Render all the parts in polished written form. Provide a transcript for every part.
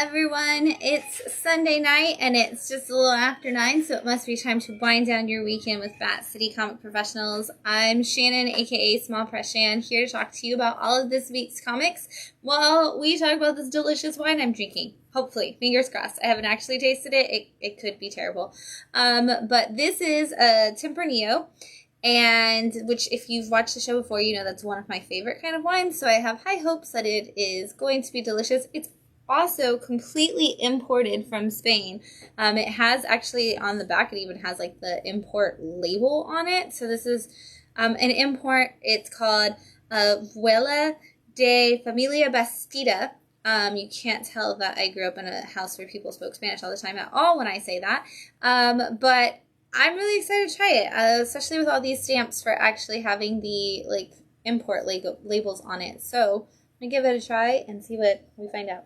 everyone. It's Sunday night and it's just a little after 9, so it must be time to wind down your weekend with Bat City Comic Professionals. I'm Shannon, aka Small Press Shann, here to talk to you about all of this week's comics while we talk about this delicious wine I'm drinking. Hopefully, fingers crossed. I haven't actually tasted it. It could be terrible. But this is a Tempranillo, and which, if you've watched the show before, you know that's one of my favorite kind of wines, so I have high hopes that it is going to be delicious. It's also completely imported from Spain. It has actually on the back, it even has like the import label on it. So this is an import. It's called Vuela de Familia Bastida. You can't tell that I grew up in a house where people spoke Spanish all the time at all when I say that. But I'm really excited to try it, especially with all these stamps for actually having the like import labels on it. So I'm gonna give it a try and see what we find out.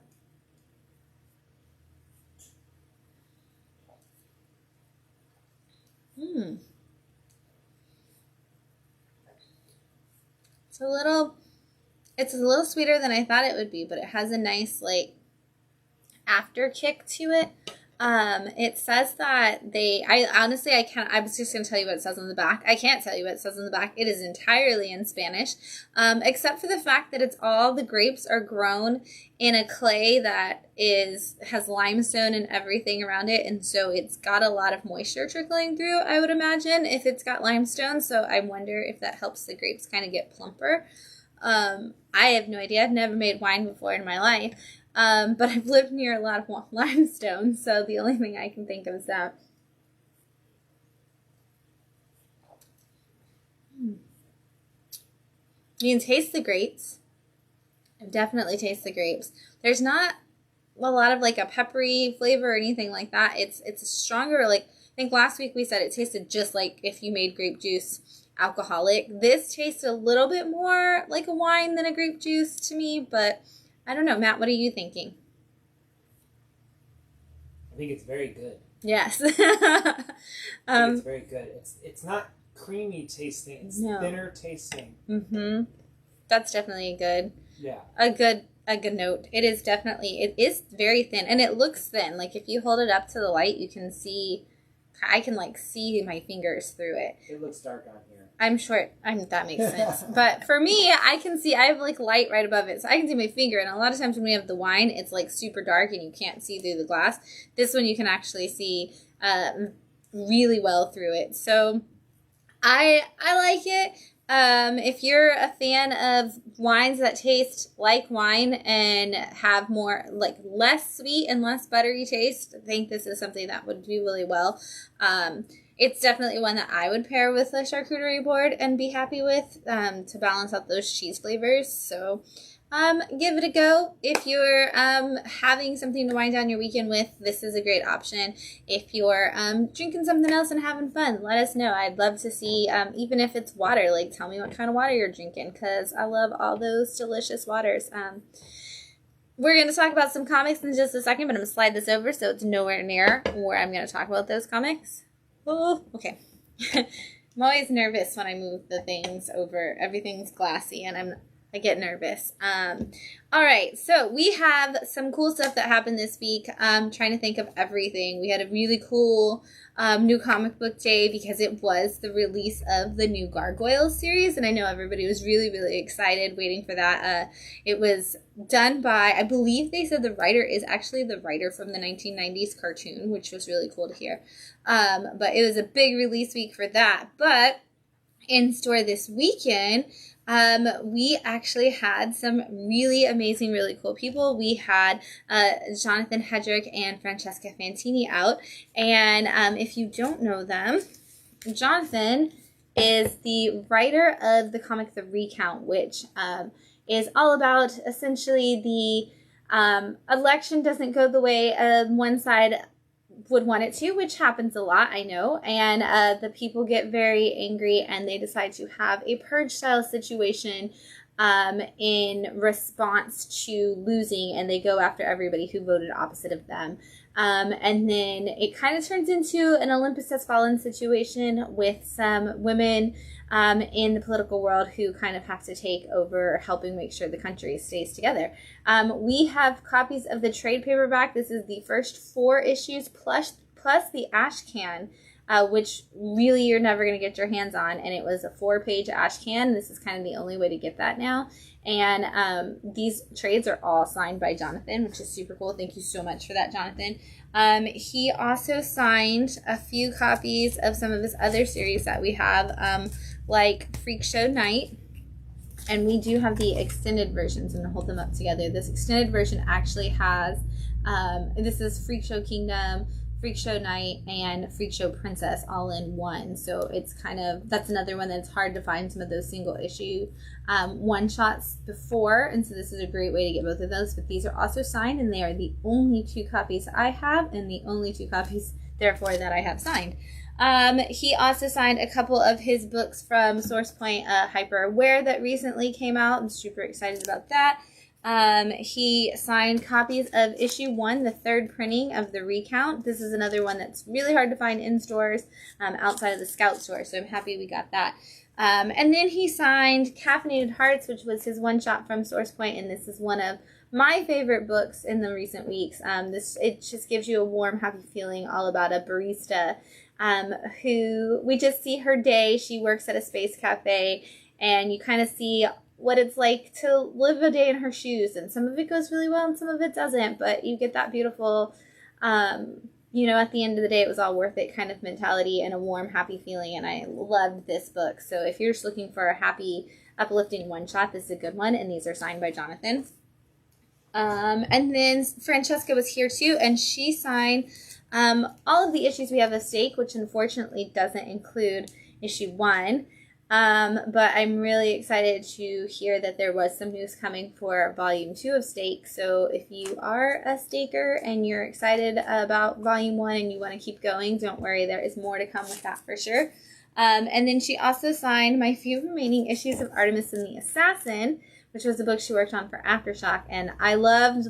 It's a little sweeter than I thought it would be, but it has a nice like after kick to it. It says that I was just going to tell you what it says on the back. I can't tell you what it says on the back. It is entirely in Spanish, except for the fact that the grapes are grown in a clay that has limestone and everything around it. And so it's got a lot of moisture trickling through, I would imagine, if it's got limestone. So I wonder if that helps the grapes kind of get plumper. I have no idea. I've never made wine before in my life. But I've lived near a lot of limestone, so the only thing I can think of is that. You can taste the grapes. I definitely taste the grapes. There's not a lot of like a peppery flavor or anything like that. It's a stronger, like, I think last week we said it tasted just like if you made grape juice alcoholic. This tastes a little bit more like a wine than a grape juice to me, but I don't know. Matt, what are you thinking? I think it's very good. Yes. I think it's very good. It's not creamy tasting. It's thinner tasting. Mm-hmm. That's definitely a good note. It is very thin, and it looks thin. Like if you hold it up to the light, I can like see my fingers through it. It looks dark on here. I'm short. That makes sense. But for me, I have like light right above it, so I can see my finger. And a lot of times when we have the wine, it's like super dark and you can't see through the glass. This one you can actually see really well through it. So I like it. If you're a fan of wines that taste like wine and have more like less sweet and less buttery taste, I think this is something that would do really well. It's definitely one that I would pair with a charcuterie board and be happy with to balance out those cheese flavors. So give it a go. If you're having something to wind down your weekend with, this is a great option. If you're drinking something else and having fun, let us know. I'd love to see, even if it's water, like tell me what kind of water you're drinking, because I love all those delicious waters. We're going to talk about some comics in just a second, but I'm going to slide this over so it's nowhere near where I'm going to talk about those comics. Oh, okay. I'm always nervous when I move the things over. Everything's glassy and I get nervous. All right, so we have some cool stuff that happened this week. Trying to think of everything. We had a really cool new comic book day because it was the release of the new Gargoyles series, and I know everybody was really, really excited waiting for that. It was done by, I believe they said the writer is actually the writer from the 1990s cartoon, which was really cool to hear. But it was a big release week for that. But in store this weekend, we actually had some really amazing, really cool people. We had Jonathan Hedrick and Francesca Fantini out. And if you don't know them, Jonathan is the writer of the comic The Recount, which is all about essentially the election doesn't go the way one side would want it to, which happens a lot, I know, and the people get very angry and they decide to have a purge style situation in response to losing, and they go after everybody who voted opposite of them. And then it kind of turns into an Olympus Has Fallen situation with some women in the political world who kind of have to take over helping make sure the country stays together. We have copies of the trade paperback. This is the first 4 issues plus the ash can, which really you're never going to get your hands on. And it was a 4-page ash can. This is kind of the only way to get that now. And these trades are all signed by Jonathan, which is super cool. Thank you so much for that, Jonathan. He also signed a few copies of some of his other series that we have, like Freak Show Night. And we do have the extended versions. I'm going to hold them up together. This extended version actually has, this is Freak Show Kingdom, Freak Show Night, and Freak Show Princess all in one. So it's kind of, that's another one that's hard to find some of those single issue one-shots before. And so this is a great way to get both of those. But these are also signed, and they are the only 2 copies I have, and the only 2 copies, therefore, that I have signed. He also signed a couple of his books from Source Point, Hyper Aware, that recently came out. I'm super excited about that. He signed copies of issue 1, the 3rd printing of the Recount. This is another one that's really hard to find in stores, outside of the Scout store, so I'm happy we got that. And then he signed Caffeinated Hearts, which was his one-shot from Source Point, and this is one of my favorite books in the recent weeks. It just gives you a warm, happy feeling all about a barista who we just see her day. She works at a space cafe, and you kind of see what it's like to live a day in her shoes, and some of it goes really well and some of it doesn't, but you get that beautiful, at the end of the day, it was all worth it kind of mentality and a warm, happy feeling, and I loved this book. So if you're just looking for a happy, uplifting one-shot, this is a good one, and these are signed by Jonathan. And then Francesca was here too, and she signed all of the issues we have of Stake, which unfortunately doesn't include issue 1. But I'm really excited to hear that there was some news coming for volume 2 of Stake. So if you are a staker and you're excited about volume 1 and you want to keep going, don't worry, there is more to come with that for sure. And then she also signed my few remaining issues of Artemis and the Assassin, which was a book she worked on for Aftershock. And I loved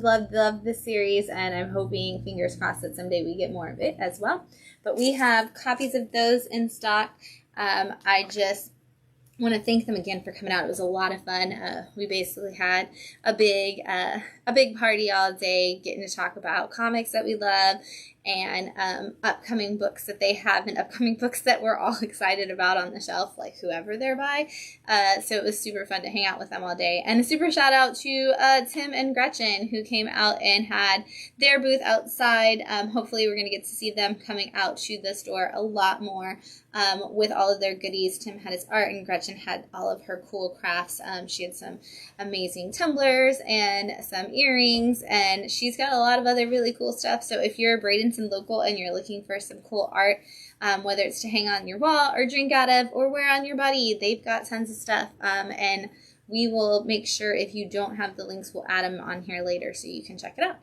this series, and I'm hoping, fingers crossed, that someday we get more of it as well. But we have copies of those in stock. I just want to thank them again for coming out. It was a lot of fun. We basically had a big party all day, getting to talk about comics that we love and upcoming books that they have and upcoming books that we're all excited about on the shelf, like whoever they're by. So it was super fun to hang out with them all day. And a super shout out to Tim and Gretchen, who came out and had their booth outside. Hopefully we're going to get to see them coming out to the store a lot more with all of their goodies. Tim had his art, and Gretchen had all of her cool crafts. She had some amazing tumblers and some earrings, and she's got a lot of other really cool stuff. So if you're a Bradenton local and you're looking for some cool art, whether it's to hang on your wall or drink out of or wear on your body, they've got tons of stuff. And we will make sure, if you don't have the links, we'll add them on here later so you can check it out.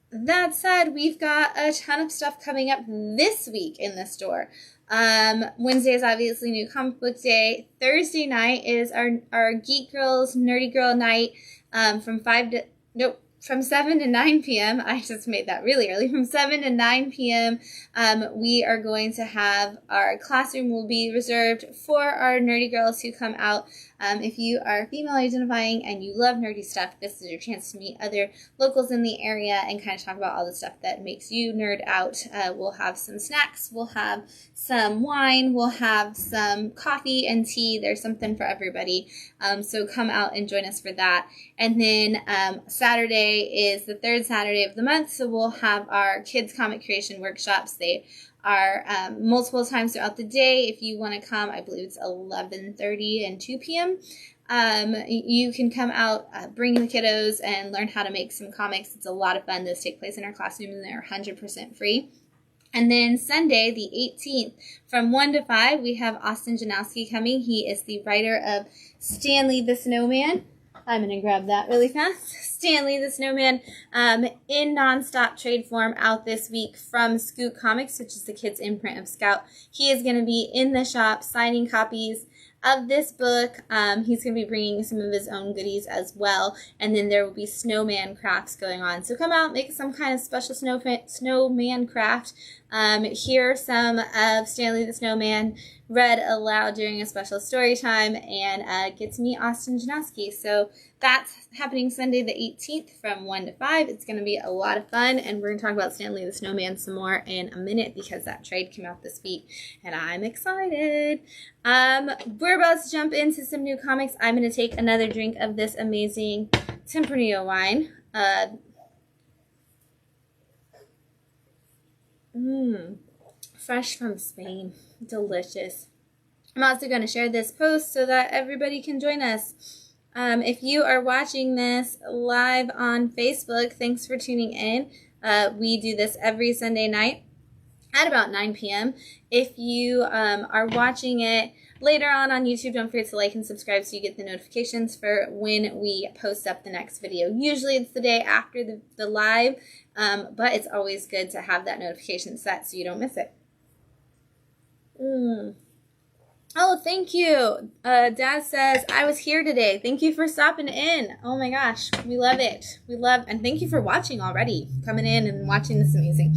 That said, we've got a ton of stuff coming up this week in the store. Wednesday is obviously New Comic Book Day. Thursday night is our Geek Girls Nerdy Girl night from 7 to 9 p.m. I just made that really early. From 7 to 9 p.m., we are going to have, our classroom will be reserved for our nerdy girls who come out. If you are female identifying and you love nerdy stuff, this is your chance to meet other locals in the area and kind of talk about all the stuff that makes you nerd out. We'll have some snacks, we'll have some wine, we'll have some coffee and tea. There's something for everybody. So come out and join us for that. And then Saturday is the 3rd Saturday of the month, so we'll have our kids comic creation workshops. They are multiple times throughout the day. If you want to come, I believe it's 11:30 and 2 p.m. You can come out, bring the kiddos, and learn how to make some comics. It's a lot of fun. Those take place in our classroom, and they're 100% free. And then Sunday, the 18th, from 1 to 5, we have Austin Janowski coming. He is the writer of Stanley the Snowman. I'm going to grab that really fast. Stanley the Snowman in nonstop trade form out this week from Scoot Comics, which is the kids' imprint of Scout. He is going to be in the shop signing copies of this book. He's going to be bringing some of his own goodies as well, and then there will be snowman crafts going on. So come out, make some kind of special snowman craft. Hear some of Stanley the Snowman read aloud during a special story time, and get to meet Austin Janowski. So that's happening Sunday the 18th from 1 to 5. It's going to be a lot of fun, and we're going to talk about Stanley the Snowman some more in a minute because that trade came out this week, and I'm excited. We're about to jump into some new comics. I'm going to take another drink of this amazing Tempranillo wine. Fresh from Spain. Delicious. I'm also going to share this post so that everybody can join us. If you are watching this live on Facebook, thanks for tuning in. We do this every Sunday night at about 9 p.m. If you are watching it later on YouTube, don't forget to like and subscribe so you get the notifications for when we post up the next video. Usually it's the day after the live, but it's always good to have that notification set so you don't miss it. Oh, thank you. Dad says, I was here today. Thank you for stopping in. Oh my gosh, we love it. And thank you for watching already, coming in and watching this amazing.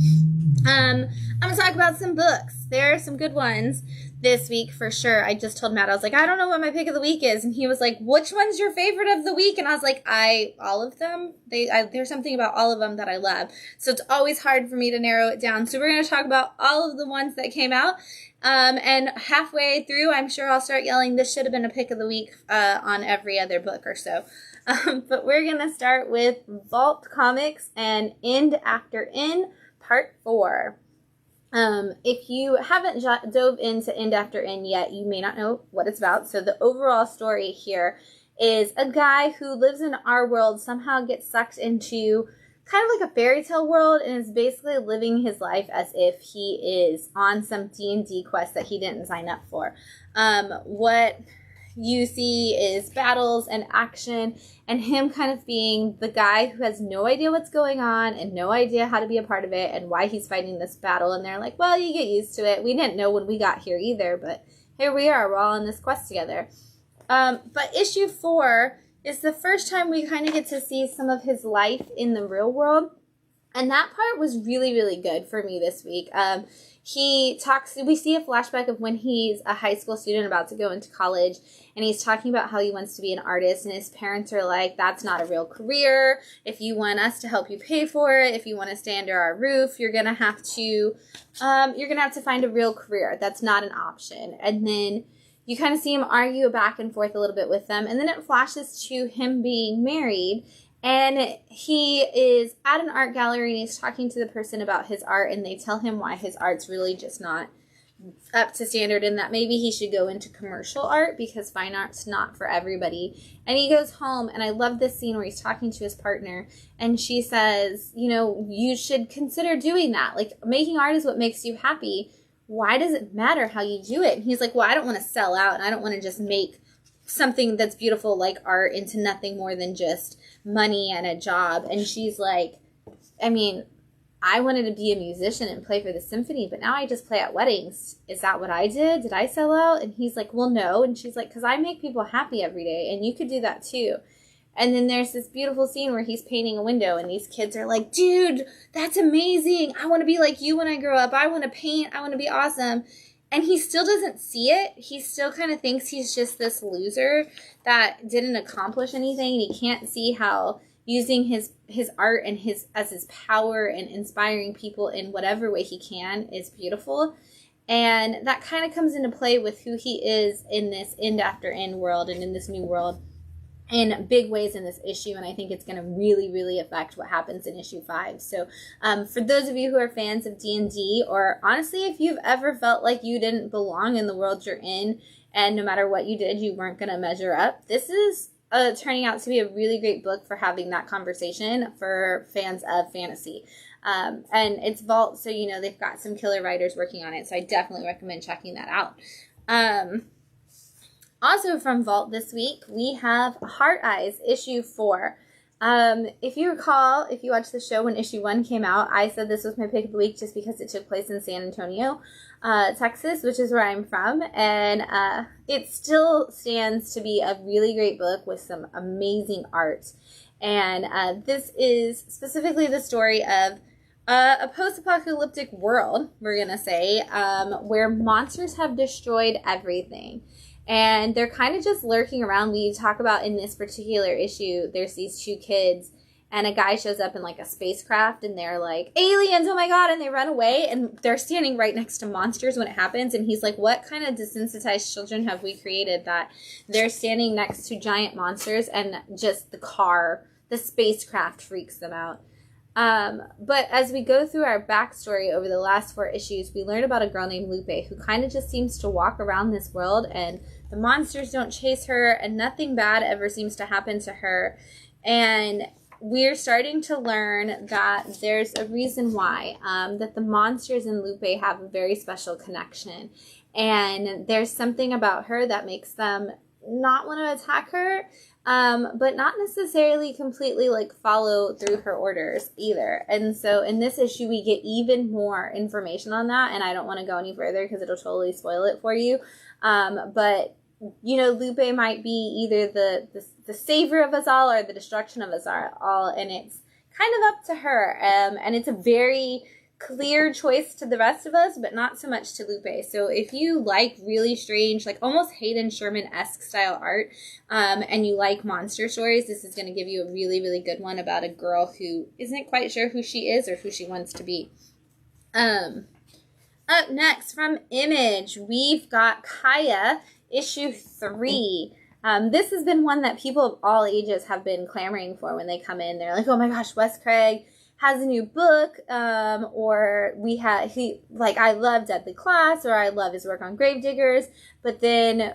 I'm going to talk about some books. There are some good ones this week for sure. I just told Matt, I was like, I don't know what my pick of the week is. And he was like, which one's your favorite of the week? And I was like, all of them. There's something about all of them that I love. So it's always hard for me to narrow it down. So we're going to talk about all of the ones that came out. And halfway through, I'm sure I'll start yelling, this should have been a pick of the week, on every other book or so. But we're going to start with Vault Comics and End After End, Part 4. If you haven't dove into End After End yet, you may not know what it's about. So the overall story here is a guy who lives in our world somehow gets sucked into kind of like a fairy tale world and is basically living his life as if he is on some D&D quest that he didn't sign up for. What you see is battles and action and him kind of being the guy who has no idea what's going on and no idea how to be a part of it and why he's fighting this battle. And they're like, well, you get used to it. We didn't know when we got here either, but here we are. We're all on this quest together. But issue 4 is the first time we kind of get to see some of his life in the real world. And that part was really, really good for me this week. We see a flashback of when he's a high school student about to go into college, and he's talking about how he wants to be an artist, and his parents are like, that's not a real career. If you want us to help you pay for it, if you want to stay under our roof, you're going to have to find a real career. That's not an option. And then you kind of see him argue back and forth a little bit with them, and then it flashes to him being married. And he is at an art gallery and he's talking to the person about his art, and they tell him why his art's really just not up to standard and that maybe he should go into commercial art because fine art's not for everybody. And he goes home, and I love this scene where he's talking to his partner and she says, you should consider doing that. Like, making art is what makes you happy. Why does it matter how you do it? And he's like, well, I don't want to sell out and I don't want to just make something that's beautiful like art into nothing more than just money and a job. And she's like, I wanted to be a musician and play for the symphony, but now I just play at weddings. Is that what I did? Did I sell out? And he's like, well, no. And she's like, because I make people happy every day, and you could do that too. And then there's this beautiful scene where he's painting a window, and these kids are like, dude, that's amazing. I want to be like you when I grow up. I want to paint. I want to be awesome. And he still doesn't see it. He still kind of thinks he's just this loser that didn't accomplish anything. And he can't see how using his art and his power and inspiring people in whatever way he can is beautiful. And that kind of comes into play with who he is in this End After End world and in this new world in big ways in this issue, and I think it's going to really, really affect what happens in issue 5. So for those of you who are fans of D&D, or honestly, if you've ever felt like you didn't belong in the world you're in, and no matter what you did, you weren't going to measure up, this is turning out to be a really great book for having that conversation for fans of fantasy. And it's Vault, so they've got some killer writers working on it, so I definitely recommend checking that out. Also from Vault this week, we have Heart Eyes, issue 4. If you recall, if you watched the show when issue 1 came out, I said this was my pick of the week just because it took place in San Antonio, Texas, which is where I'm from, and it still stands to be a really great book with some amazing art. And this is specifically the story of a post-apocalyptic world, we're going to say, where monsters have destroyed everything. And they're kind of just lurking around. We talk about in this particular issue, there's these 2 kids, and a guy shows up in like a spacecraft, and they're like, aliens, oh my god, and they run away, and they're standing right next to monsters when it happens, and he's like, what kind of desensitized children have we created that they're standing next to giant monsters, and just the spacecraft freaks them out. But as we go through our backstory over the last 4 issues, we learn about a girl named Lupe who kind of just seems to walk around this world, and the monsters don't chase her, and nothing bad ever seems to happen to her. And we're starting to learn that there's a reason why, that the monsters and Lupe have a very special connection. And there's something about her that makes them not want to attack her, but not necessarily completely like follow through her orders either. And so in this issue, we get even more information on that. And I don't want to go any further because it'll totally spoil it for you. But you know, Lupe might be either the savior of us all or the destruction of us all. And it's kind of up to her. And it's a very clear choice to the rest of us, but not so much to Lupe. So if you like really strange, like almost Hayden Sherman-esque style art, and you like monster stories, this is going to give you a really, really good one about a girl who isn't quite sure who she is or who she wants to be. Up next from Image, we've got Kaya, issue 3. This has been one that people of all ages have been clamoring for when they come in. They're like, oh my gosh, Wes Craig has a new book, or I love Deadly Class, or I love his work on Gravediggers, but then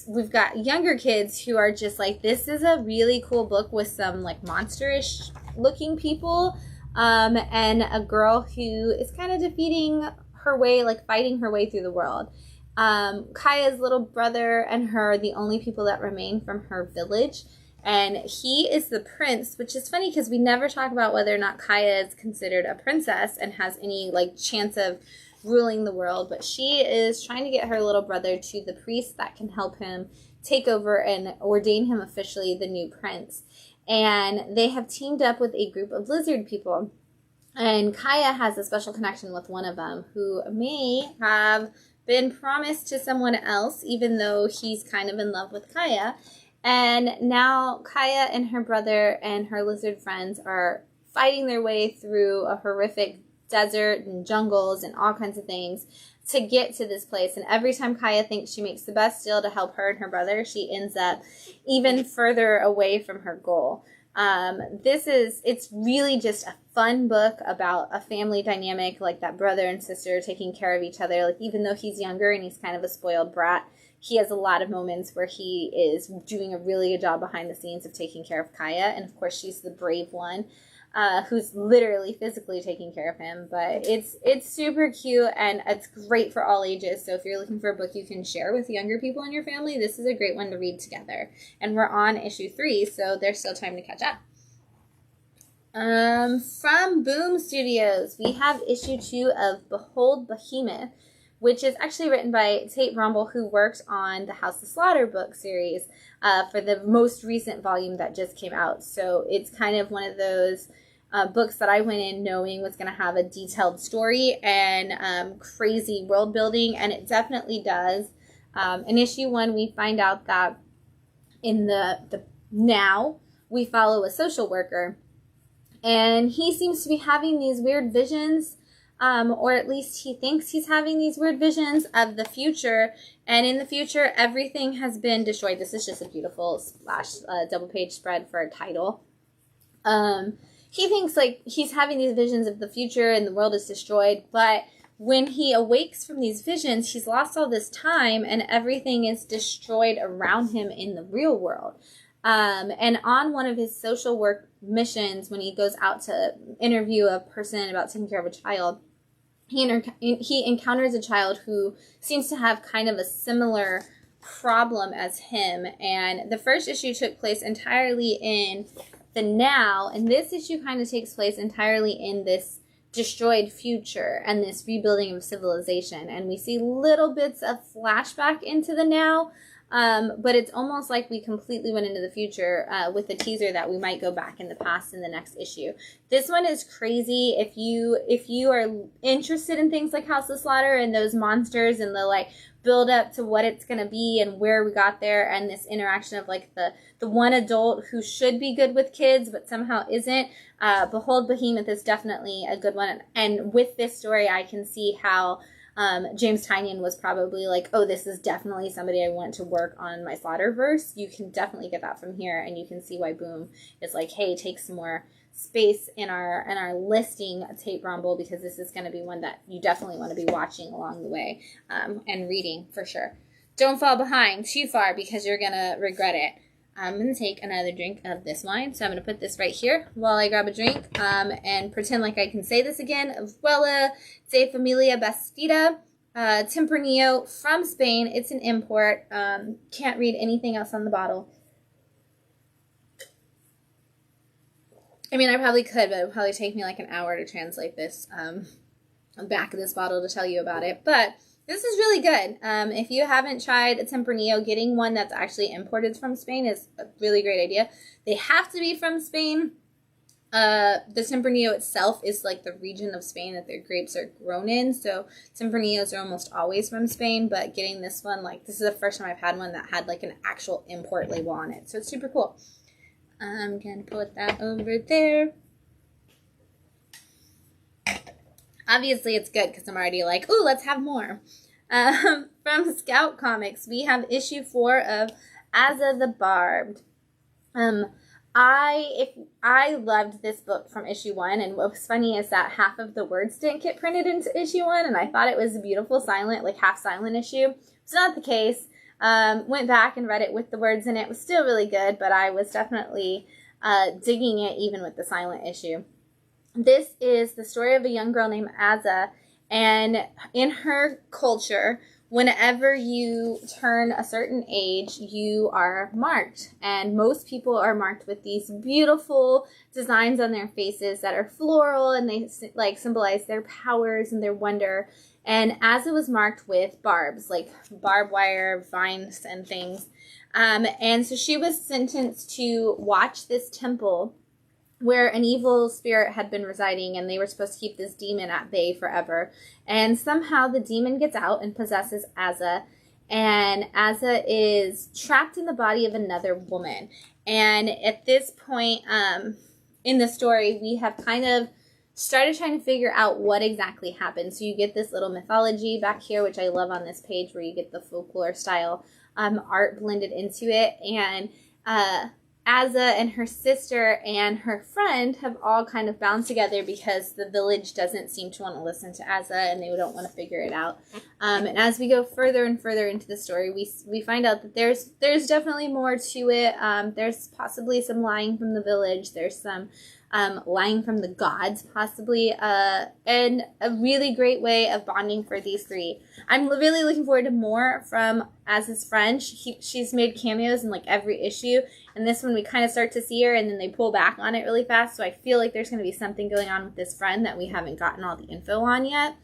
we've got younger kids who are just like, this is a really cool book with some like monsterish looking people, and a girl who is kind of defeating her way, like fighting her way through the world. Kaya's little brother and her are the only people that remain from her village. And he is the prince, which is funny because we never talk about whether or not Kaya is considered a princess and has any like chance of ruling the world. But she is trying to get her little brother to the priest that can help him take over and ordain him officially the new prince. And they have teamed up with a group of lizard people. And Kaya has a special connection with one of them who may have been promised to someone else, even though he's kind of in love with Kaya. And now Kaya and her brother and her lizard friends are fighting their way through a horrific desert and jungles and all kinds of things to get to this place. And every time Kaya thinks she makes the best deal to help her and her brother, she ends up even further away from her goal. It's really just a fun book about a family dynamic, like that brother and sister taking care of each other. Like, even though he's younger and he's kind of a spoiled brat, he has a lot of moments where he is doing a really good job behind the scenes of taking care of Kaya. And of course, she's the brave one, who's literally physically taking care of him. But it's super cute, and it's great for all ages. So if you're looking for a book you can share with younger people in your family, this is a great one to read together. And we're on issue 3, so there's still time to catch up. From Boom Studios, we have issue 2 of Behold Behemoth, which is actually written by Tate Bromble, who worked on the House of Slaughter book series for the most recent volume that just came out. So it's kind of one of those books that I went in knowing was going to have a detailed story and crazy world building, and it definitely does. In issue 1, we find out that in the now, we follow a social worker, and he seems to be having these weird visions, or at least he thinks he's having these weird visions of the future, and in the future, everything has been destroyed. This is just a beautiful splash, double-page spread for a title. He thinks, like, he's having these visions of the future and the world is destroyed, but when he awakes from these visions, he's lost all this time, and everything is destroyed around him in the real world. And on one of his social work missions, when he goes out to interview a person about taking care of a child, he encounters a child who seems to have kind of a similar problem as him. And the first issue took place entirely in the now, and this issue kind of takes place entirely in this destroyed future and this rebuilding of civilization, and we see little bits of flashback into the now, but it's almost like we completely went into the future with the teaser that we might go back in the past in the next issue. This one is crazy. If you are interested in things like House of Slaughter and those monsters and the like build up to what it's going to be and where we got there, and this interaction of like the one adult who should be good with kids but somehow isn't, Behold Behemoth is definitely a good one. And with this story, I can see how James Tynion was probably like, oh, this is definitely somebody I want to work on my Slaughterverse. You can definitely get that from here, and you can see why Boom is like, hey, take some more space in our listing tape rumble, because this is going to be one that you definitely want to be watching along the way and reading for sure. Don't fall behind too far because you're going to regret it. I'm going to take another drink of this wine, so I'm going to put this right here while I grab a drink and pretend like I can say this again. Abuela de Familia Bastida, Tempranillo from Spain. It's an import. Can't read anything else on the bottle. I mean, I probably could, but it would probably take me like an hour to translate this back of this bottle to tell you about it. But this is really good. If you haven't tried a Tempranillo, getting one that's actually imported from Spain is a really great idea. They have to be from Spain. The Tempranillo itself is like the region of Spain that their grapes are grown in. So Tempranillos are almost always from Spain, but getting this one, like this is the first time I've had one that had like an actual import label on it. So it's super cool. I'm going to put that over there. Obviously, it's good because I'm already like, ooh, let's have more. From Scout Comics, we have issue 4 of Azza the Barbed. I loved this book from issue 1, and what was funny is that half of the words didn't get printed into issue 1, and I thought it was a beautiful silent, like half silent issue. It's not the case. Went back and read it with the words in it. It was still really good, but I was definitely digging it even with the silent issue. This is the story of a young girl named Azza, and in her culture, whenever you turn a certain age, you are marked, and most people are marked with these beautiful designs on their faces that are floral, and they like symbolize their powers and their wonder. And Azza was marked with barbs, like barbed wire, vines, and things. And so she was sentenced to watch this temple where an evil spirit had been residing, and they were supposed to keep this demon at bay forever. And somehow the demon gets out and possesses Azza, and Azza is trapped in the body of another woman. And at this point in the story, we have kind of started trying to figure out what exactly happened. So you get this little mythology back here, which I love on this page, where you get the folklore style art blended into it. And Azza and her sister and her friend have all kind of bound together because the village doesn't seem to want to listen to Azza, and they don't want to figure it out. And as we go further and further into the story, we find out that there's definitely more to it. There's possibly some lying from the village. There's some lying from the gods, possibly, and a really great way of bonding for these three. I'm really looking forward to more from Azza's friend. She's made cameos in like every issue, and this one we kind of start to see her, and then they pull back on it really fast, so I feel like there's going to be something going on with this friend that we haven't gotten all the info on yet.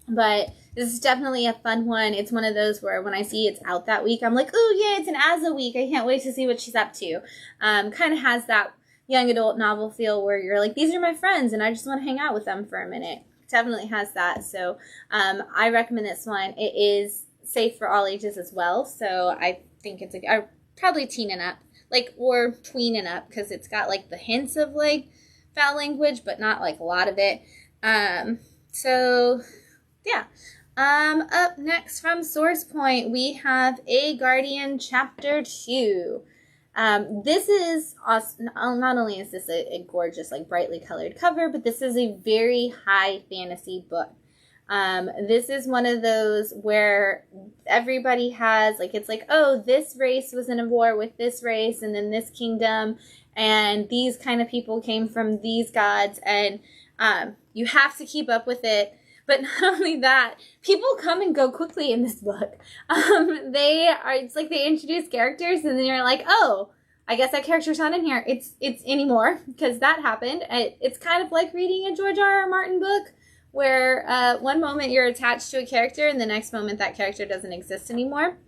But this is definitely a fun one. It's one of those where when I see it's out that week, I'm like, ooh, yeah, it's an Azza week. I can't wait to see what she's up to. Kind of has that young adult novel feel where you're like, these are my friends and I just want to hang out with them for a minute. It definitely has that. So I recommend this one. It is safe for all ages as well. So I think it's probably teen and up, like, or tween and up, because it's got like the hints of like foul language, but not like a lot of it. So yeah. Up next from Source Point, we have A Guardian Chapter 2. This is awesome. Not only is this a gorgeous, like, brightly colored cover, but this is a very high fantasy book. This is one of those where everybody has, like, it's like, oh, this race was in a war with this race, and then this kingdom, and these kind of people came from these gods, and you have to keep up with it. But not only that, people come and go quickly in this book. It's like they introduce characters and then you're like, oh, I guess that character's not in here. It's anymore because that happened. It's kind of like reading a George R. R. Martin book where one moment you're attached to a character and the next moment that character doesn't exist anymore.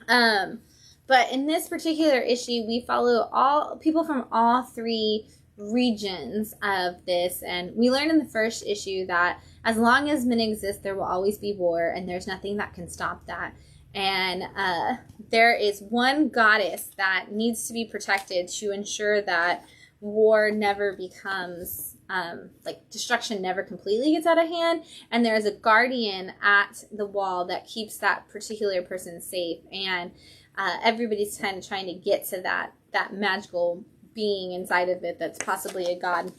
But in this particular issue, we follow all people from all three regions of this, and we learned in the first issue that as long as men exist, there will always be war, and there's nothing that can stop that. And there is one goddess that needs to be protected to ensure that war never becomes, destruction never completely gets out of hand. And there is a guardian at the wall that keeps that particular person safe. And everybody's kind of trying to get to that magical being inside of it that's possibly a god,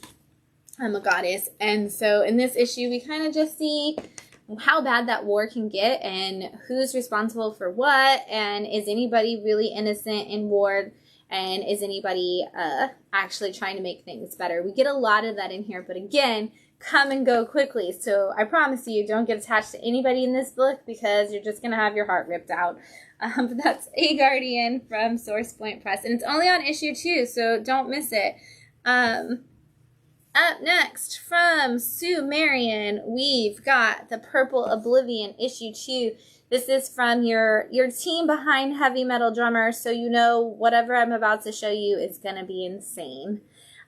a goddess. And so in this issue, we kind of just see how bad that war can get and who's responsible for what, and is anybody really innocent in war, and is anybody actually trying to make things better. We get a lot of that in here, but again, come and go quickly. So I promise you, don't get attached to anybody in this book because you're just going to have your heart ripped out. But that's A Guardian from Source Point Press, and it's only on issue 2, so don't miss it. Up next, from Sumerian, we've got the Purple Oblivion, issue 2. This is from your team behind Heavy Metal Drummer, so you know whatever I'm about to show you is going to be insane.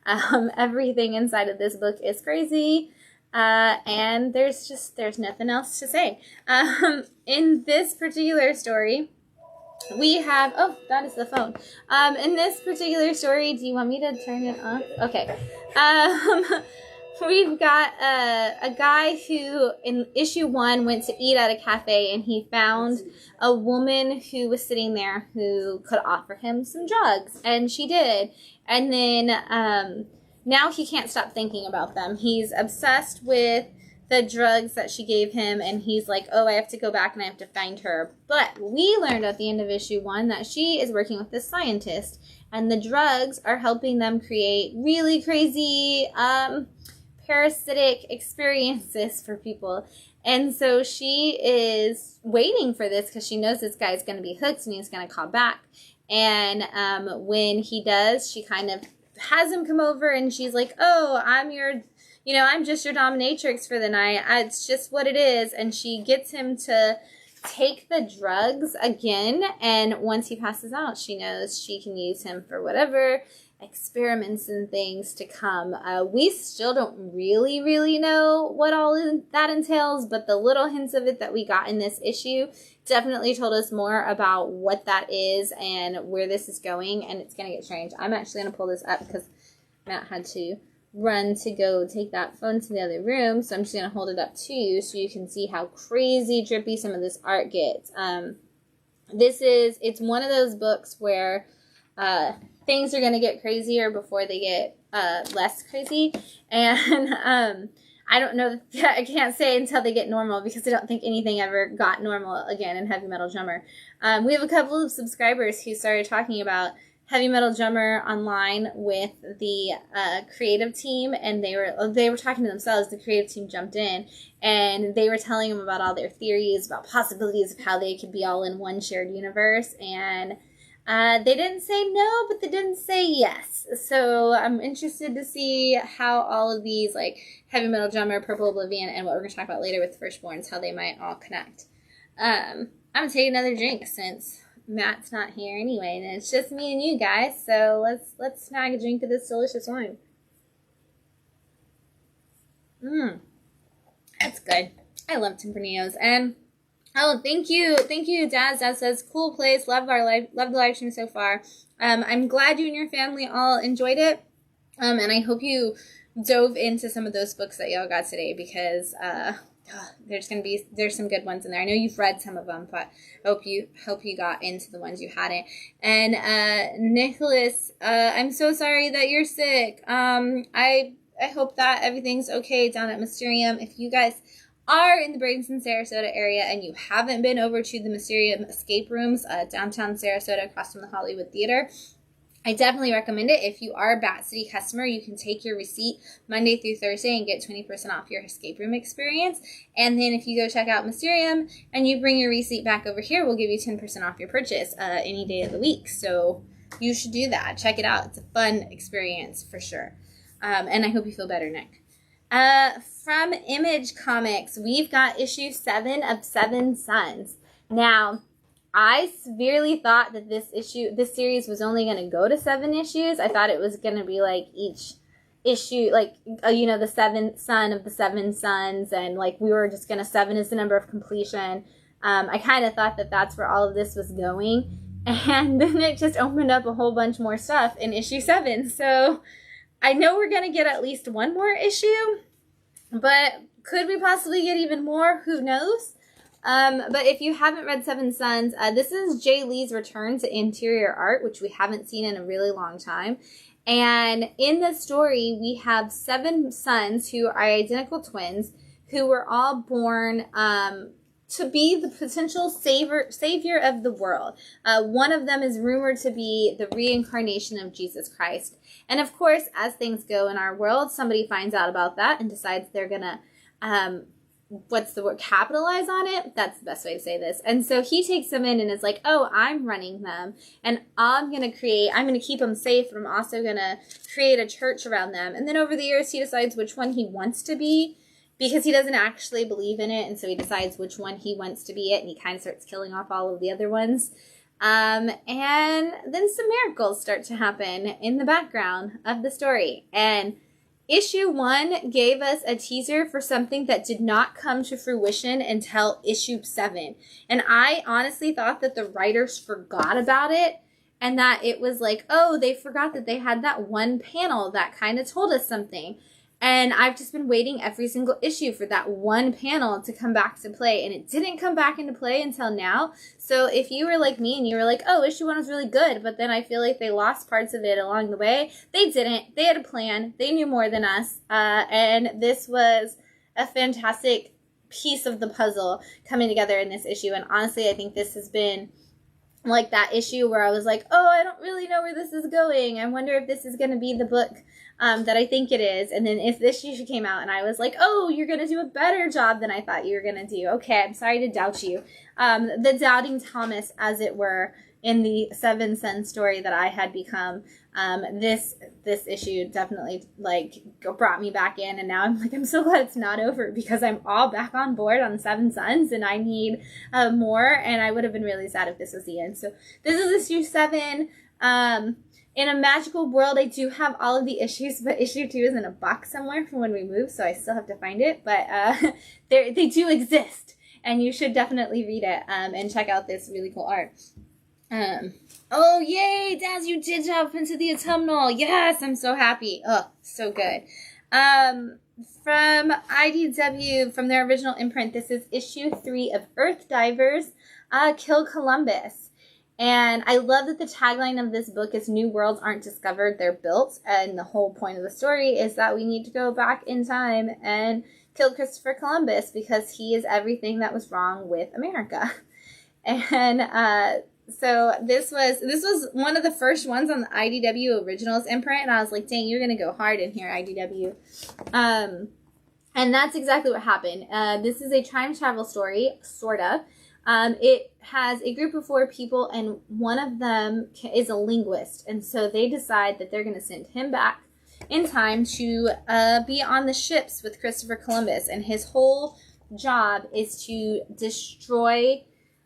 Everything inside of this book is crazy, and there's nothing else to say. In this particular story, we have, oh, that is the phone. In this particular story, do you want me to turn it off? Okay. We've got a guy who, in issue 1, went to eat at a cafe, and he found a woman who was sitting there who could offer him some drugs, and she did. And then now he can't stop thinking about them. He's obsessed with the drugs that she gave him, and he's like, oh, I have to go back and I have to find her. But we learned at the end of issue 1 that she is working with this scientist, and the drugs are helping them create really crazy parasitic experiences for people. And so she is waiting for this because she knows this guy is going to be hooked and he's going to call back. And when he does, she kind of has him come over, and she's like, oh, I'm just your dominatrix for the night. It's just what it is. And she gets him to take the drugs again. And once he passes out, she knows she can use him for whatever experiments and things to come. We still don't really know what all that entails, but the little hints of it that we got in this issue definitely told us more about what that is and where this is going, and it's going to get strange. I'm actually going to pull this up because Matt had to run to go take that phone to the other room, so I'm just going to hold it up to you so you can see how crazy drippy some of this art gets. It's one of those books where things are going to get crazier before they get less crazy, and I don't know, I can't say until they get normal because I don't think anything ever got normal again in Heavy Metal Drummer. We have a couple of subscribers who started talking about Heavy Metal Drummer online with the creative team, and they were talking to themselves. The creative team jumped in, and they were telling them about all their theories, about possibilities of how they could be all in one shared universe, and they didn't say no, but they didn't say yes. So I'm interested to see how all of these, like Heavy Metal Drummer, Purple Oblivion, and what we're going to talk about later with Firstborns, how they might all connect. I'm going to take another drink since Matt's not here anyway, and it's just me and you guys, so let's snag a drink of this delicious wine. That's good. I love Tempranillos, and oh, thank you, Daz. Daz says, cool place, love the live stream so far. I'm glad you and your family all enjoyed it, and I hope you dove into some of those books that y'all got today, because there's some good ones in there. I know you've read some of them, but hope you got into the ones you hadn't. And Nicholas, I'm so sorry that you're sick. I hope that everything's okay down at Mysterium. If you guys are in the Bradenton, Sarasota area and you haven't been over to the Mysterium escape rooms, downtown Sarasota across from the Hollywood Theater, I definitely recommend it. If you are a Bat City customer, you can take your receipt Monday through Thursday and get 20% off your escape room experience. And then if you go check out Mysterium and you bring your receipt back over here, we'll give you 10% off your purchase any day of the week. So you should do that. Check it out. It's a fun experience for sure. And I hope you feel better, Nick. From Image Comics, we've got issue 7 of Seven Sons. Now, I severely thought that this series was only going to go to 7 issues. I thought it was going to be like each issue, like, the 7th son of the 7 sons, and like we were just going to, 7 is the number of completion. I kind of thought that that's where all of this was going. And then it just opened up a whole bunch more stuff in issue 7. So I know we're going to get at least one more issue, but could we possibly get even more? Who knows? But if you haven't read Seven Sons, this is Jay Lee's return to interior art, which we haven't seen in a really long time. And in the story, we have 7 sons who are identical twins who were all born to be the potential savior of the world. One of them is rumored to be the reincarnation of Jesus Christ. And of course, as things go in our world, somebody finds out about that and decides they're going to, capitalize on it? That's the best way to say this. And so he takes them in and is like, oh, I'm running them, and I'm going to keep them safe, but I'm also going to create a church around them. And then over the years, he decides which one he wants to be, because he doesn't actually believe in it, and so he decides which one he wants to be it, and he kind of starts killing off all of the other ones. And then some miracles start to happen in the background of the story. And issue 1 gave us a teaser for something that did not come to fruition until issue 7. And I honestly thought that the writers forgot about it, and that it was like, oh, they forgot that they had that one panel that kind of told us something. And I've just been waiting every single issue for that one panel to come back to play. And it didn't come back into play until now. So if you were like me and you were like, oh, issue 1 was really good, but then I feel like they lost parts of it along the way. They didn't. They had a plan. They knew more than us. And this was a fantastic piece of the puzzle coming together in this issue. And honestly, I think this has been like that issue where I was like, oh, I don't really know where this is going. I wonder if this is going to be the book that I think it is. And then if this issue came out and I was like, oh, you're going to do a better job than I thought you were going to do. Okay, I'm sorry to doubt you. The doubting Thomas, as it were, in the Seven Sons story that I had become. This issue definitely brought me back in, and now I'm so glad it's not over, because I'm all back on board on Seven Sons and I need more, and I would have been really sad if this was the end. So this is issue 7. In a magical world, I do have all of the issues, but issue 2 is in a box somewhere from when we moved, so I still have to find it, but they do exist, and you should definitely read it and check out this really cool art. Oh, yay, Daz, you did jump into the autumnal. Yes, I'm so happy. Oh, so good. From IDW, from their original imprint, this is issue 3 of Earthdivers, Kill Columbus. And I love that the tagline of this book is New Worlds Aren't Discovered, They're Built. And the whole point of the story is that we need to go back in time and kill Christopher Columbus, because he is everything that was wrong with America. And, so this was one of the first ones on the IDW Originals imprint, and I was like, dang, you're going to go hard in here, IDW. And that's exactly what happened. This is a time travel story, sorta. It has a group of 4 people, and one of them is a linguist, and so they decide that they're going to send him back in time to be on the ships with Christopher Columbus, and his whole job is to destroy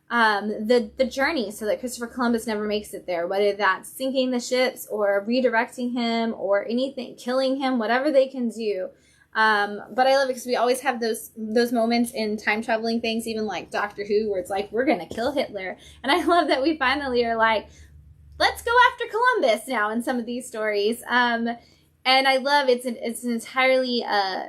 the journey so that Christopher Columbus never makes it there, whether that's sinking the ships or redirecting him or anything, killing him, whatever they can do. But I love it because we always have those moments in time traveling things, even like Doctor Who, where it's like, we're going to kill Hitler. And I love that we finally are like, let's go after Columbus now in some of these stories. And I love it's an entirely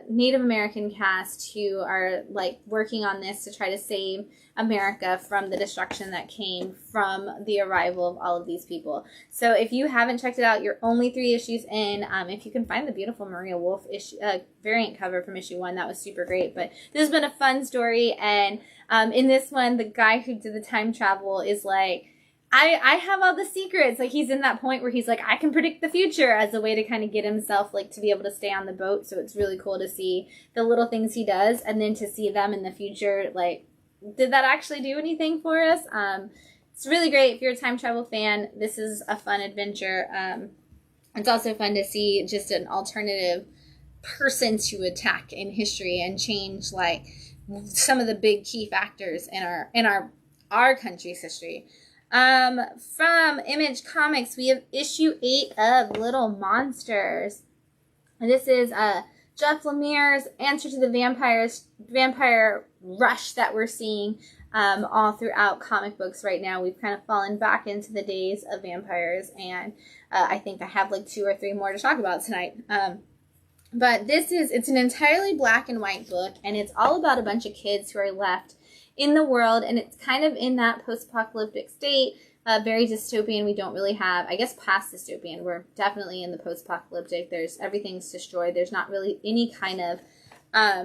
Native American cast who are like working on this to try to save America from the destruction that came from the arrival of all of these people. So if you haven't checked it out, you're only 3 issues in. If you can find the beautiful Maria Wolf variant cover from issue 1, that was super great. But this has been a fun story, and in this one, the guy who did the time travel is like, I have all the secrets. Like, he's in that point where he's like, I can predict the future, as a way to kind of get himself like to be able to stay on the boat. So it's really cool to see the little things he does, and then to see them in the future. Like, did that actually do anything for us? It's really great if you're a time travel fan. This is a fun adventure. It's also fun to see just an alternative person to attack in history and change like some of the big key factors in our country's history. From Image Comics, we have issue 8 of Little Monsters. And this is Jeff Lemire's answer to the vampire rush that we're seeing all throughout comic books right now. We've kind of fallen back into the days of vampires, and I think I have like 2 or 3 more to talk about tonight. But it's an entirely black and white book, and it's all about a bunch of kids who are left in the world, and it's kind of in that post-apocalyptic state, very dystopian. We don't really have, I guess, past dystopian. We're definitely in the post-apocalyptic. Everything's destroyed. There's not really any kind of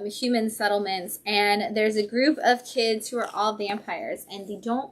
human settlements, and there's a group of kids who are all vampires, and they don't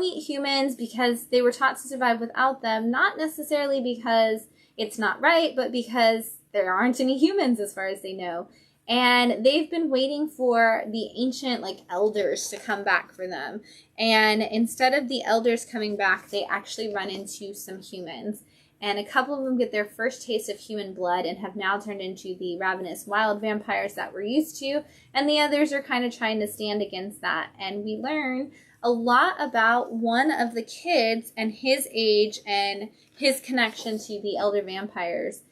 eat humans because they were taught to survive without them, not necessarily because it's not right, but because there aren't any humans as far as they know. And they've been waiting for the ancient, like, elders to come back for them. And instead of the elders coming back, they actually run into some humans. And a couple of them get their first taste of human blood and have now turned into the ravenous wild vampires that we're used to. And the others are kind of trying to stand against that. And we learn a lot about one of the kids and his age and his connection to the elder vampires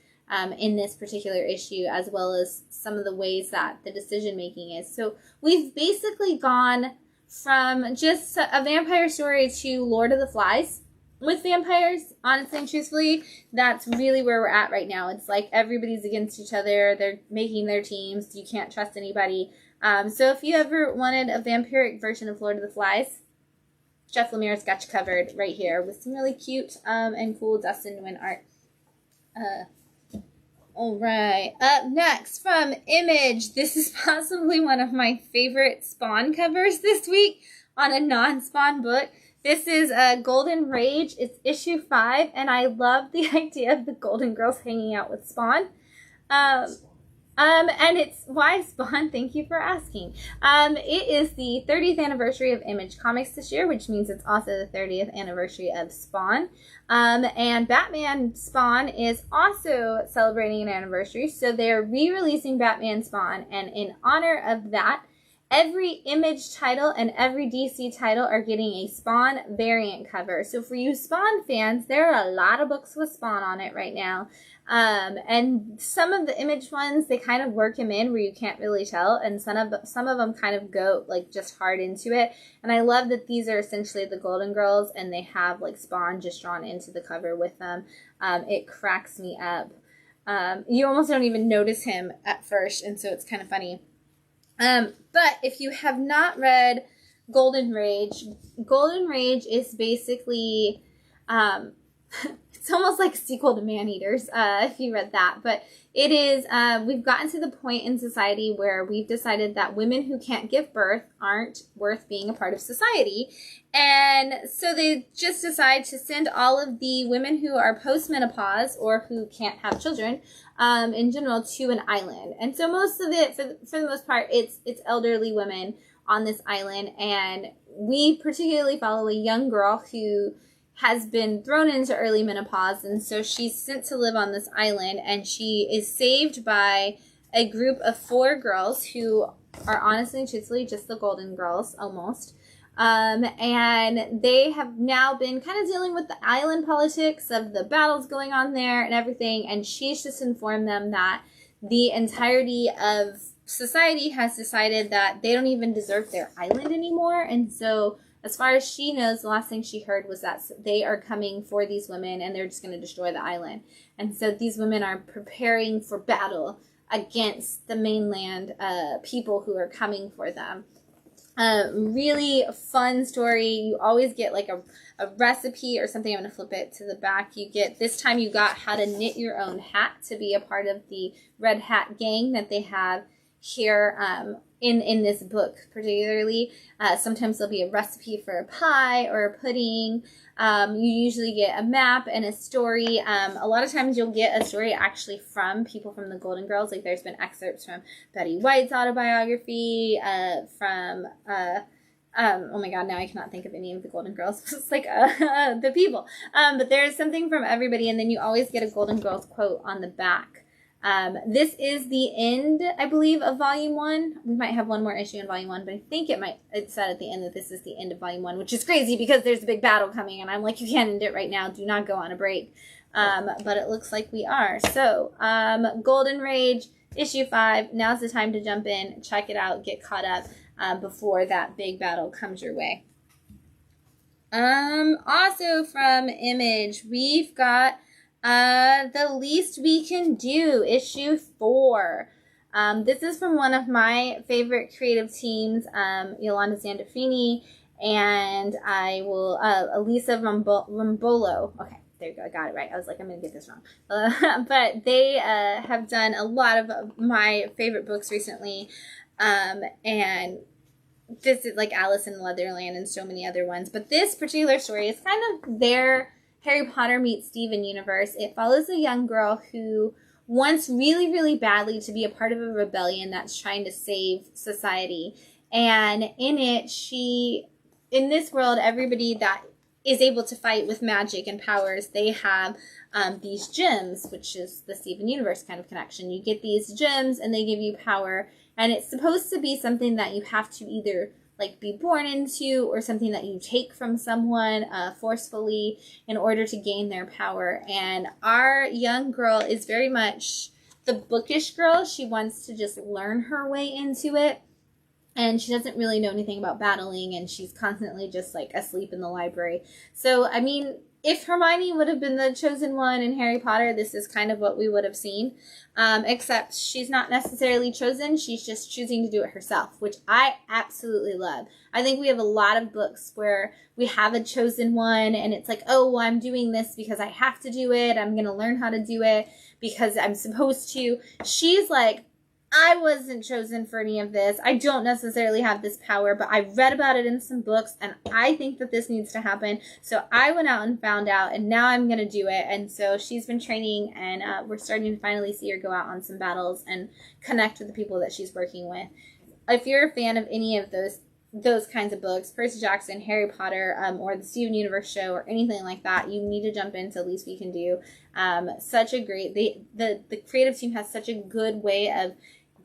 in this particular issue, as well as some of the ways that the decision-making is. So we've basically gone from just a vampire story to Lord of the Flies with vampires. Honestly and truthfully, that's really where we're at right now. It's like everybody's against each other. They're making their teams. You can't trust anybody. So if you ever wanted a vampiric version of Lord of the Flies, Jeff Lemire's got you covered right here with some really cute and cool Dustin Nguyen art. All right, up next from Image, this is possibly one of my favorite Spawn covers this week on a non-Spawn book. This is Golden Rage. It's issue 5, and I love the idea of the Golden Girls hanging out with Spawn. And it's why Spawn? Thank you for asking. It is the 30th anniversary of Image Comics this year, which means it's also the 30th anniversary of Spawn. And Batman Spawn is also celebrating an anniversary, so they're re-releasing Batman Spawn, and in honor of that, every Image title and every DC title are getting a Spawn variant cover. So for you Spawn fans, there are a lot of books with Spawn on it right now. And some of the Image ones, they kind of work him in where you can't really tell, and some of them kind of go like just hard into it. And I love that these are essentially the Golden Girls, and they have like Spawn just drawn into the cover with them. It cracks me up. You almost don't even notice him at first, and so it's kind of funny. But if you have not read Golden Rage is basically, it's almost like a sequel to Maneaters, if you read that. But it is, we've gotten to the point in society where we've decided that women who can't give birth aren't worth being a part of society. And so they just decide to send all of the women who are post-menopause or who can't have children, in general, to an island. And so most of it, for the most part, it's elderly women on this island. And we particularly follow a young girl who has been thrown into early menopause, and so she's sent to live on this island, and she is saved by a group of 4 girls who are honestly and truthfully just the Golden Girls, almost. And they have now been kind of dealing with the island politics of the battles going on there and everything, and she's just informed them that the entirety of society has decided that they don't even deserve their island anymore, and so as far as she knows, the last thing she heard was that they are coming for these women and they're just going to destroy the island. And so these women are preparing for battle against the mainland people who are coming for them. Really fun story. You always get like a recipe or something. I'm going to flip it to the back. This time you got how to knit your own hat to be a part of the Red Hat gang that they have here in this book particularly. Sometimes there'll be a recipe for a pie or a pudding. You usually get a map and a story. A lot of times you'll get a story actually from people from the Golden Girls. Like there's been excerpts from Betty White's autobiography, from Oh my god, now I cannot think of any of the Golden Girls. It's like the people. But there's something from everybody, and then you always get a Golden Girls quote on the back. This is the end, I believe, of Volume 1. We might have one more issue in Volume 1, but I think it said at the end that this is the end of Volume 1, which is crazy because there's a big battle coming, and I'm like, you can't end it right now. Do not go on a break. But it looks like we are. So, Golden Rage, issue 5. Now's the time to jump in, check it out, get caught up before that big battle comes your way. Also from Image, we've got The Least We Can Do, issue 4. This is from one of my favorite creative teams, Yolanda Sandifini, and Elisa Rambolo. Okay, there you go, I got it right. I was like, I'm going to get this wrong. But they have done a lot of my favorite books recently, and this is like Alice in Wonderland and so many other ones. But this particular story is kind of their Harry Potter meets Steven universe. It follows a young girl who wants really, really badly to be a part of a rebellion that's trying to save society. And in it, in this world, everybody that is able to fight with magic and powers, they have these gems, which is the Steven universe kind of connection. You get these gems and they give you power, and it's supposed to be something that you have to either like be born into or something that you take from someone forcefully in order to gain their power. And our young girl is very much the bookish girl. She wants to just learn her way into it. And she doesn't really know anything about battling, and she's constantly just like asleep in the library. So, I mean, if Hermione would have been the chosen one in Harry Potter, this is kind of what we would have seen. Except she's not necessarily chosen. She's just choosing to do it herself, which I absolutely love. I think we have a lot of books where we have a chosen one, and it's like, oh, well, I'm doing this because I have to do it. I'm going to learn how to do it because I'm supposed to. She's like, I wasn't chosen for any of this. I don't necessarily have this power, but I read about it in some books, and I think that this needs to happen. So I went out and found out, and now I'm going to do it. And so she's been training, and we're starting to finally see her go out on some battles and connect with the people that she's working with. If you're a fan of any of those kinds of books, Percy Jackson, Harry Potter, or the Steven Universe show, or anything like that, you need to jump into Least We Can Do. Such a great, the creative team has such a good way of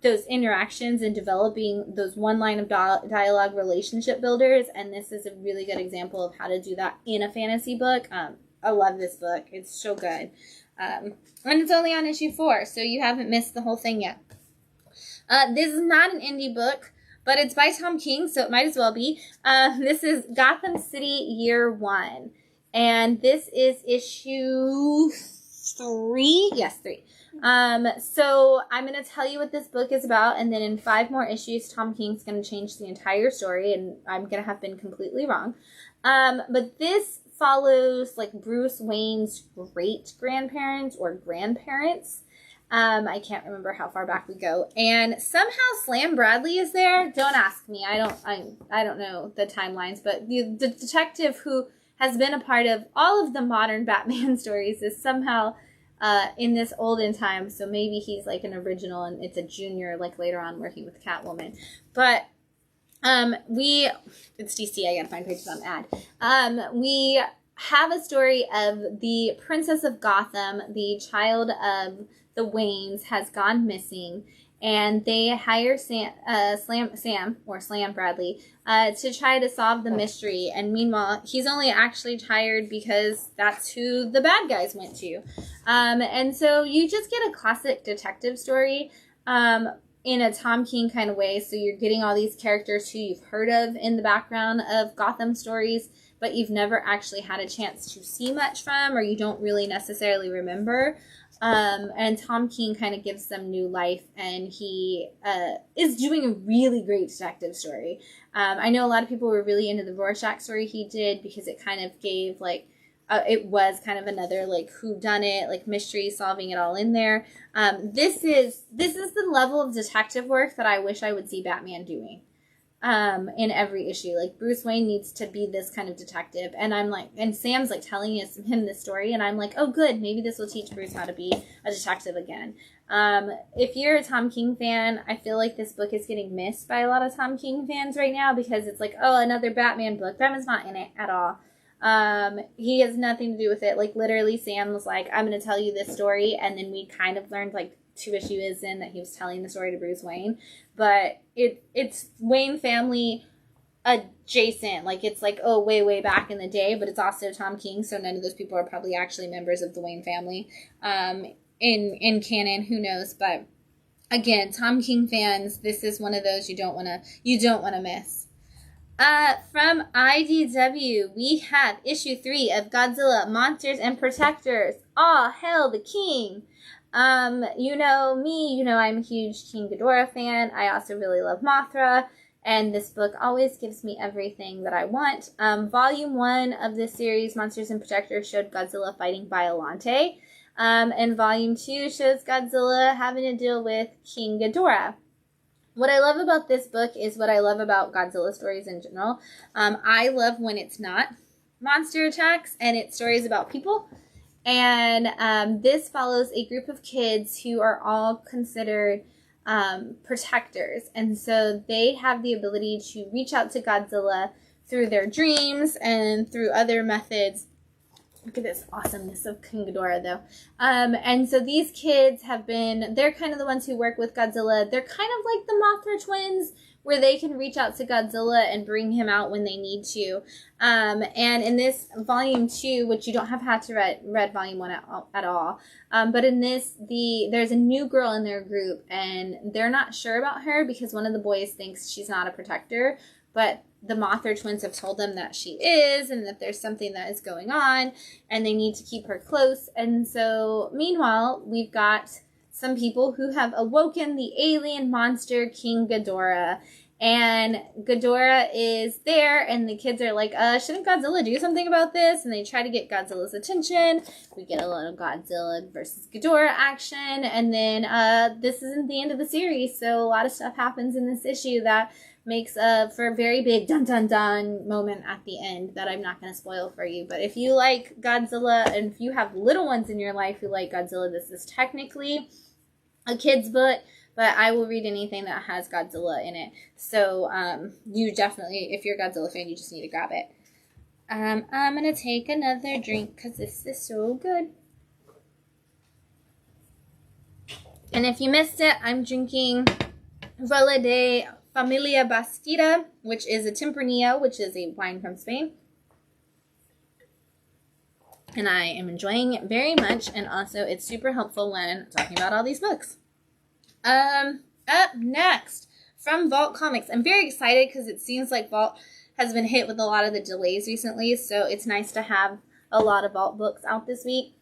those interactions and developing those one line of dialogue relationship builders, and this is a really good example of how to do that in a fantasy book. I love this book. It's so good. And it's only on issue 4, so you haven't missed the whole thing yet. This is not an indie book, but it's by Tom King, so it might as well be. This is Gotham City Year 1, and this is issue 3? Yes, 3. So I'm going to tell you what this book is about, and then in 5 more issues, Tom King's going to change the entire story, and I'm going to have been completely wrong. But this follows, like, Bruce Wayne's great-grandparents or grandparents. I can't remember how far back we go. And somehow Slam Bradley is there. Don't ask me. I don't know the timelines, but the detective who has been a part of all of the modern Batman stories is somehow in this olden time, so maybe he's like an original and it's a junior, like later on working with Catwoman. But it's DC, I gotta find pages on ad. We have a story of the Princess of Gotham, the child of the Waynes, has gone missing, and they hire Slam Bradley to try to solve the mystery. And meanwhile, he's only actually hired because that's who the bad guys went to. And so you just get a classic detective story in a Tom King kind of way. So you're getting all these characters who you've heard of in the background of Gotham stories, but you've never actually had a chance to see much from, or you don't really necessarily remember. And Tom King kind of gives them new life, and he is doing a really great detective story. I know a lot of people were really into the Rorschach story he did because it kind of gave, like, it was kind of another, like, whodunit, like, mystery, solving it all in there. This is the level of detective work that I wish I would see Batman doing. In every issue. Like, Bruce Wayne needs to be this kind of detective, and I'm like, and Sam's like telling him this story, and I'm like, oh good, maybe this will teach Bruce how to be a detective again. If you're a Tom King fan, I feel like this book is getting missed by a lot of Tom King fans right now because it's like, oh, another Batman book. Batman's not in it at all. He has nothing to do with it. Like, literally, Sam was like, I'm going to tell you this story, and then we kind of learned, like, 2 issues in that he was telling the story to Bruce Wayne. But it's Wayne family adjacent. Like, it's like, oh, way back in the day, but it's also Tom King, so none of those people are probably actually members of the Wayne family. In canon, who knows? But again, Tom King fans, this is one of those you don't want to miss. From IDW, we have issue 3 of Godzilla, Monsters and Protectors. All hail the king. You know me, you know I'm a huge King Ghidorah fan. I also really love Mothra, and this book always gives me everything that I want. Volume 1 of this series, Monsters and Protectors, showed Godzilla fighting Biollante. And Volume 2 shows Godzilla having to deal with King Ghidorah. What I love about this book is what I love about Godzilla stories in general. I love when it's not monster attacks and it's stories about people. And this follows a group of kids who are all considered protectors. And so they have the ability to reach out to Godzilla through their dreams and through other methods. Look at this awesomeness of King Ghidorah, though. And so these kids they're kind of the ones who work with Godzilla. They're kind of like the Mothra twins, where they can reach out to Godzilla and bring him out when they need to. And in this Volume 2, which you don't have to read Volume 1 at all, but in this, there's a new girl in their group, and they're not sure about her because one of the boys thinks she's not a protector, but the Mothra twins have told them that she is and that there's something that is going on and they need to keep her close. And so, meanwhile, we've got some people who have awoken the alien monster King Ghidorah. And Ghidorah is there and the kids are like, shouldn't Godzilla do something about this? And they try to get Godzilla's attention. We get a lot of Godzilla versus Ghidorah action. And then this isn't the end of the series, so a lot of stuff happens in this issue that makes for a very big dun-dun-dun moment at the end that I'm not going to spoil for you. But if you like Godzilla, and if you have little ones in your life who like Godzilla, this is technically a kid's book, but I will read anything that has Godzilla in it. So you definitely, if you're a Godzilla fan, you just need to grab it. I'm going to take another drink because this is so good. And if you missed it, I'm drinking Vela de Familia Bastida, which is a Tempranillo, which is a wine from Spain. And I am enjoying it very much, and also it's super helpful when talking about all these books. Up next, from Vault Comics. I'm very excited because it seems like Vault has been hit with a lot of the delays recently, so it's nice to have a lot of Vault books out this week.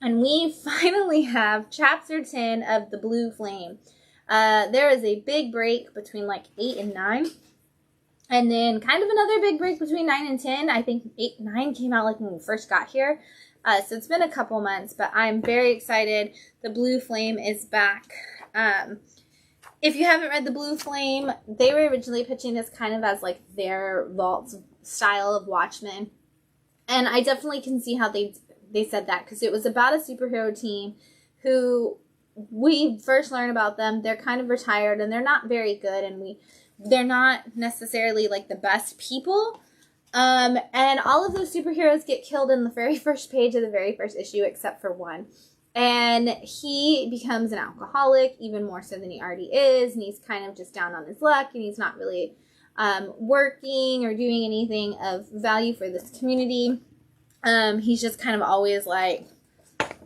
And we finally have Chapter 10 of The Blue Flame. There is a big break between like 8 and 9. And then kind of another big break between 9 and 10. I think 9 came out like when we first got here. So it's been a couple months, but I'm very excited. The Blue Flame is back. If you haven't read The Blue Flame, they were originally pitching this kind of as like their Vault style of Watchmen. And I definitely can see how they said that, because it was about a superhero team who we first learn about them. They're kind of retired and they're not very good, and they're not necessarily like the best people. And all of those superheroes get killed in the very first page of the very first issue, except for one. And he becomes an alcoholic, even more so than he already is. And he's kind of just down on his luck, and he's not really working or doing anything of value for this community. He's just kind of always like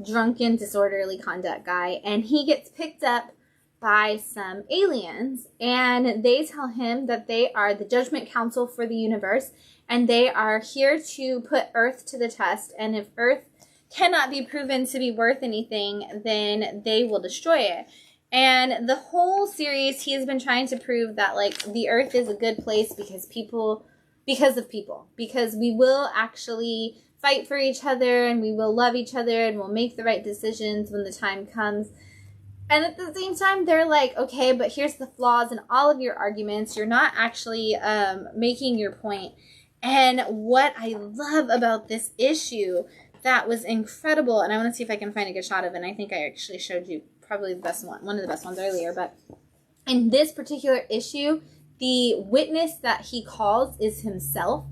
drunken, disorderly conduct guy. And he gets picked up by some aliens, and they tell him that they are the Judgment Council for the universe, and they are here to put Earth to the test. And if Earth cannot be proven to be worth anything, then they will destroy it. And the whole series, he has been trying to prove that like the Earth is a good place because of people, because we will actually fight for each other, and we will love each other, and we'll make the right decisions when the time comes. And at the same time, they're like, okay, but here's the flaws in all of your arguments. You're not actually making your point. And what I love about this issue that was incredible, and I want to see if I can find a good shot of it, and I think I actually showed you probably the best one of the best ones earlier, but in this particular issue, the witness that he calls is himself.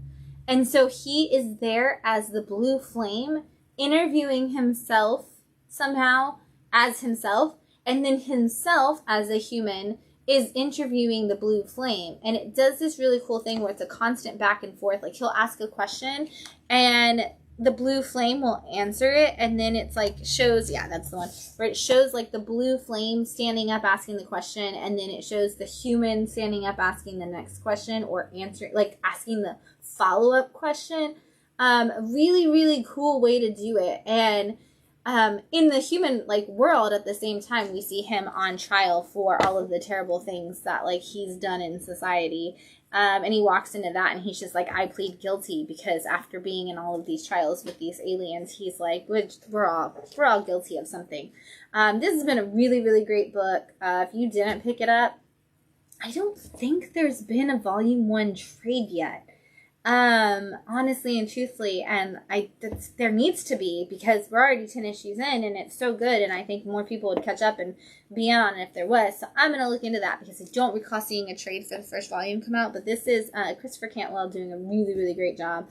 And so he is there as the blue flame, interviewing himself somehow as himself, and then himself as a human is interviewing the blue flame. And it does this really cool thing where it's a constant back and forth. Like, he'll ask a question and the blue flame will answer it, and then it's like shows, yeah, that's the one, where it shows like the blue flame standing up asking the question, and then it shows the human standing up asking the next question, or answering, like asking the follow-up question. Really, really cool way to do it. And in the human like world, at the same time, we see him on trial for all of the terrible things that like he's done in society. And he walks into that and he's just like, I plead guilty, because after being in all of these trials with these aliens, he's like, we're all guilty of something. This has been a really, really great book. If you didn't pick it up, I don't think there's been a volume 1 trade yet. Honestly and truthfully, and there needs to be, because we're already 10 issues in and it's so good, and I think more people would catch up and be on it if there was. So I'm going to look into that, because I don't recall seeing a trade for the first volume come out, but this is Christopher Cantwell doing a really, really great job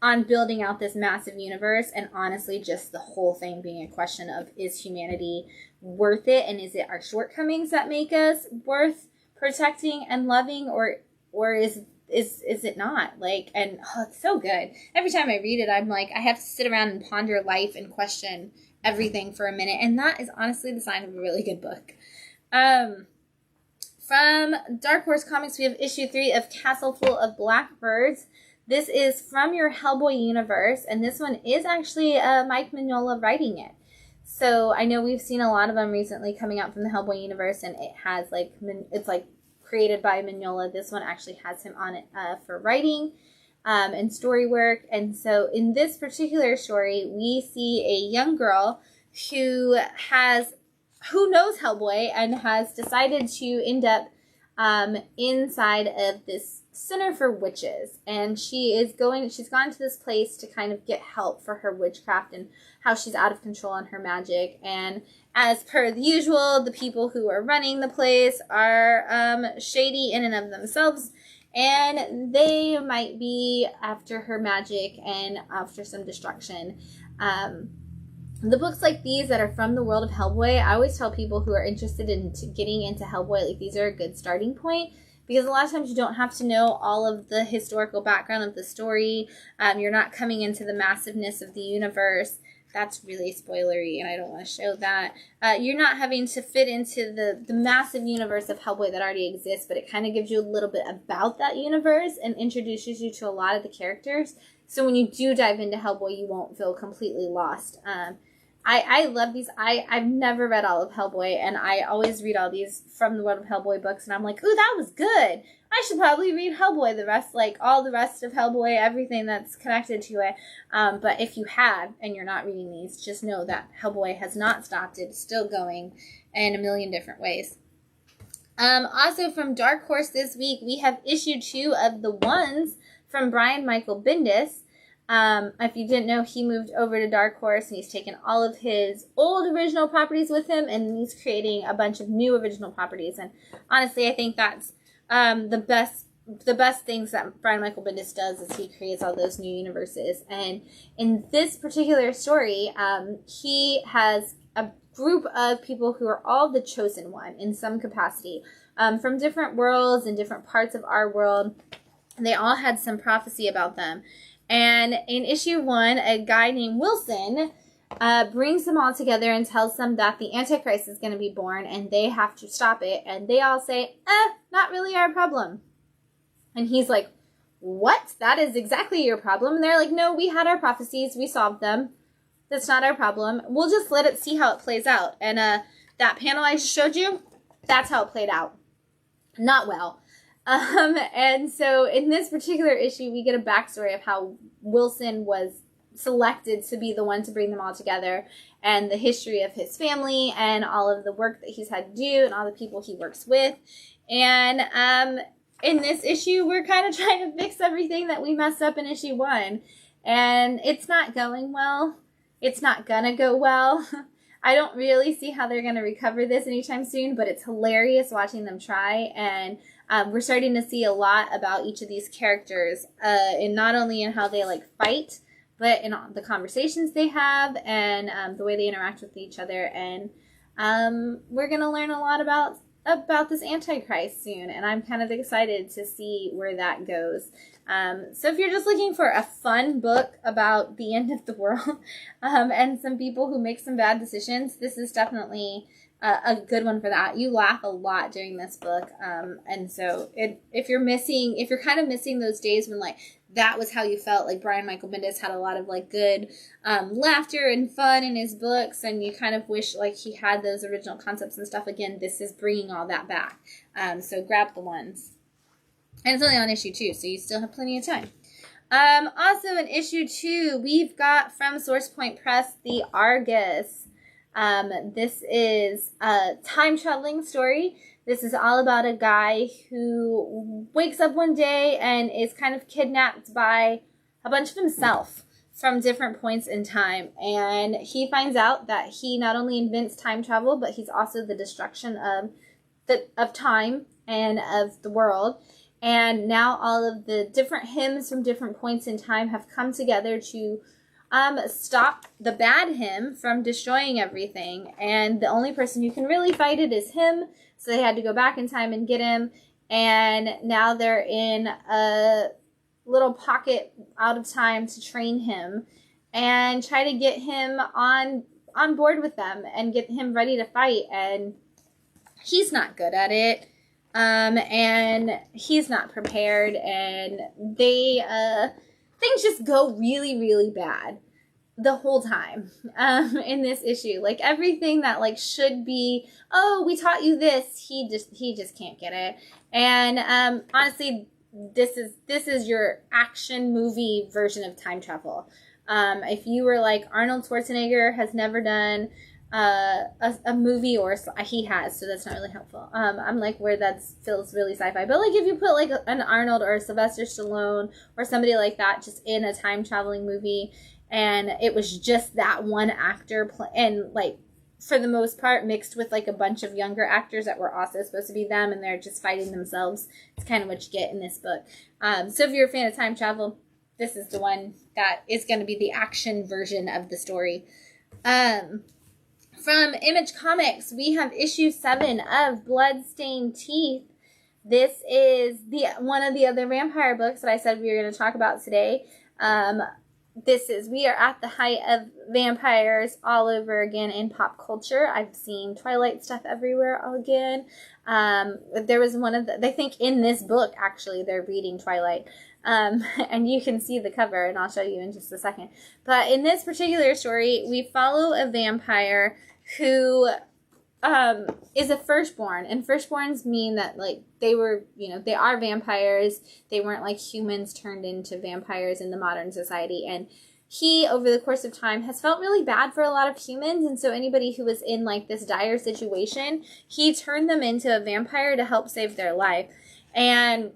on building out this massive universe, and honestly just the whole thing being a question of, is humanity worth it, and is it our shortcomings that make us worth protecting and loving, or is it not? Like, and it's so good. Every time I read it, I'm like, I have to sit around and ponder life and question everything for a minute, and that is honestly the sign of a really good book. From Dark Horse Comics, we have issue 3 of Castle Full of Blackbirds. This is from your Hellboy universe, and this one is actually Mike Mignola writing it. So I know we've seen a lot of them recently coming out from the Hellboy universe, and it has like, it's like created by Mignola. This one actually has him on it for writing and story work. And so in this particular story, we see a young girl who knows Hellboy and has decided to end up inside of this center for witches. And she's gone to this place to kind of get help for her witchcraft and how she's out of control on her magic. And as per the usual, the people who are running the place are shady in and of themselves, and they might be after her magic and after some destruction. The books like these that are from the world of Hellboy, I always tell people who are interested in getting into Hellboy, like, these are a good starting point, because a lot of times you don't have to know all of the historical background of the story. You're not coming into the massiveness of the universe. That's really spoilery, and I don't want to show that. You're not having to fit into the massive universe of Hellboy that already exists, but it kind of gives you a little bit about that universe and introduces you to a lot of the characters. So when you do dive into Hellboy, you won't feel completely lost. I love these. I've never read all of Hellboy, and I always read all these from the World of Hellboy books, and I'm like, ooh, that was good. I should probably read Hellboy, all the rest of Hellboy, everything that's connected to it. But if you have, and you're not reading these, just know that Hellboy has not stopped. It's still going in a million different ways. Also from Dark Horse this week, we have issue 2 of The Ones from Brian Michael Bendis. If you didn't know, he moved over to Dark Horse, and he's taken all of his old original properties with him, and he's creating a bunch of new original properties. And honestly, I think that's the best things that Brian Michael Bendis does, is he creates all those new universes. And in this particular story, he has a group of people who are all the chosen one in some capacity, from different worlds and different parts of our world. They all had some prophecy about them. And in issue 1, a guy named Wilson brings them all together and tells them that the Antichrist is going to be born and they have to stop it. And they all say, not really our problem. And he's like, what? That is exactly your problem. And they're like, no, we had our prophecies. We solved them. That's not our problem. We'll just let it see how it plays out. And that panel I just showed you, that's how it played out. Not well. And so in this particular issue, we get a backstory of how Wilson was selected to be the one to bring them all together, and the history of his family and all of the work that he's had to do and all the people he works with. And in this issue, we're kind of trying to fix everything that we messed up in issue 1. And it's not going well. It's not gonna go well. I don't really see how they're going to recover this anytime soon, but it's hilarious watching them try. And we're starting to see a lot about each of these characters, and not only in how they like fight, but in the conversations they have and the way they interact with each other. And we're going to learn a lot about this Antichrist soon, and I'm kind of excited to see where that goes. So if you're just looking for a fun book about the end of the world and some people who make some bad decisions, this is definitely a good one for that. You laugh a lot during this book, and so if you're kind of missing those days when like that was how you felt, like Brian Michael Bendis had a lot of like good laughter and fun in his books, and you kind of wish like he had those original concepts and stuff again. This is bringing all that back, so grab the ones. And it's only on issue 2, so you still have plenty of time. Also in issue 2, we've got from Source Point Press, the Argus. This is a time-traveling story. This is all about a guy who wakes up one day and is kind of kidnapped by a bunch of himself from different points in time. And he finds out that he not only invents time travel, but he's also the destruction of time and of the world. And now all of the different hymns from different points in time have come together to stop the bad hymn from destroying everything. And the only person who can really fight it is him. So they had to go back in time and get him. And now they're in a little pocket out of time to train him and try to get him on board with them and get him ready to fight. And he's not good at it. And he's not prepared, and things just go really, really bad the whole time, in this issue. Like everything that like should be, oh, we taught you this, he just can't get it. And, honestly, this is your action movie version of time travel. If you were like Arnold Schwarzenegger has never done a movie, or he has, so that's not really helpful. I'm like where that feels really sci-fi, but like if you put like an Arnold or a Sylvester Stallone or somebody like that just in a time traveling movie, and it was just that one actor and like for the most part mixed with like a bunch of younger actors that were also supposed to be them, and they're just fighting themselves, it's kind of what you get in this book. So if you're a fan of time travel, this is the one that is going to be the action version of the story. From Image Comics, we have issue 7 of Bloodstained Teeth. This is one of the other vampire books that I said we were going to talk about today. We are at the height of vampires all over again in pop culture. I've seen Twilight stuff everywhere again. There was I think in this book, actually, they're reading Twilight. And you can see the cover, and I'll show you in just a second. But in this particular story, we follow a vampire who is a firstborn. And firstborns mean that, like, they are vampires. They weren't, like, humans turned into vampires in the modern society. And he, over the course of time, has felt really bad for a lot of humans. And so anybody who was in, like, this dire situation, he turned them into a vampire to help save their life. And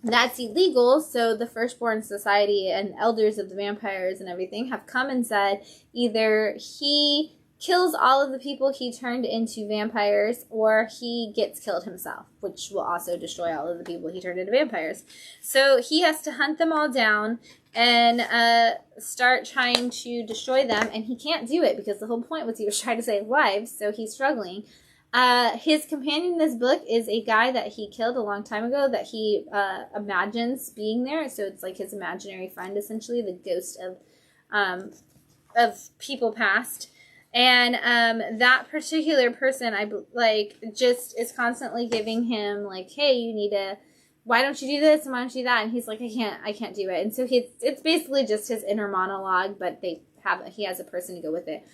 that's illegal, so the Firstborn Society and elders of the vampires and everything have come and said either he kills all of the people he turned into vampires, or he gets killed himself, which will also destroy all of the people he turned into vampires. So he has to hunt them all down and start trying to destroy them, and he can't do it because the whole point was he was trying to save lives, so he's struggling. His companion in this book is a guy that he killed a long time ago that he imagines being there. So it's like his imaginary friend, essentially, the ghost of people past. And that particular person, just is constantly giving him like, hey, you need to, why don't you do this and why don't you do that? And he's like, I can't do it. And so it's basically just his inner monologue, but he has a person to go with it.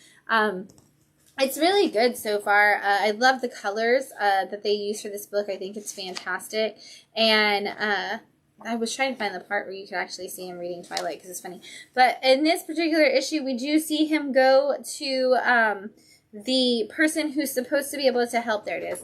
It's really good so far. I love the colors that they use for this book. I think it's fantastic. And I was trying to find the part where you could actually see him reading Twilight because it's funny. But in this particular issue, we do see him go to the person who's supposed to be able to help. There it is.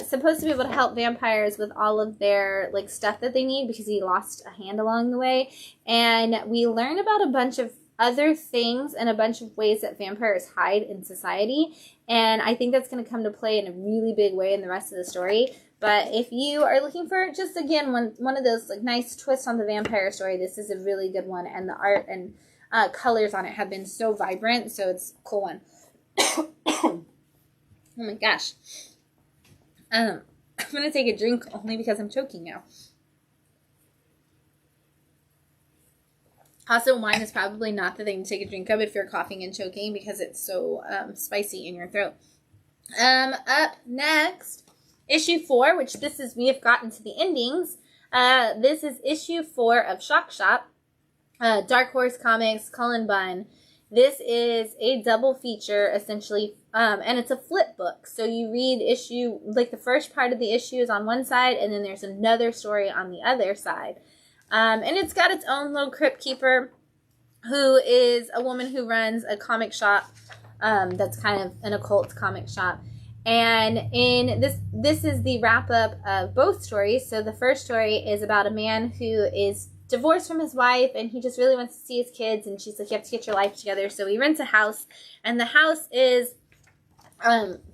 Supposed to be able to help vampires with all of their like stuff that they need because he lost a hand along the way. And we learn about a bunch of other things and a bunch of ways that vampires hide in society. And I think that's going to come to play in a really big way in the rest of the story. But if you are looking for just, again, one of those like nice twists on the vampire story, this is a really good one. And the art and colors on it have been so vibrant. So it's a cool one. Oh my gosh. I'm going to take a drink only because I'm choking now. Also, wine is probably not the thing to take a drink of if you're coughing and choking because it's so spicy in your throat. Up next, issue 4, which we have gotten to the endings. This is issue 4 of Shock Shop, Dark Horse Comics, Cullen Bunn. This is a double feature, essentially, and it's a flip book. So you read the first part of the issue is on one side, and then there's another story on the other side. And it's got its own little crypt keeper, who is a woman who runs a comic shop that's kind of an occult comic shop. And in this is the wrap-up of both stories. So the first story is about a man who is divorced from his wife, and he just really wants to see his kids, and she's like, you have to get your life together. So he rents a house, and the house is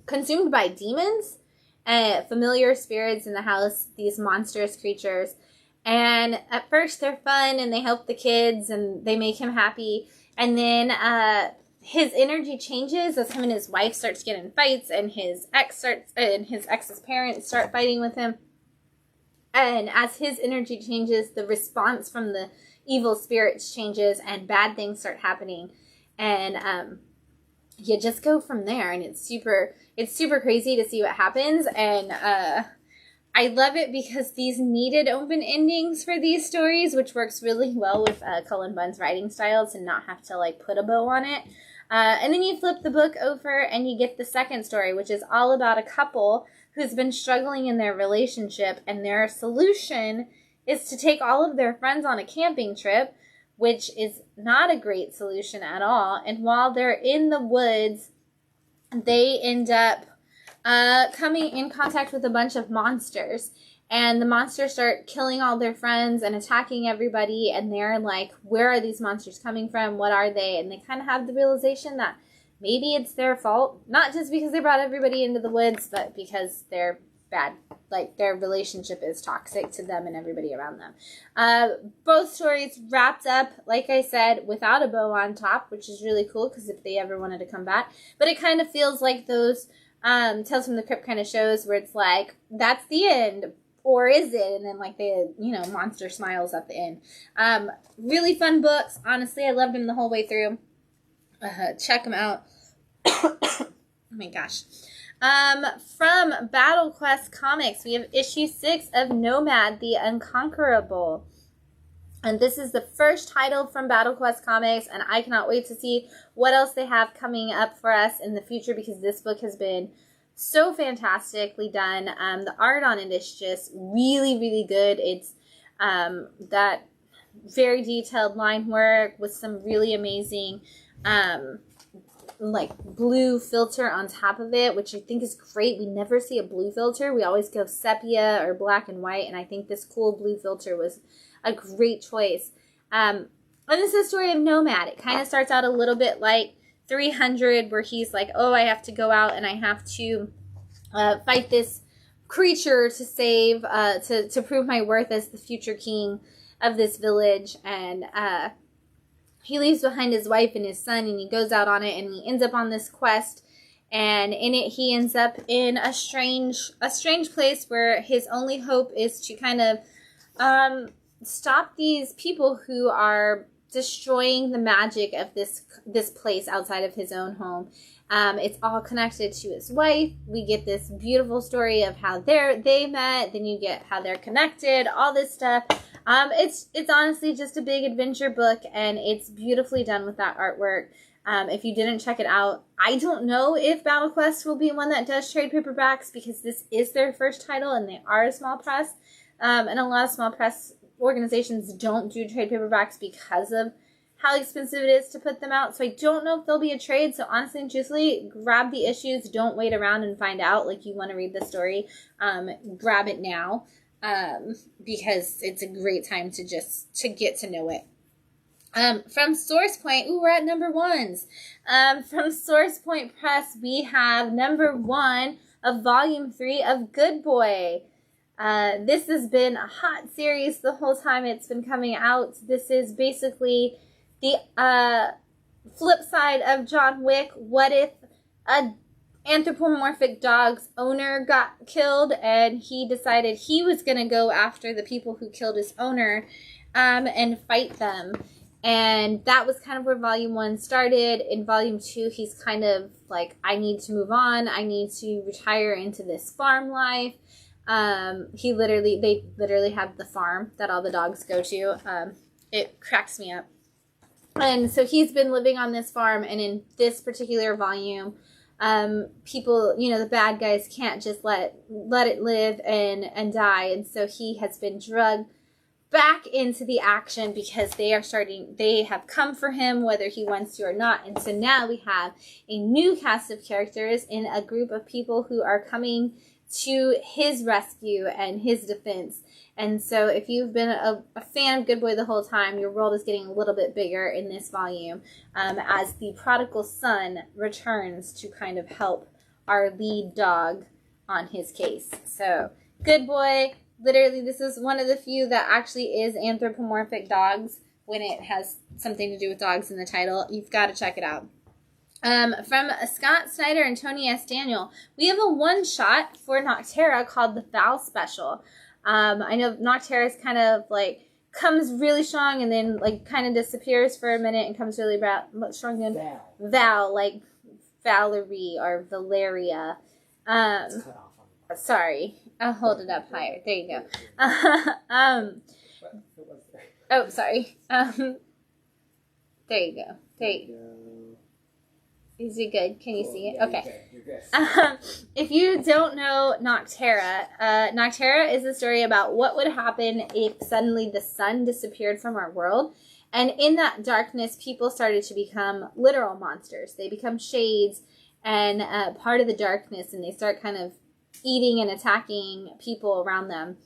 consumed by demons, familiar spirits in the house, these monstrous creatures. And at first they're fun and they help the kids and they make him happy. And then his energy changes as him and his wife start to get in fights, and his ex's parents start fighting with him. And as his energy changes, the response from the evil spirits changes and bad things start happening. And you just go from there, and it's super crazy to see what happens. And I love it because these needed open endings for these stories, which works really well with Cullen Bunn's writing style to not have to like put a bow on it. And then you flip the book over and you get the second story, which is all about a couple who's been struggling in their relationship, and their solution is to take all of their friends on a camping trip, which is not a great solution at all. And while they're in the woods, they end up coming in contact with a bunch of monsters, and the monsters start killing all their friends and attacking everybody, and they're like, where are these monsters coming from? What are they? And they kind of have the realization that maybe it's their fault, not just because they brought everybody into the woods, but because they're bad, like their relationship is toxic to them and everybody around them. Both stories wrapped up, like I said, without a bow on top, which is really cool because if they ever wanted to come back, but it kind of feels like those Tales from the Crypt kind of shows where it's like, that's the end, or is it? And then like the, monster smiles at the end. Really fun books. Honestly, I loved them the whole way through. Check them out. Oh my gosh. From Battle Quest Comics, we have issue 6 of Nomad, the Unconquerable. And this is the first title from Battle Quest Comics, and I cannot wait to see what else they have coming up for us in the future, because this book has been so fantastically done. The art on it is just really, really good. It's that very detailed line work with some really amazing like blue filter on top of it, which I think is great. We never see a blue filter. We always go sepia or black and white, and I think this cool blue filter was a great choice. And this is the story of Nomad. It kind of starts out a little bit like 300, where he's like, oh, I have to go out and I have to fight this creature to save, to prove my worth as the future king of this village. And he leaves behind his wife and his son, and he goes out on it, and he ends up on this quest. And in it, he ends up in a strange place where his only hope is to kind of stop these people who are destroying the magic of this place outside of his own home. It's all connected to his wife. We get this beautiful story of how they met. Then you get how they're connected. All this stuff. It's honestly just a big adventure book, and it's beautifully done with that artwork. If you didn't check it out, I don't know if Battle Quest will be one that does trade paperbacks, because this is their first title and they are a small press. And a lot of small press organizations don't do trade paperbacks because of how expensive it is to put them out. So I don't know if there'll be a trade. So honestly and truthfully, grab the issues. Don't wait around and find out. Like, you want to read the story, grab it now, because it's a great time to get to know it. From Source Point, ooh, we're at number ones. From Source Point Press, we have number 1 of Volume 3 of Good Boy. This has been a hot series the whole time it's been coming out. This is basically the flip side of John Wick. What if a anthropomorphic dog's owner got killed and he decided he was going to go after the people who killed his owner and fight them? And that was kind of where Volume 1 started. In Volume 2, he's kind of like, I need to move on. I need to retire into this farm life. They literally have the farm that all the dogs go to. It cracks me up. And so he's been living on this farm, and in this particular volume, people, the bad guys can't just let it live and die. And so he has been drugged back into the action because they have come for him whether he wants to or not. And so now we have a new cast of characters in a group of people who are coming to his rescue and his defense. And so if you've been a fan of Good Boy the whole time, your world is getting a little bit bigger in this volume as the prodigal son returns to kind of help our lead dog on his case. So Good Boy, literally, this is one of the few that actually is anthropomorphic dogs when it has something to do with dogs in the title. You've got to check it out. From Scott Snyder and Tony S. Daniel, we have a one-shot for Noctera called the Val Special. I know Noctera is kind of like comes really strong and then like kind of disappears for a minute and comes really strong again. Val, like Valerie or Valeria. It's cut off on sorry, I'll hold it up higher. There you go. Oh, sorry. There you go. There you go. Is it good? Can you see it? Yeah, okay. You're good. If you don't know Noctera, Noctera is a story about what would happen if suddenly the sun disappeared from our world. And in that darkness, people started to become literal monsters. They become shades and part of the darkness, and they start kind of eating and attacking people around them.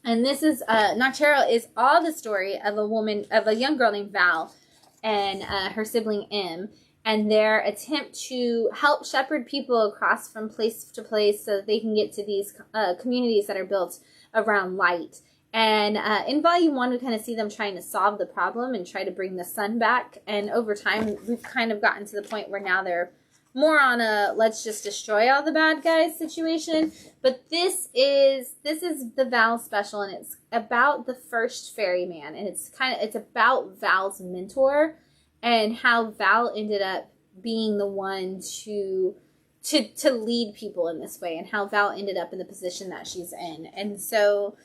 And this is, Noctera is all the story of a young girl named Val and her sibling M, and their attempt to help shepherd people across from place to place so that they can get to these communities that are built around light. And in Volume 1, we kind of see them trying to solve the problem and try to bring the sun back. And over time, we've kind of gotten to the point where now they're more on a let's just destroy all the bad guys situation. But this is the Val special, and it's about the first ferryman, and it's about Val's mentor and how Val ended up being the one to lead people in this way, and how Val ended up in the position that she's in. And so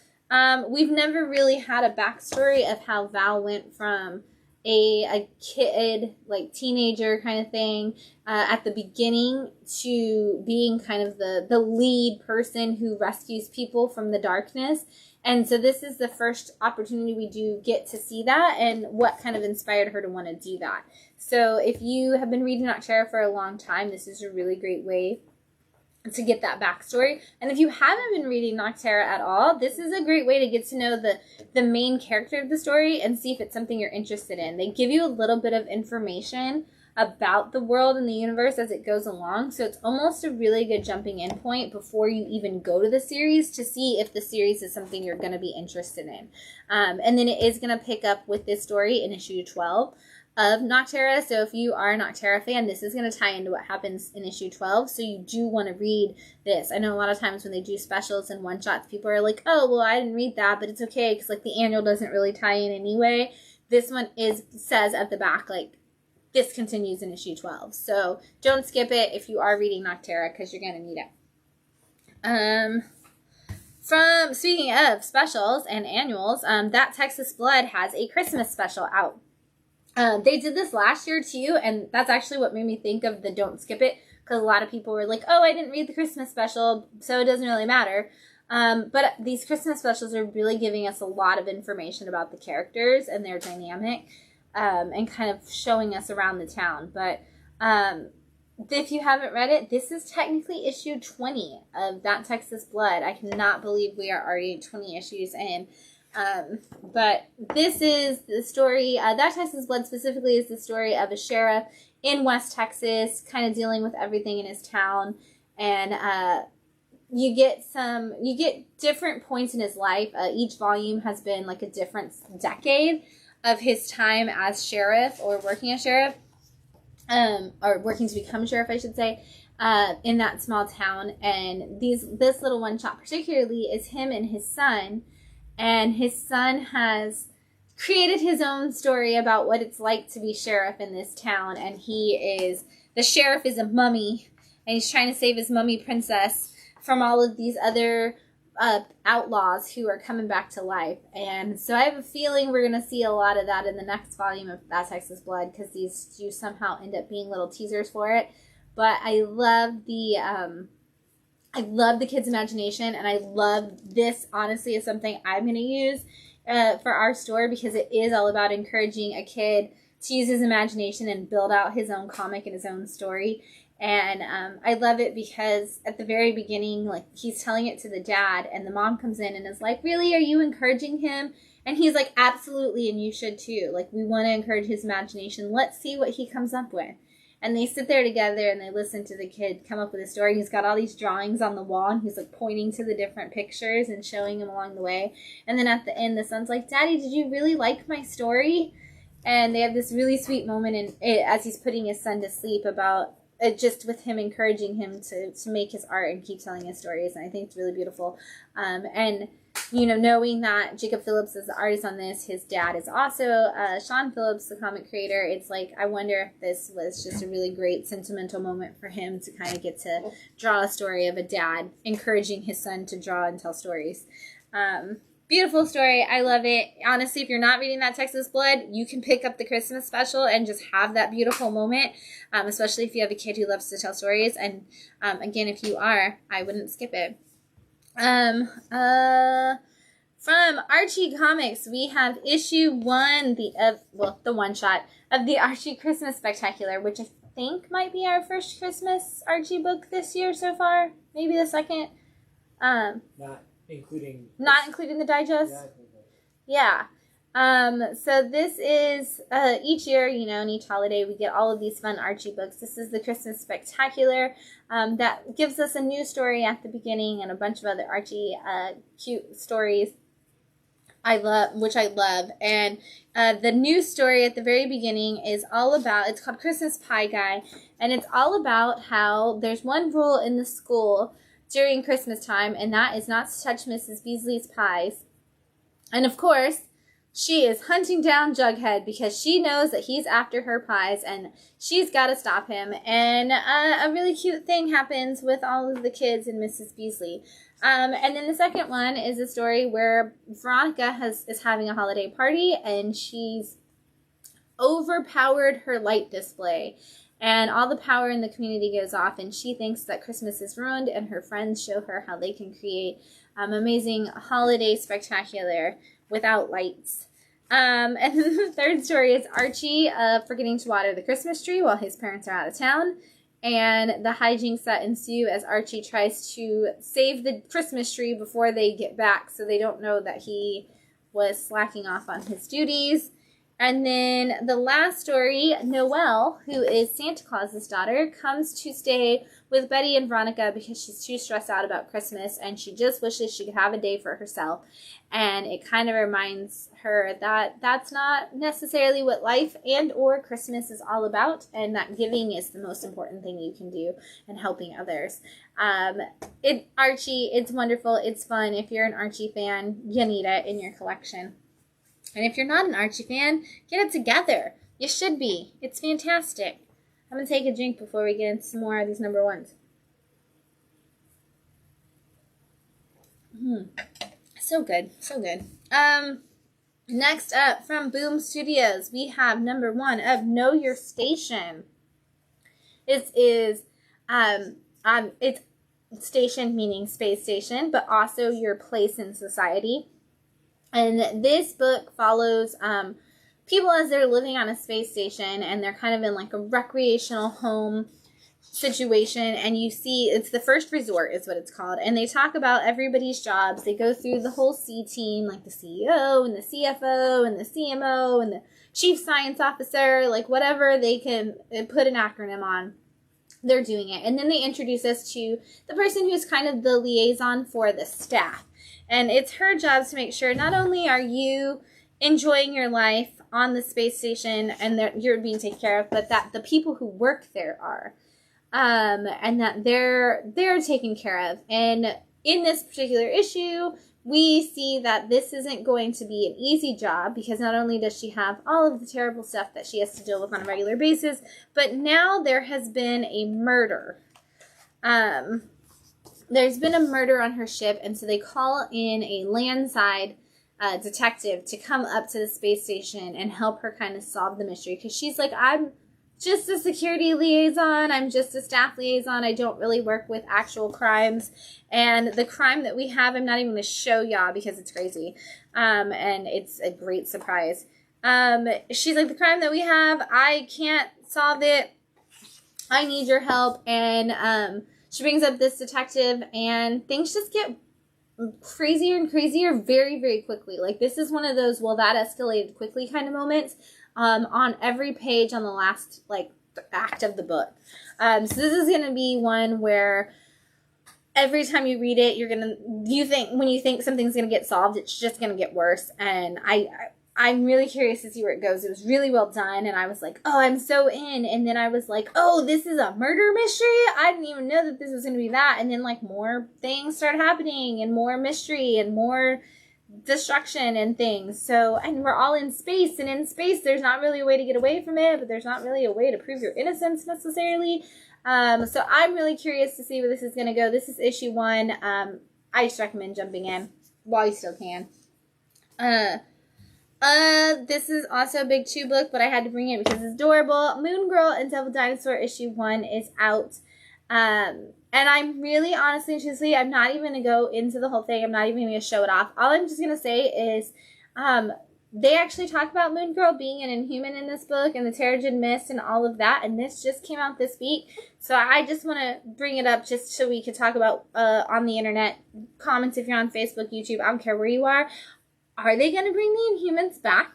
we've never really had a backstory of how Val went from a kid, like teenager kind of thing, at the beginning to being kind of the lead person who rescues people from the darkness. And so this is the first opportunity we do get to see that and what kind of inspired her to want to do that. So if you have been reading Noctera for a long time, this is a really great way to get that backstory. And if you haven't been reading Noctera at all, this is a great way to get to know the main character of the story and see if it's something you're interested in. They give you a little bit of information about the world and the universe as it goes along, so it's almost a really good jumping in point before you even go to the series to see if the series is something you're going to be interested in. And then it is going to pick up with this story in issue 12 of Noctera. So if you are a Noctera fan, this is going to tie into what happens in issue 12. So you do want to read this. I know a lot of times when they do specials and one-shots, people are like, oh, well, I didn't read that, but it's okay because like the annual doesn't really tie in anyway. This one says at the back, like, this continues in issue 12. So don't skip it if you are reading Noctera because you're going to need it. Speaking of specials and annuals, That Texas Blood has a Christmas special out. They did this last year too, and that's actually what made me think of the don't skip it, because a lot of people were like, oh, I didn't read the Christmas special, so it doesn't really matter. But these Christmas specials are really giving us a lot of information about the characters and their dynamic, and kind of showing us around the town. But if you haven't read it, this is technically issue 20 of That Texas Blood. I cannot believe we are already 20 issues in. But this is the story, that Texas Blood specifically is the story of a sheriff in West Texas, kind of dealing with everything in his town. And you get different points in his life. Each volume has been like a different decade of his time as sheriff or working as sheriff, or working to become sheriff, I should say, in that small town. And this little one shot particularly is him and his son. And his son has created his own story about what it's like to be sheriff in this town. And the sheriff is a mummy, and he's trying to save his mummy princess from all of these other outlaws who are coming back to life. And so I have a feeling we're going to see a lot of that in the next volume of That Texas Blood, because these do somehow end up being little teasers for it. But I love the kids' imagination, and I love this, honestly, is something I'm going to use for our store, because it is all about encouraging a kid to use his imagination and build out his own comic and his own story. And I love it because at the very beginning, like, he's telling it to the dad, and the mom comes in and is like, really, are you encouraging him? And he's like, absolutely, and you should too. Like, we want to encourage his imagination. Let's see what he comes up with. And they sit there together and they listen to the kid come up with a story. He's got all these drawings on the wall, and he's like pointing to the different pictures and showing him along the way. And then at the end, the son's like, Daddy, did you really like my story? And they have this really sweet moment as he's putting his son to sleep about just with him encouraging him to make his art and keep telling his stories. And I think it's really beautiful. And knowing that Jacob Phillips is the artist on this, his dad is also Sean Phillips, the comic creator. It's like, I wonder if this was just a really great sentimental moment for him to kind of get to draw a story of a dad encouraging his son to draw and tell stories. Beautiful story. I love it. Honestly, if you're not reading That Texas Blood, you can pick up the Christmas special and just have that beautiful moment, especially if you have a kid who loves to tell stories. And again, if you are, I wouldn't skip it. From Archie Comics, we have issue 1, the one shot of the Archie Christmas Spectacular, which I think might be our first Christmas Archie book this year so far. Maybe the second. Not including the digest. Yeah. So this is each year, in each holiday, we get all of these fun Archie books. This is the Christmas Spectacular that gives us a new story at the beginning and a bunch of other Archie cute stories which I love. And the new story at the very beginning is all about, it's called Christmas Pie Guy, and it's all about how there's one rule in the school during Christmas time, and that is not to touch Mrs. Beasley's pies. And of course, she is hunting down Jughead because she knows that he's after her pies, and she's got to stop him. And a really cute thing happens with all of the kids and Mrs. Beasley. And then the second one is a story where Veronica is having a holiday party, and she's overpowered her light display. And all the power in the community goes off, and she thinks that Christmas is ruined, and her friends show her how they can create amazing holiday spectacular without lights. And then the third story is Archie forgetting to water the Christmas tree while his parents are out of town. And the hijinks that ensue as Archie tries to save the Christmas tree before they get back, so they don't know that he was slacking off on his duties. And then the last story, Noelle, who is Santa Claus's daughter, comes to stay with Betty and Veronica because she's too stressed out about Christmas, and she just wishes she could have a day for herself. And it kind of reminds her that that's not necessarily what life and or Christmas is all about, and that giving is the most important thing you can do, and helping others. Archie, it's wonderful. It's fun. If you're an Archie fan, you need it in your collection. And if you're not an Archie fan, get it together. You should be. It's fantastic. I'm going to take a drink before we get into some more of these number ones. So good. So good. Next up, from Boom Studios, we have number 1 of Know Your Station. This is, it's station meaning space station, but also your place in society. And this book follows people as they're living on a space station, and they're kind of in like a recreational home situation, and you see it's the first resort is what it's called, and they talk about everybody's jobs. They go through the whole C team, like the CEO and the CFO and the CMO and the chief science officer, like whatever they can put an acronym on, they're doing it. And then they introduce us to the person who's kind of the liaison for the staff, and it's her job to make sure not only are you enjoying your life on the space station and that you're being taken care of, but that the people who work there are. And that they're taken care of. And in this particular issue, we see that this isn't going to be an easy job, because not only does she have all of the terrible stuff that she has to deal with on a regular basis, but now there has been a murder. There's been a murder on her ship, and so they call in a landside detective to come up to the space station and help her kind of solve the mystery, because she's like, I'm just a security liaison. I'm just a staff liaison. I don't really work with actual crimes. And the crime that we have, I'm not even going to show y'all because it's crazy. And it's a great surprise. She's like, the crime that we have, I can't solve it. I need your help. And she brings up this detective, and things just get crazier and crazier very, very quickly. Like, this is one of those, well, that escalated quickly kind of moments. On every page on the last, like, act of the book. So this is going to be one where every time you read it, when you think something's going to get solved, it's just going to get worse. And I'm really curious to see where it goes. It was really well done, and I was like, oh, I'm so in. And then I was like, oh, this is a murder mystery? I didn't even know that this was going to be that. And then, like, more things started happening, and more mystery, and more destruction and things. So, and we're all in space, and in space there's not really a way to get away from it, but there's not really a way to prove your innocence necessarily. So I'm really curious to see where this is going to go. This is issue 1. I just recommend jumping in while you still can. This is also a big 2 book, but I had to bring it because it's adorable. Moon Girl and Devil Dinosaur issue 1 is out. And I'm really, honestly, truthfully, I'm not even going to go into the whole thing. I'm not even going to show it off. All I'm just going to say is they actually talk about Moon Girl being an Inhuman in this book, and the Terrigen Mist and all of that. And this just came out this week. So I just want to bring it up just so we could talk about on the internet. Comments if you're on Facebook, YouTube, I don't care where you are. Are they going to bring the Inhumans back?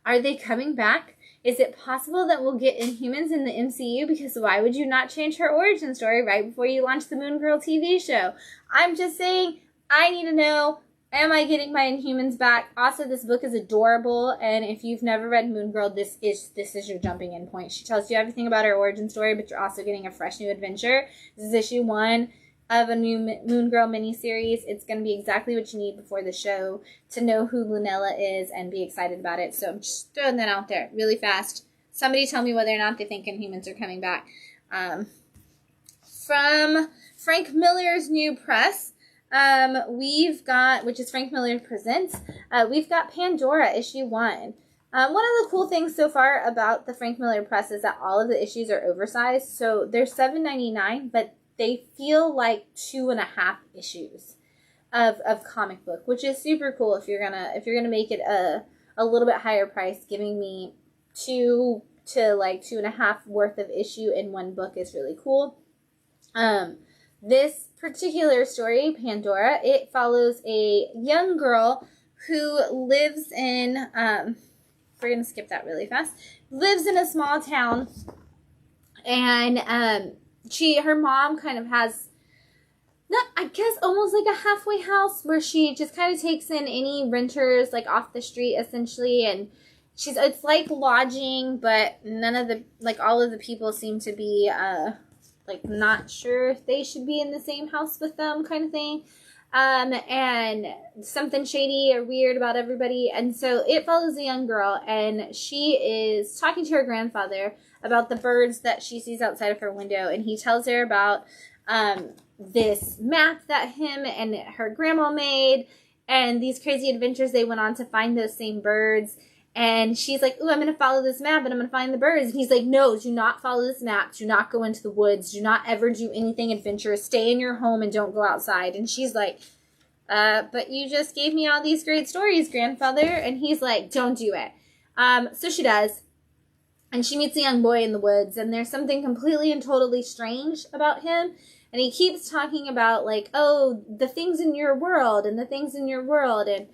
Are they coming back? Is it possible that we'll get Inhumans in the MCU? Because why would you not change her origin story right before you launch the Moon Girl TV show? I'm just saying, I need to know, am I getting my Inhumans back? Also, this book is adorable, and if you've never read Moon Girl, this is your jumping in point. She tells you everything about her origin story, but you're also getting a fresh new adventure. This is issue 1 of a new Moon Girl miniseries. It's going to be exactly what you need before the show to know who Lunella is and be excited about it. So I'm just throwing that out there really fast. Somebody tell me whether or not they think Inhumans are coming back. From Frank Miller's new press, we've got, which is Frank Miller Presents, we've got Pandora issue 1. One of the cool things so far about the Frank Miller press is that all of the issues are oversized. So they're $7.99, but they feel like 2.5 issues of comic book, which is super cool if you're gonna make it a little bit higher price. Giving me 2 to like 2.5 worth of issue in one book is really cool. This particular story, Pandora, it follows a young girl who lives in we're gonna skip that really fast. Lives in a small town, and her mom kind of has, I guess, almost like a halfway house where she just kind of takes in any renters, like, off the street, essentially, and it's like lodging, but all of the people seem to be, not sure if they should be in the same house with them, kind of thing, and something shady or weird about everybody, and so it follows a young girl, and she is talking to her grandfather about the birds that she sees outside of her window, and he tells her about this map that him and her grandma made, and these crazy adventures they went on to find those same birds. And she's like, ooh, I'm going to follow this map, and I'm going to find the birds. And he's like, no, do not follow this map. Do not go into the woods. Do not ever do anything adventurous. Stay in your home and don't go outside. And she's like, but you just gave me all these great stories, grandfather. And he's like, don't do it. So she does. And she meets a young boy in the woods, and there's something completely and totally strange about him. And he keeps talking about, like, oh, the things in your world and the things in your world. And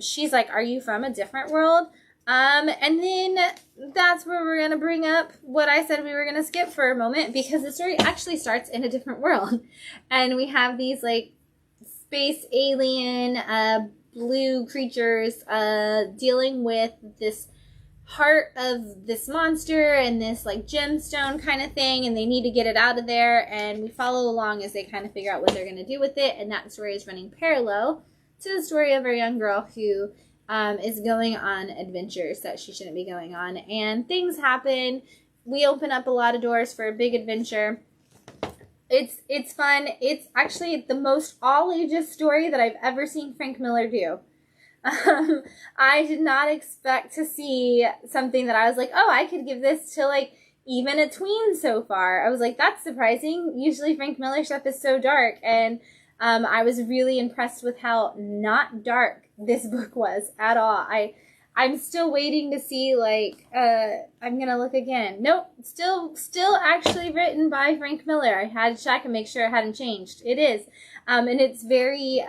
she's like, are you from a different world? And then that's where we're going to bring up what I said we were going to skip for a moment, because the story actually starts in a different world. And we have these, like, space alien blue creatures dealing with this heart of this monster and this like gemstone kind of thing, and they need to get it out of there, and we follow along as they kind of figure out what they're going to do with it. And that story is running parallel to the story of a young girl who is going on adventures that she shouldn't be going on, and things happen. We open up a lot of doors for a big adventure. It's fun. It's actually the most all ages story that I've ever seen Frank Miller do. I did not expect to see something that I was like, oh, I could give this to like even a tween so far. I was like, that's surprising. Usually Frank Miller stuff is so dark, and I was really impressed with how not dark this book was at all. I'm still waiting to see, like, I'm gonna look again. Nope, still actually written by Frank Miller. I had to check and make sure it hadn't changed. It is, and it's very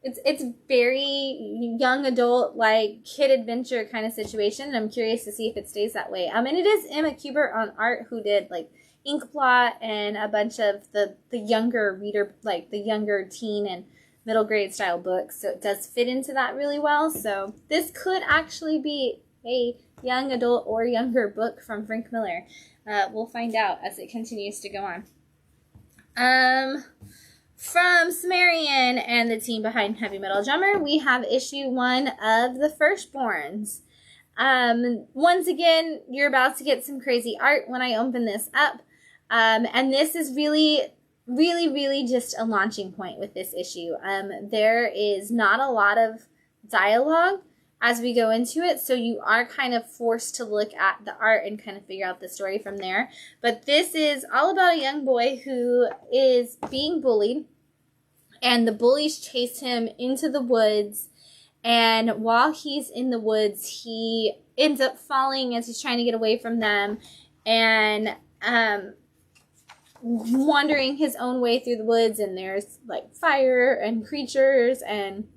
it's very young adult, like kid adventure kind of situation. And I'm curious to see if it stays that way. And it is Emma Kubert on art, who did like Inkblot and a bunch of the younger reader, like the younger teen and middle grade style books. So it does fit into that really well. So this could actually be a young adult or younger book from Frank Miller. We'll find out as it continues to go on. From Sumerian and the team behind Heavy Metal Drummer, we have issue 1 of The Firstborns. Once again, you're about to get some crazy art when I open this up. And this is really just a launching point with this issue. There is not a lot of dialogue as we go into it, so you are kind of forced to look at the art and kind of figure out the story from there. But this is all about a young boy who is being bullied, and the bullies chase him into the woods, and while he's in the woods, he ends up falling as he's trying to get away from them, and wandering his own way through the woods, and there's like fire and creatures, and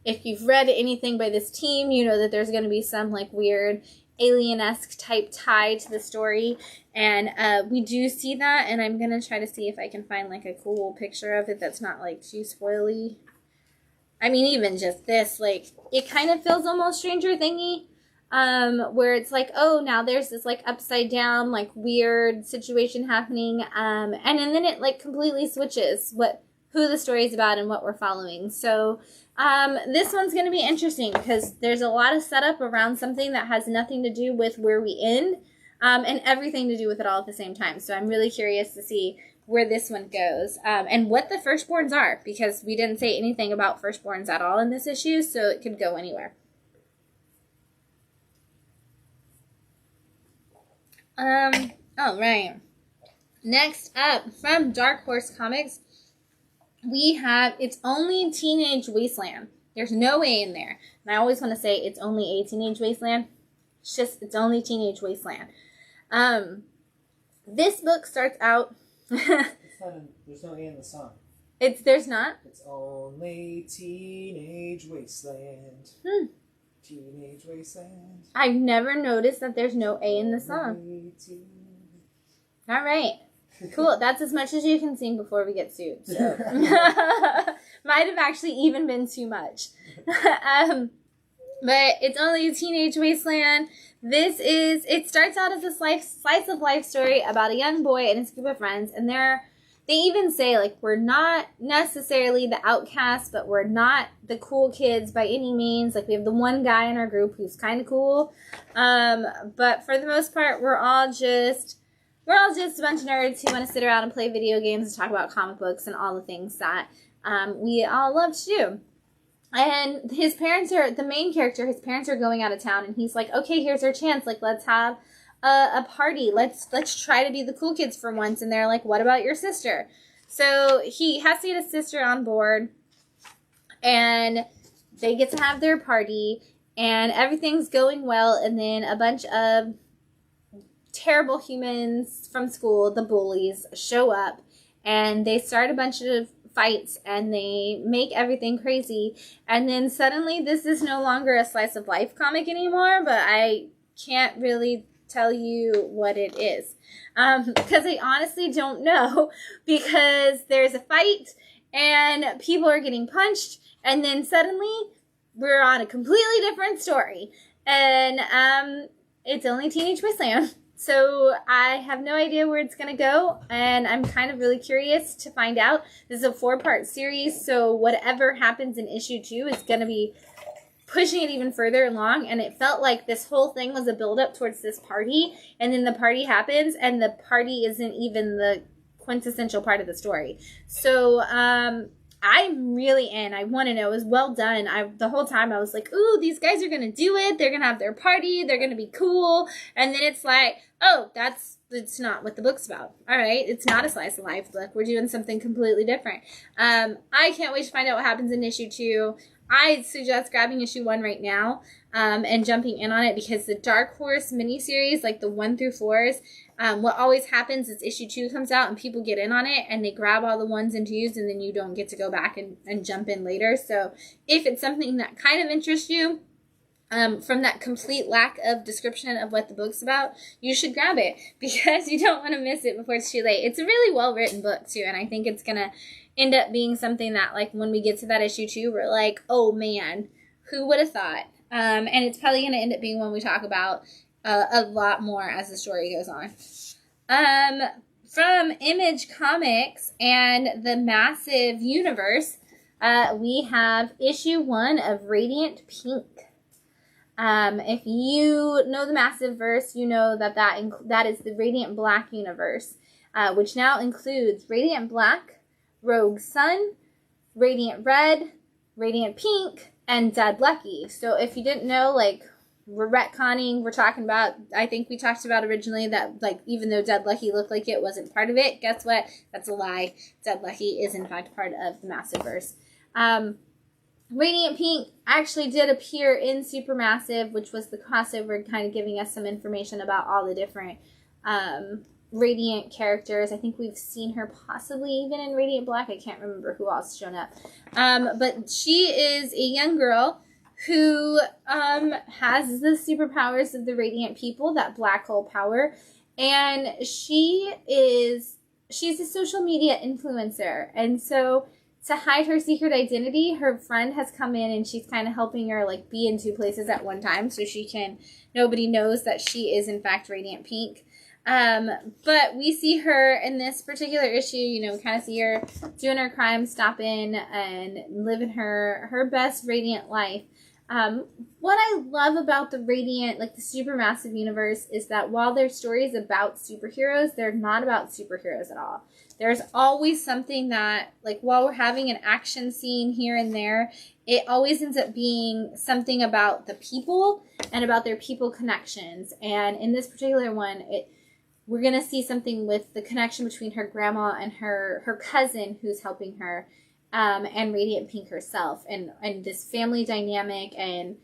if you've read anything by this team, you know that there's going to be some like weird alien-esque type tie to the story, and we do see that, and I'm going to try to see if I can find like a cool picture of it that's not like too spoily. I mean, even just this, like, it kind of feels almost Stranger Thingy, where it's like, oh, now there's this like upside down, like weird situation happening, and then it like completely switches who the story is about and what we're following. So this one's going to be interesting because there's a lot of setup around something that has nothing to do with where we end, and everything to do with it all at the same time. So I'm really curious to see where this one goes, and what the Firstborns are, because we didn't say anything about Firstborns at all in this issue, so it could go anywhere. All right. Next up, from Dark Horse Comics, we have It's Only Teenage Wasteland. There's no A in there. And I always want to say it's only a Teenage Wasteland. It's only Teenage Wasteland. This book starts out... There's no A in the song. There's not? It's only Teenage Wasteland. Teenage Wasteland. I've never noticed that there's no A in the song. All right. Cool. That's as much as you can sing before we get sued. So. Might have actually even been too much. But It's Only a Teenage Wasteland. It starts out as a slice of life story about a young boy and his group of friends, and they even say, like, we're not necessarily the outcasts, but we're not the cool kids by any means. Like, we have the one guy in our group who's kind of cool. But for the most part, we're all just a bunch of nerds who want to sit around and play video games and talk about comic books and all the things that we all love to do. And the main character, his parents are going out of town, and he's like, okay, here's our chance. Like, let's have a party. Let's try to be the cool kids for once. And they're like, what about your sister? So he has to get his sister on board, and they get to have their party. and everything's going well, and then a bunch of terrible humans from school, the bullies, show up, and they start a bunch of fights, and they make everything crazy, and then suddenly this is no longer a slice of life comic anymore, but I can't really tell you what it is, because I honestly don't know, because there's a fight, and people are getting punched, and then suddenly we're on a completely different story, and it's only Teenage Wasteland. So I have no idea where it's going to go, and I'm kind of really curious to find out. This is a 4-part series, so whatever happens in issue 2 is going to be pushing it even further along, and it felt like this whole thing was a build-up towards this party, and then the party happens, and the party isn't even the quintessential part of the story. So I'm really in. I want to know. It was well done. The whole time I was like, ooh, these guys are going to do it. They're going to have their party. They're going to be cool. And then it's like, oh, it's not what the book's about. All right. It's not a slice of life book. We're doing something completely different. I can't wait to find out what happens in issue 2. I suggest grabbing issue 1 right now and jumping in on it, because the Dark Horse miniseries, like the 1 through 4s, what always happens is issue 2 comes out and people get in on it and they grab all the 1s and 2s, and then you don't get to go back and jump in later. So if it's something that kind of interests you, from that complete lack of description of what the book's about, you should grab it, because you don't want to miss it before it's too late. It's a really well-written book, too, and I think it's going to end up being something that, like, when we get to that issue 2, we're like, oh, man, who would have thought? And it's probably going to end up being one we talk about a lot more as the story goes on. From Image Comics and the Massive Universe, we have issue 1 of Radiant Pink. If you know the Massive Verse, you know that is the Radiant Black universe, which now includes Radiant Black, Rogue Sun, Radiant Red, Radiant Pink, and Dead Lucky. So if you didn't know, like, we're retconning, we're talking about, I think we talked about originally that, like, even though Dead Lucky looked like it wasn't part of it, guess what? That's a lie. Dead Lucky is, in fact, part of the Massive Verse. Radiant Pink actually did appear in Supermassive, which was the crossover, kind of giving us some information about all the different Radiant characters. I think we've seen her possibly even in Radiant Black. I can't remember who else shown up. But she is a young girl who has the superpowers of the Radiant people, that black hole power. And she's a social media influencer. And so to hide her secret identity, her friend has come in and she's kind of helping her, like, be in 2 places at one time, so nobody knows that she is in fact Radiant Pink. But we see her in this particular issue, we kind of see her doing her crime, stopping and living her best Radiant life. What I love about the Radiant, like the Supermassive universe, is that while their story is about superheroes, they're not about superheroes at all. There's always something that, like, while we're having an action scene here and there, it always ends up being something about the people and about their people connections. And in this particular one, we're going to see something with the connection between her grandma and her cousin who's helping her, and Radiant Pink herself, and this family dynamic. And,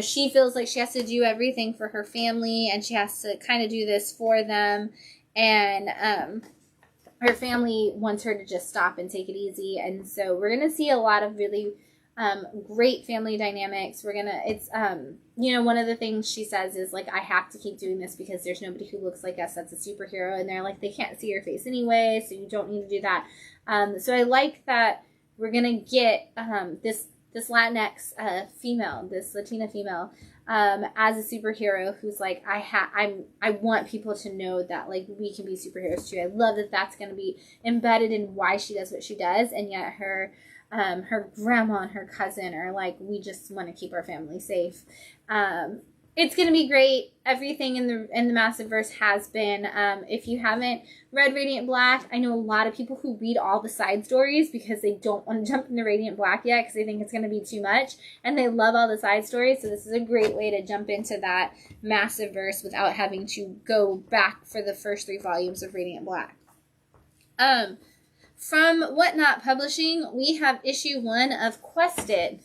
she feels like she has to do everything for her family, and she has to kind of do this for them. And her family wants her to just stop and take it easy. And so we're going to see a lot of really great family dynamics. One of the things she says is, like, I have to keep doing this because there's nobody who looks like us that's a superhero. And they're like, they can't see your face anyway, so you don't need to do that. So I like that we're going to get this Latinx female, this Latina female, as a superhero who's like, I want people to know that, like, we can be superheroes too. I love that that's going to be embedded in why she does what she does, and yet her grandma and her cousin are like, we just want to keep our family safe. It's going to be great. Everything in the Massive Verse has been. If you haven't read Radiant Black, I know a lot of people who read all the side stories because they don't want to jump into Radiant Black yet because they think it's going to be too much, and they love all the side stories. So this is a great way to jump into that Massive Verse without having to go back for the first 3 volumes of Radiant Black. From Whatnot Publishing, we have issue 1 of Quested.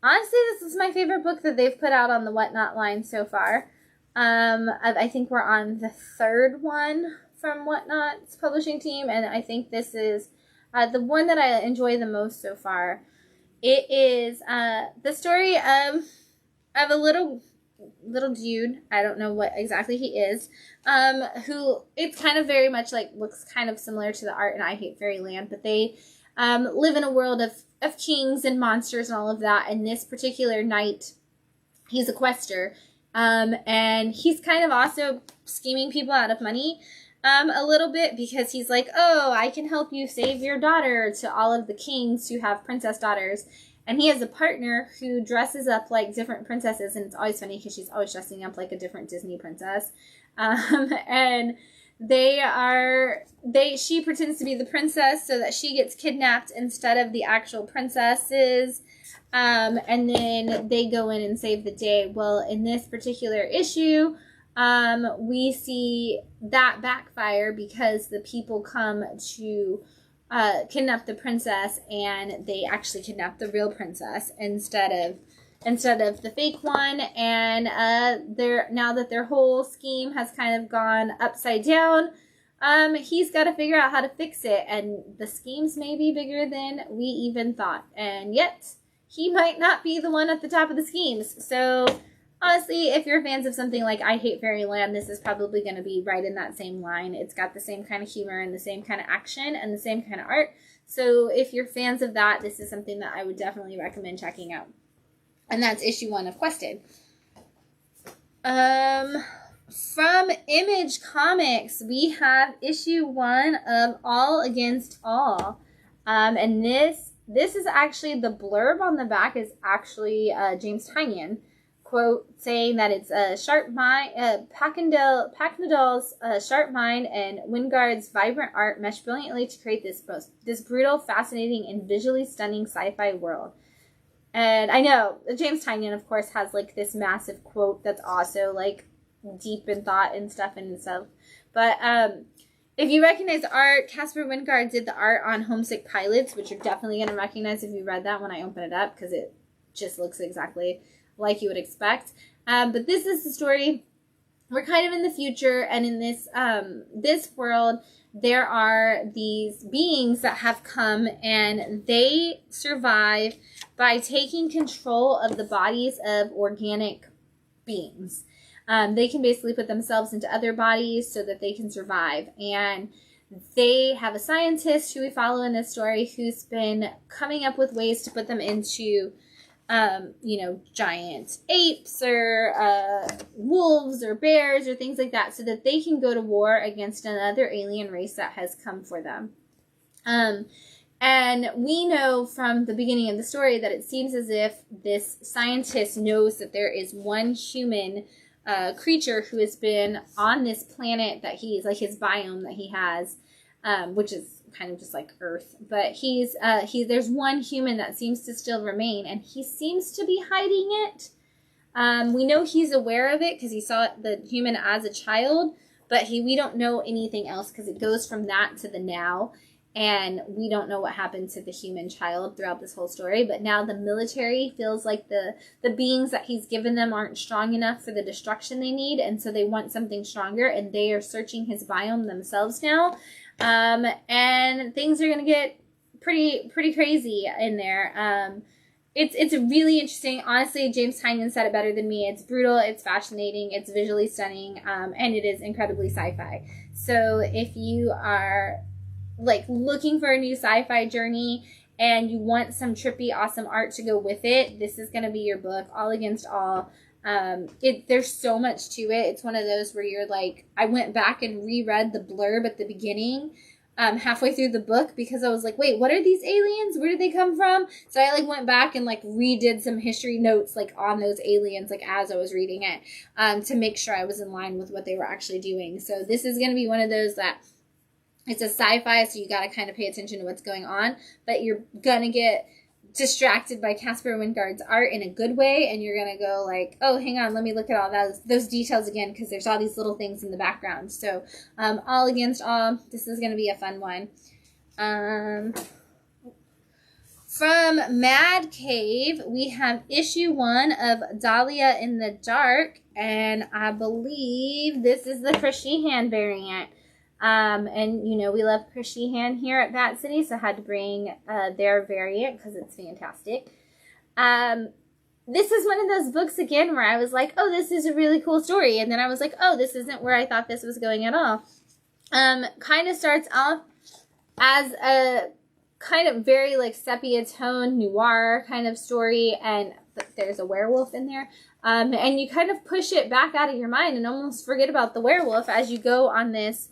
honestly, this is my favorite book that they've put out on the Whatnot line so far. I think we're on the third one from Whatnot's publishing team, and I think this is the one that I enjoy the most so far. It is the story of a little dude, I don't know what exactly he is, who it's kind of very much like looks kind of similar to the art in I Hate Fairyland, but they live in a world of kings and monsters and all of that, and this particular knight, he's a quester, and he's kind of also scheming people out of money a little bit, because he's like, oh, I can help you save your daughter to all of the kings who have princess daughters. And he has a partner who dresses up like different princesses, and it's always funny because she's always dressing up like a different Disney princess. And she pretends to be the princess so that she gets kidnapped instead of the actual princesses. And then they go in and save the day. Well, in this particular issue, we see that backfire because the people come to kidnap the princess, and they actually kidnap the real princess instead of the fake one. And now that their whole scheme has kind of gone upside down, he's got to figure out how to fix it. And the scheme's maybe bigger than we even thought, and yet he might not be the one at the top of the schemes. So honestly, if you're fans of something like I Hate Fairyland, this is probably going to be right in that same line. It's got the same kind of humor and the same kind of action and the same kind of art. So if you're fans of that, this is something that I would definitely recommend checking out. And that's issue 1 of Quested. From Image Comics, we have issue 1 of All Against All. And this is actually, the blurb on the back is actually James Tynion quote saying that it's a sharp mind, Paknadal's sharp mind and Wingard's vibrant art mesh brilliantly to create this brutal, fascinating, and visually stunning sci-fi world. And I know James Tynion, of course, has like this massive quote that's also like deep in thought and stuff. But if you recognize the art, Caspar Wingard did the art on Homesick Pilots, which you're definitely going to recognize if you read that when I open it up, because it just looks exactly like you would expect. But this is the story. We're kind of in the future, and in this world, there are these beings that have come, and they survive by taking control of the bodies of organic beings. They can basically put themselves into other bodies so that they can survive. And they have a scientist who we follow in this story who's been coming up with ways to put them into giant apes or wolves or bears or things like that, so that they can go to war against another alien race that has come for them. And we know from the beginning of the story that it seems as if this scientist knows that there is one human creature who has been on this planet that he's like his biome that he has, which is kind of just like Earth, but there's one human that seems to still remain, and he seems to be hiding it. We know he's aware of it because he saw the human as a child, but we don't know anything else because it goes from that to the now, and we don't know what happened to the human child throughout this whole story. But now the military feels like the beings that he's given them aren't strong enough for the destruction they need, and so they want something stronger, and they are searching his biome themselves now. And things are going to get pretty crazy in there. It's really interesting. Honestly, James Tynion said it better than me. It's brutal, it's fascinating, it's visually stunning, and it is incredibly sci-fi. So if you are like looking for a new sci-fi journey and you want some trippy, awesome art to go with it, this is going to be your book, All Against All. There's so much to it. It's one of those where you're like, I went back and reread the blurb at the beginning, halfway through the book, because I was like, wait, what are these aliens? Where did they come from? So I like went back and like redid some history notes like on those aliens, like as I was reading it, to make sure I was in line with what they were actually doing. So this is going to be one of those that it's a sci-fi, so you got to kind of pay attention to what's going on, but you're going to get distracted by Caspar Wingard's art in a good way, and you're gonna go like, oh, hang on, let me look at all those details again, because there's all these little things in the background. So All Against All, this is gonna be a fun one. From Mad Cave, we have issue 1 of Dahlia in the Dark, and I believe this is the Press Shann variant. And, you know, we love Press Shann here at Bat City, so I had to bring their variant because it's fantastic. This is one of those books, again, where I was like, oh, this is a really cool story. And then I was like, oh, this isn't where I thought this was going at all. Kind of starts off as a kind of very, like, sepia tone, noir kind of story, and there's a werewolf in there. And you kind of push it back out of your mind and almost forget about the werewolf as you go on this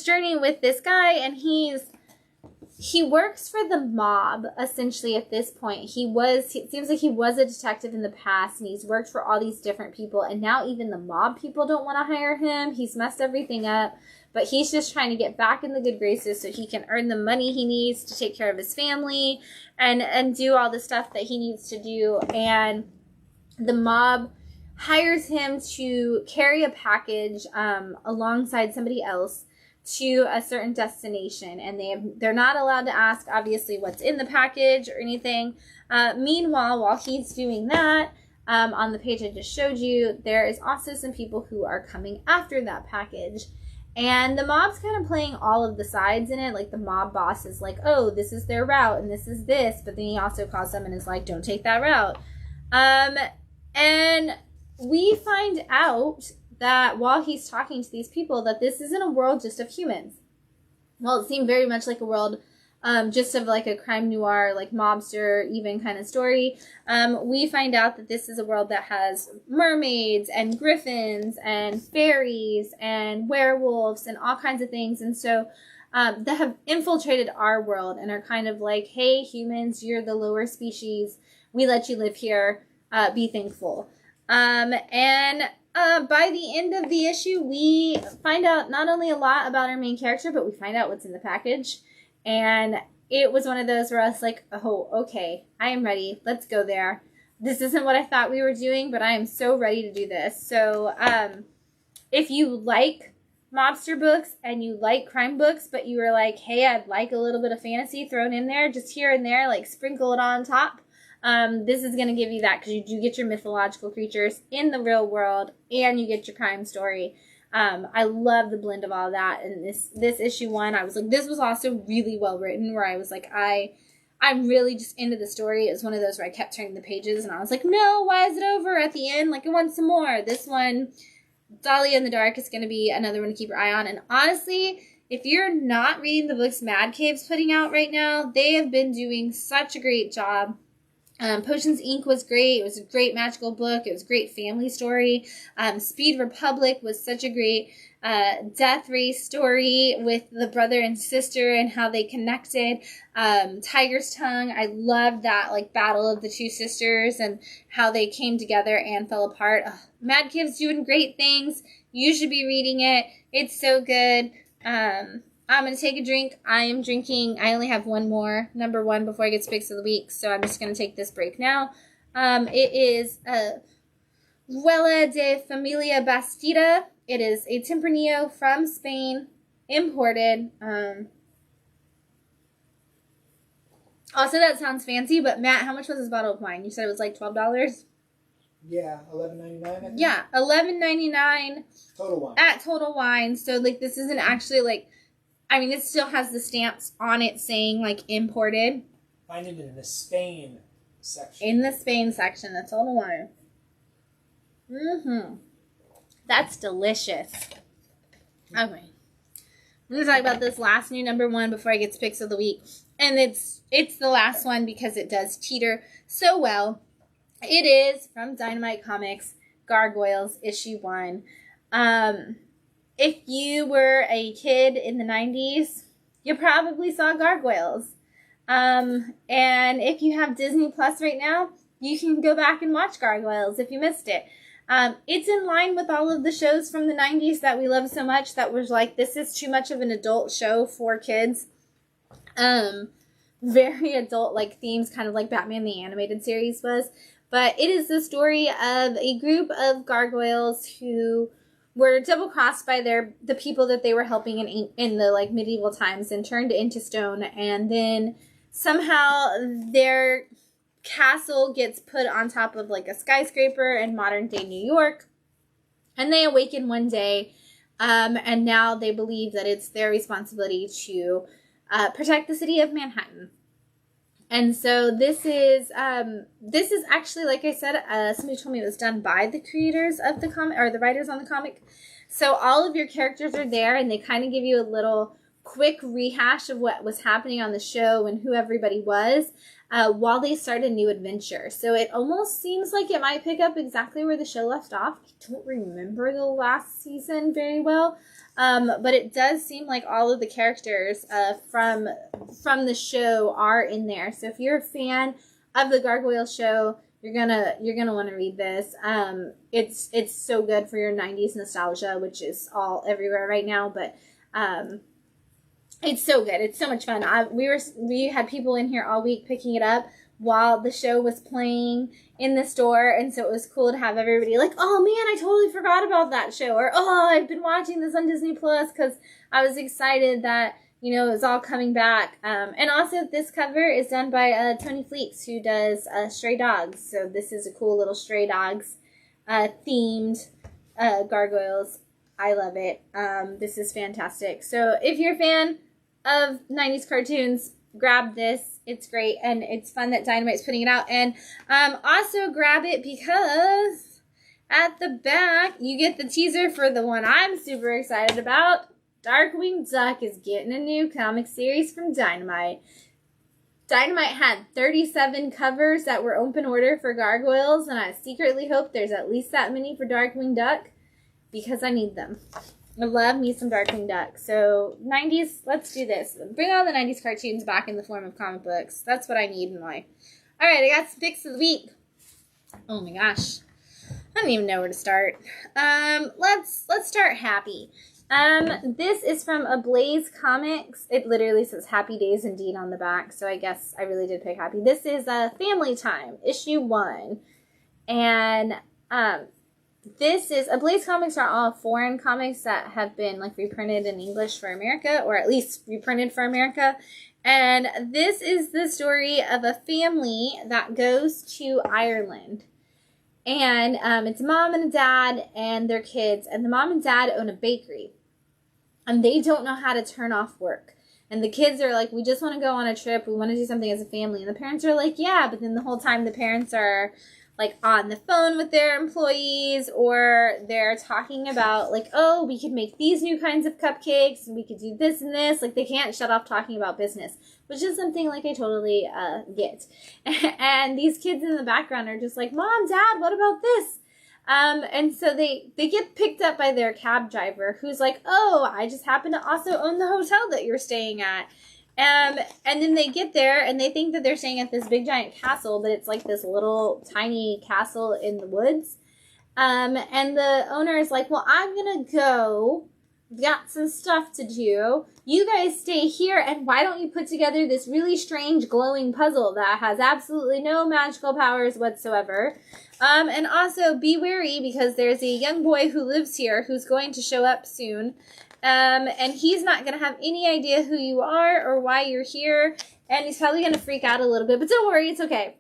journey with this guy, and he works for the mob, essentially, at this point. It seems like he was a detective in the past, and he's worked for all these different people, and now even the mob people don't want to hire him. He's messed everything up, but he's just trying to get back in the good graces so he can earn the money he needs to take care of his family and do all the stuff that he needs to do. And the mob hires him to carry a package alongside somebody else to a certain destination, and they're not allowed to ask, obviously, what's in the package or anything. Meanwhile, while he's doing that, on the page I just showed you, there is also some people who are coming after that package. And the mob's kind of playing all of the sides in it. Like, the mob boss is like, oh, this is their route, and this is this. But then he also calls them and is like, don't take that route. And we find out that while he's talking to these people, that this isn't a world just of humans. Well, it seemed very much like a world just of, like, a crime noir, like, mobster even kind of story. We find out that this is a world that has mermaids and griffins and fairies and werewolves and all kinds of things. And so that have infiltrated our world and are kind of like, hey, humans, you're the lower species. We let you live here. Be thankful. By the end of the issue, we find out not only a lot about our main character, but we find out what's in the package. And it was one of those where I was like, oh, okay, I am ready. Let's go there. This isn't what I thought we were doing, but I am so ready to do this. So if you like mobster books and you like crime books, but you were like, hey, I'd like a little bit of fantasy thrown in there, just here and there, like sprinkle it on top. This is going to give you that, because you do get your mythological creatures in the real world and you get your crime story. I love the blend of all that. And this issue 1, I was like, this was also really well written, where I was like, I'm really just into the story. It was one of those where I kept turning the pages and I was like, no, why is it over at the end? Like, I want some more. This one, Dahlia in the Dark, is going to be another one to keep your eye on. And honestly, if you're not reading the books Mad Cave's putting out right now, they have been doing such a great job. Potions Inc. was great. It was a great magical book. It was a great family story. Speed Republic was such a great death race story with the brother and sister and how they connected. Tiger's Tongue, I loved that, like, battle of the two sisters and how they came together and fell apart. Mad Cave's doing great things. You should be reading it. It's so good. I'm going to take a drink. I am drinking. I only have one more, number 1, before I get to picks of the week. So I'm just going to take this break now. It is Huela de Familia Bastida. It is a Tempranillo from Spain, imported. Also, that sounds fancy, but Matt, how much was this bottle of wine? You said it was like $12? Yeah, $11.99. Yeah, $11.99 Total Wine. At Total Wine. So, like, this isn't actually, like, I mean, it still has the stamps on it saying, like, imported. Find it in the Spain section. In the Spain section. That's Total Wine. Mm-hmm. That's delicious. Okay. I'm going to talk about this last new number 1 before I get to picks of the week. And it's the last one because it does teeter so well. It is from Dynamite Comics, Gargoyles, issue 1. If you were a kid in the 90s, you probably saw Gargoyles. And if you have Disney Plus right now, you can go back and watch Gargoyles if you missed it. It's in line with all of the shows from the 90s that we love so much that was like, this is too much of an adult show for kids. Very adult, like, themes, kind of like Batman the Animated Series was. But it is the story of a group of gargoyles who were double-crossed by the people that they were helping in the, like, medieval times and turned into stone, and then somehow their castle gets put on top of like a skyscraper in modern day New York, and they awaken one day, and now they believe that it's their responsibility to protect the city of Manhattan. And so this is actually, like I said, somebody told me it was done by the creators of the comic, or the writers on the comic. So all of your characters are there, and they kind of give you a little quick rehash of what was happening on the show and who everybody was while they start a new adventure. So it almost seems like it might pick up exactly where the show left off. I don't remember the last season very well, but it does seem like all of the characters from the show are in there. So if you're a fan of the Gargoyle show, you're gonna want to read this. It's so good for your 90s nostalgia, which is all everywhere right now, but it's so good. It's so much fun. We had people in here all week picking it up while the show was playing in the store, and so it was cool to have everybody like, oh man, I totally forgot about that show, or oh, I've been watching this on Disney Plus because I was excited that, you know, it was all coming back. And also this cover is done by Tony Fleeks, who does Stray Dogs. So this is a cool little Stray Dogs themed gargoyles. I love it. This is fantastic. So if you're a fan of 90s cartoons, grab this. It's great, and it's fun that Dynamite's putting it out. And also grab it because at the back you get the teaser for the one I'm super excited about. Darkwing Duck is getting a new comic series from Dynamite. Dynamite had 37 covers that were open order for Gargoyles, and I secretly hope there's at least that many for Darkwing Duck because I need them. I love me some Darkwing Duck. So 90s, let's do this. Bring all the 90s cartoons back in the form of comic books. That's what I need in life. All right, I got some picks of the week. Oh my gosh. I don't even know where to start. Let's start happy. This is from Ablaze Comics. It literally says Happy Days Indeed on the back, so I guess I really did pick happy. This is Family Time, issue 1. And this is, Ablaze Comics are all foreign comics that have been like reprinted in English for America, or at least reprinted for America. And this is the story of a family that goes to Ireland. And it's a mom and a dad and their kids. And the mom and dad own a bakery. And they don't know how to turn off work. And the kids are like, we just want to go on a trip. We want to do something as a family. And the parents are like, yeah. But then the whole time the parents are like on the phone with their employees, or they're talking about like, oh, we could make these new kinds of cupcakes and we could do this and this. Like, they can't shut off talking about business, which is something like I totally get. And these kids in the background are just like, Mom, Dad, what about this? And so they get picked up by their cab driver, who's like, oh, I just happen to also own the hotel that you're staying at. And then they get there and they think that they're staying at this big giant castle, but it's like this little tiny castle in the woods. And the owner is like, well, I'm going to go. Got some stuff to do. You guys stay here, and why don't you put together this really strange glowing puzzle that has absolutely no magical powers whatsoever. And also be wary because there's a young boy who lives here who's going to show up soon. And he's not going to have any idea who you are or why you're here. And he's probably going to freak out a little bit, but don't worry, it's okay.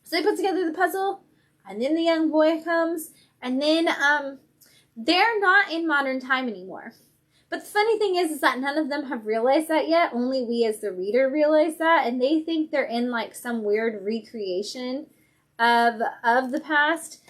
So they put together the puzzle, and then the young boy comes, and then, they're not in modern time anymore. But the funny thing is that none of them have realized that yet. Only we as the reader realize that. And they think they're in like some weird recreation of the past.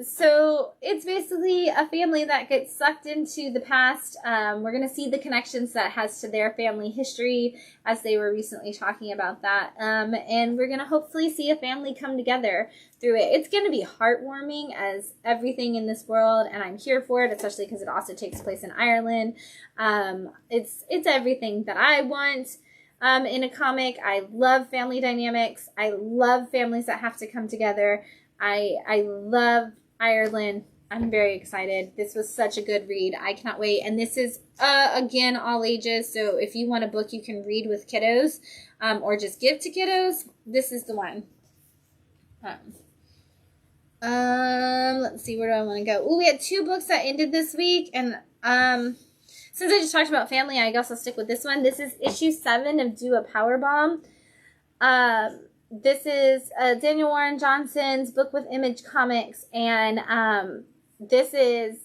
So it's basically a family that gets sucked into the past. We're going to see the connections that has to their family history, as they were recently talking about that. And we're going to hopefully see a family come together through it. It's going to be heartwarming as everything in this world, and I'm here for it, especially because it also takes place in Ireland. It's everything that I want. In a comic. I love family dynamics. I love families that have to come together. I love Ireland. I'm very excited. This was such a good read. I cannot wait. And this is, again, all ages. So if you want a book you can read with kiddos, or just give to kiddos, this is the one. Let's see, where do I want to go? Oh, we had 2 books that ended this week. And, so since I just talked about family, I guess I'll stick with this one. This is issue 7 of Do a Powerbomb. This is Daniel Warren Johnson's book with Image Comics, and this is,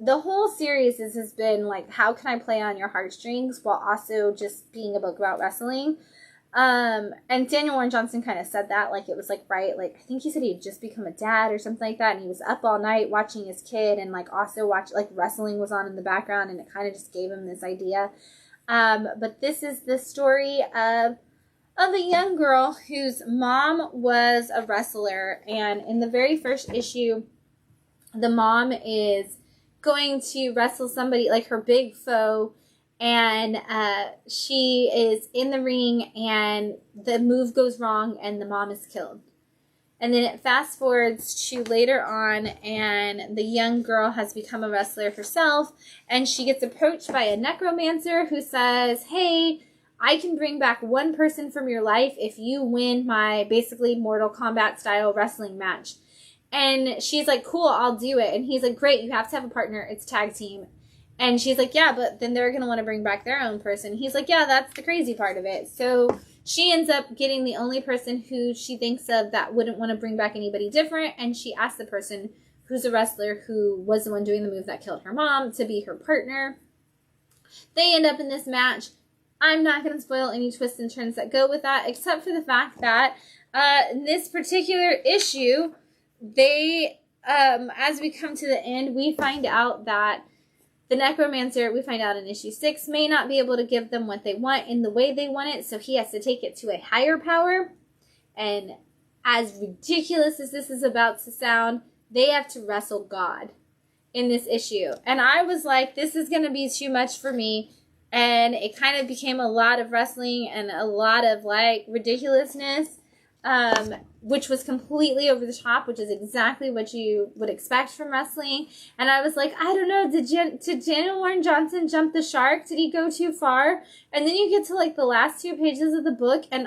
the whole series has been like, how can I play on your heartstrings while also just being a book about wrestling? And Daniel Warren Johnson kind of said that, like, it was like, right, like, I think he said he had just become a dad or something like that, and he was up all night watching his kid, and like also like wrestling was on in the background, and it kind of just gave him this idea. But this is the story of a young girl whose mom was a wrestler, and in the very first issue, the mom is going to wrestle somebody, like her big foe, and she is in the ring, and the move goes wrong, and the mom is killed. And then it fast forwards to later on, and the young girl has become a wrestler herself, and she gets approached by a necromancer who says, hey, I can bring back one person from your life if you win my basically Mortal Kombat style wrestling match. And she's like, cool, I'll do it. And he's like, great, you have to have a partner. It's tag team. And she's like, yeah, but then they're going to want to bring back their own person. He's like, yeah, that's the crazy part of it. So she ends up getting the only person who she thinks of that wouldn't want to bring back anybody different. And she asks the person who's a wrestler who was the one doing the move that killed her mom to be her partner. They end up in this match. I'm not going to spoil any twists and turns that go with that, except for the fact that in this particular issue, they, as we come to the end, we find out that the necromancer, we find out in issue 6, may not be able to give them what they want in the way they want it, so he has to take it to a higher power. And as ridiculous as this is about to sound, they have to wrestle God in this issue. And I was like, this is going to be too much for me. And it kind of became a lot of wrestling and a lot of, like, ridiculousness, which was completely over the top, which is exactly what you would expect from wrestling. And I was like, I don't know, did Daniel Warren Johnson jump the shark? Did he go too far? And then you get to, like, the last 2 pages of the book, and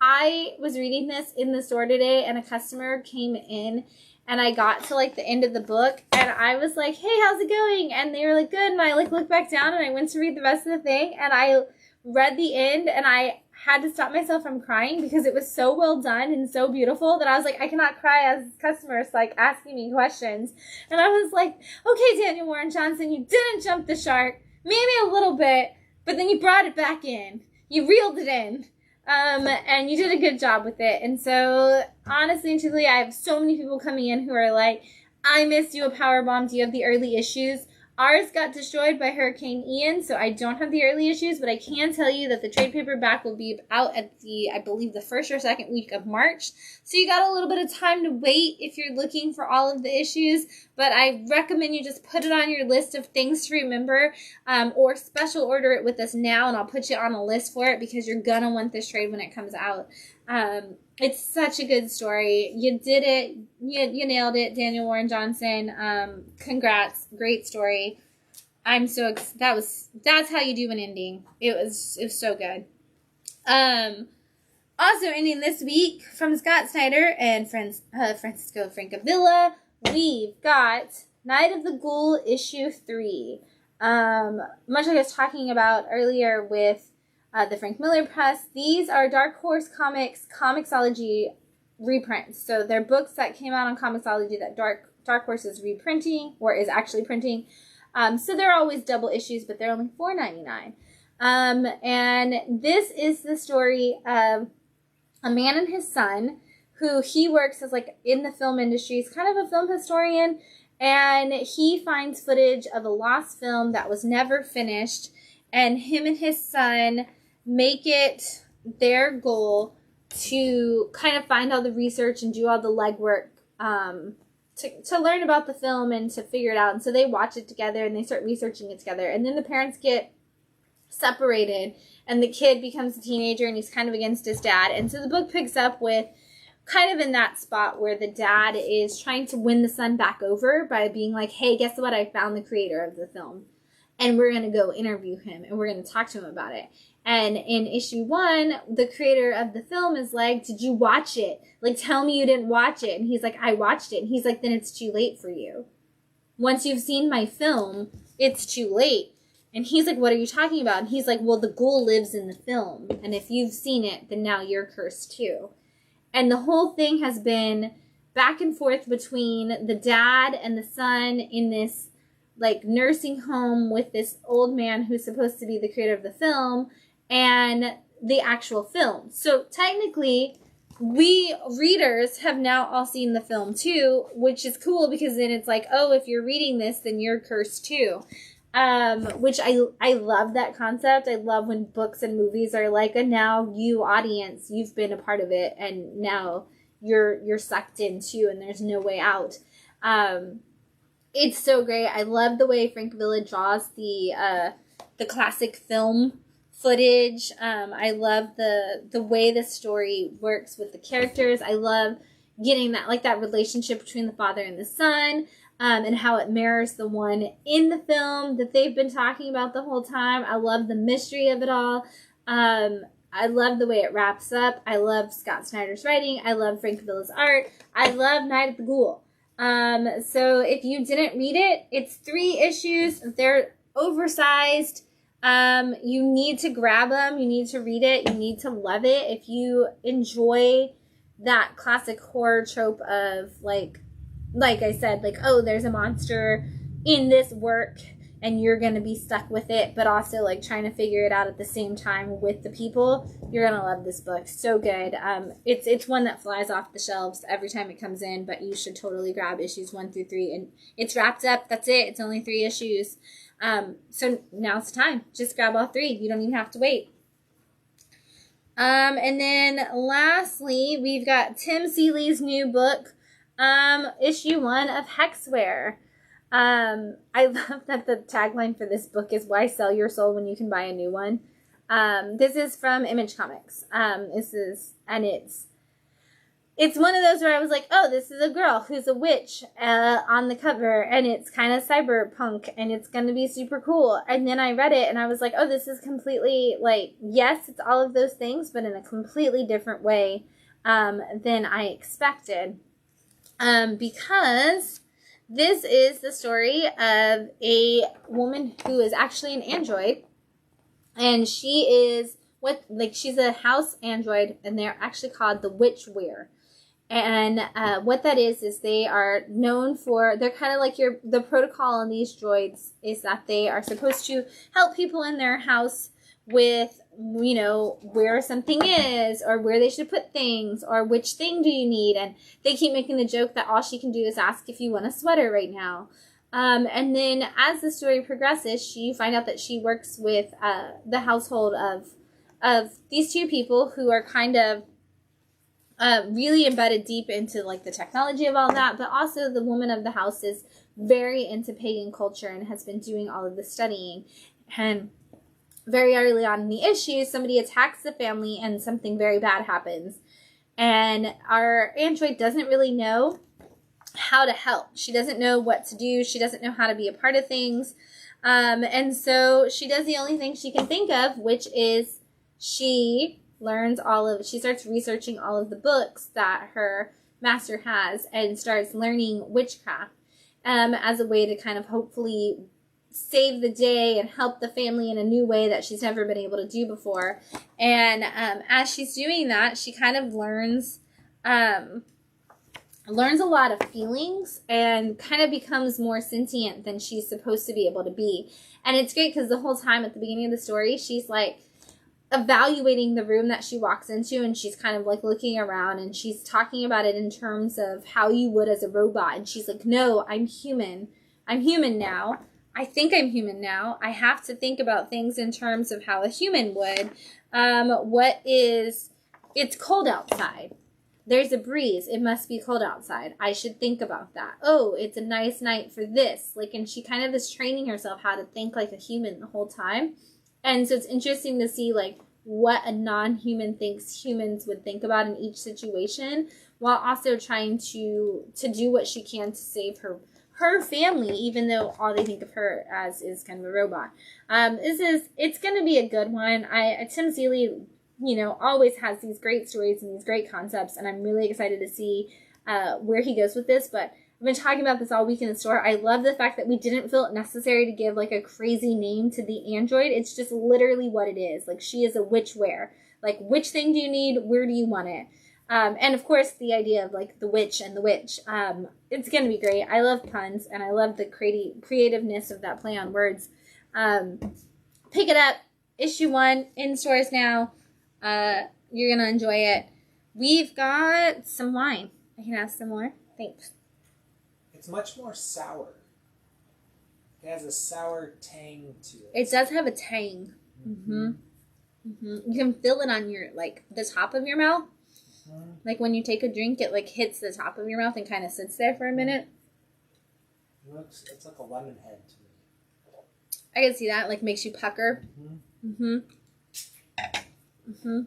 I was reading this in the store today, and a customer came in, and I got to, like, the end of the book, and I was like, hey, how's it going? And they were like, good. And I, like, looked back down, and I went to read the rest of the thing, and I read the end, and I had to stop myself from crying because it was so well done and so beautiful that I was like, I cannot cry as customers, like, asking me questions. And I was like, okay, Daniel Warren Johnson, you didn't jump the shark. Maybe a little bit, but then you brought it back in. You reeled it in. And you did a good job with it. And so, honestly and truly, I have so many people coming in who are like, I missed you a powerbomb. Do you have the early issues? Ours got destroyed by Hurricane Ian, so I don't have the early issues, but I can tell you that the trade paperback will be out at the, I believe, the first or second week of March. So you got a little bit of time to wait if you're looking for all of the issues, but I recommend you just put it on your list of things to remember, or special order it with us now, and I'll put you on a list for it because you're gonna want this trade when it comes out. It's such a good story. You did it. You nailed it, Daniel Warren Johnson. Congrats. Great story. That's how you do an ending. It was so good. Also ending this week from Scott Snyder and Francisco Francavilla, we've got Night of the Ghoul issue 3. Much like I was talking about earlier with the Frank Miller Press, these are Dark Horse Comics Comixology reprints. So they're books that came out on Comixology that Dark Horse is reprinting, or is actually printing. So they're always double issues, but they're only $4.99. And this is the story of a man and his son, who he works as, like, in the film industry. He's kind of a film historian, and he finds footage of a lost film that was never finished, and him and his son make it their goal to kind of find all the research and do all the legwork to learn about the film and to figure it out. And so they watch it together and they start researching it together. And then the parents get separated and the kid becomes a teenager and he's kind of against his dad. And so the book picks up with kind of in that spot where the dad is trying to win the son back over by being like, hey, guess what? I found the creator of the film. And we're going to go interview him and we're going to talk to him about it. And in issue 1, the creator of the film is like, did you watch it? Like, tell me you didn't watch it. And he's like, I watched it. And he's like, then it's too late for you. Once you've seen my film, it's too late. And he's like, what are you talking about? And he's like, well, the ghoul lives in the film. And if you've seen it, then now you're cursed too. And the whole thing has been back and forth between the dad and the son in this like nursing home with this old man who's supposed to be the creator of the film and the actual film. So technically, we readers have now all seen the film too, which is cool because then it's like, oh, if you're reading this, then you're cursed too. Which I love that concept. I love when books and movies are like, and now you audience, you've been a part of it, and now you're sucked in too, and there's no way out. It's so great. I love the way Frank Villa draws the classic film footage. I love the way the story works with the characters. I love getting that relationship between the father and the son. And how it mirrors the one in the film that they've been talking about the whole time. I love the mystery of it all. I love the way it wraps up. I love Scott Snyder's writing. I love Frank Villa's art. I love Night of the Ghoul. So if you didn't read it, it's 3 issues. They're oversized. You need to grab them. You need to read it. You need to love it. If you enjoy that classic horror trope of like I said, like, oh, there's a monster in this work and you're going to be stuck with it, but also like trying to figure it out at the same time with the people, you're going to love this book. So good. It's one that flies off the shelves every time it comes in, but you should totally grab issues 1 through 3, and it's wrapped up. That's it. It's only 3 issues. So now's the time. Just grab all 3. You don't even have to wait. And then lastly, we've got Tim Seeley's new book, issue 1 of Hexware. I love that the tagline for this book is "Why sell your soul when you can buy a new one?" This is from Image Comics. It's one of those where I was like, oh, this is a girl who's a witch on the cover, and it's kind of cyberpunk, and it's going to be super cool. And then I read it, and I was like, oh, this is completely, like, yes, it's all of those things, but in a completely different way than I expected. Because this is the story of a woman who is actually an android, and she is she's a house android, and they're actually called the Witchware. And what that is they are known for, they're kind of like the protocol on these droids is that they are supposed to help people in their house with, where something is, or where they should put things, or which thing do you need. And they keep making the joke that all she can do is ask if you want a sweater right now. And then as the story progresses, you find out that she works with the household of these 2 people who are kind of really embedded deep into like the technology of all that, but also the woman of the house is very into pagan culture and has been doing all of the studying. And very early on in the issue, somebody attacks the family and something very bad happens. And our android doesn't really know how to help. She doesn't know what to do. She doesn't know how to be a part of things. And so she does the only thing she can think of, which is she starts researching all of the books that her master has and starts learning witchcraft as a way to kind of hopefully save the day and help the family in a new way that she's never been able to do before. And as she's doing that, she kind of learns a lot of feelings and kind of becomes more sentient than she's supposed to be able to be. And it's great because the whole time at the beginning of the story, she's like evaluating the room that she walks into, and she's kind of like looking around, and she's talking about it in terms of how you would as a robot. And she's like, no, I'm human. I'm human now. I think I'm human now. I have to think about things in terms of how a human would. It's cold outside. There's a breeze. It must be cold outside. I should think about that. Oh, it's a nice night for this. And she kind of is training herself how to think like a human the whole time. And so it's interesting to see, what a non-human thinks humans would think about in each situation, while also trying to do what she can to save her family, even though all they think of her as is kind of a robot. It's going to be a good one. Tim Seeley, always has these great stories and these great concepts, and I'm really excited to see where he goes with this. But I've been talking about this all week in the store. I love the fact that we didn't feel it necessary to give like a crazy name to the android. It's just literally what it is. Like, she is a witchware. Like, which thing do you need? Where do you want it? And of course, the idea of like the witch and the witch. It's going to be great. I love puns, and I love the creativeness of that play on words. Pick it up. Issue 1 in stores now. You're going to enjoy it. We've got some wine. I can have some more. Thanks. It's much more sour. It has a sour tang to it. It does have a tang. Mm-hmm. Mm-hmm. You can feel it on your, like, the top of your mouth. Mm-hmm. Like, when you take a drink, it, like, hits the top of your mouth and kind of sits there for a minute. It's like a lemon head to me. I can see that. Like, makes you pucker. Mm-hmm. Mm-hmm.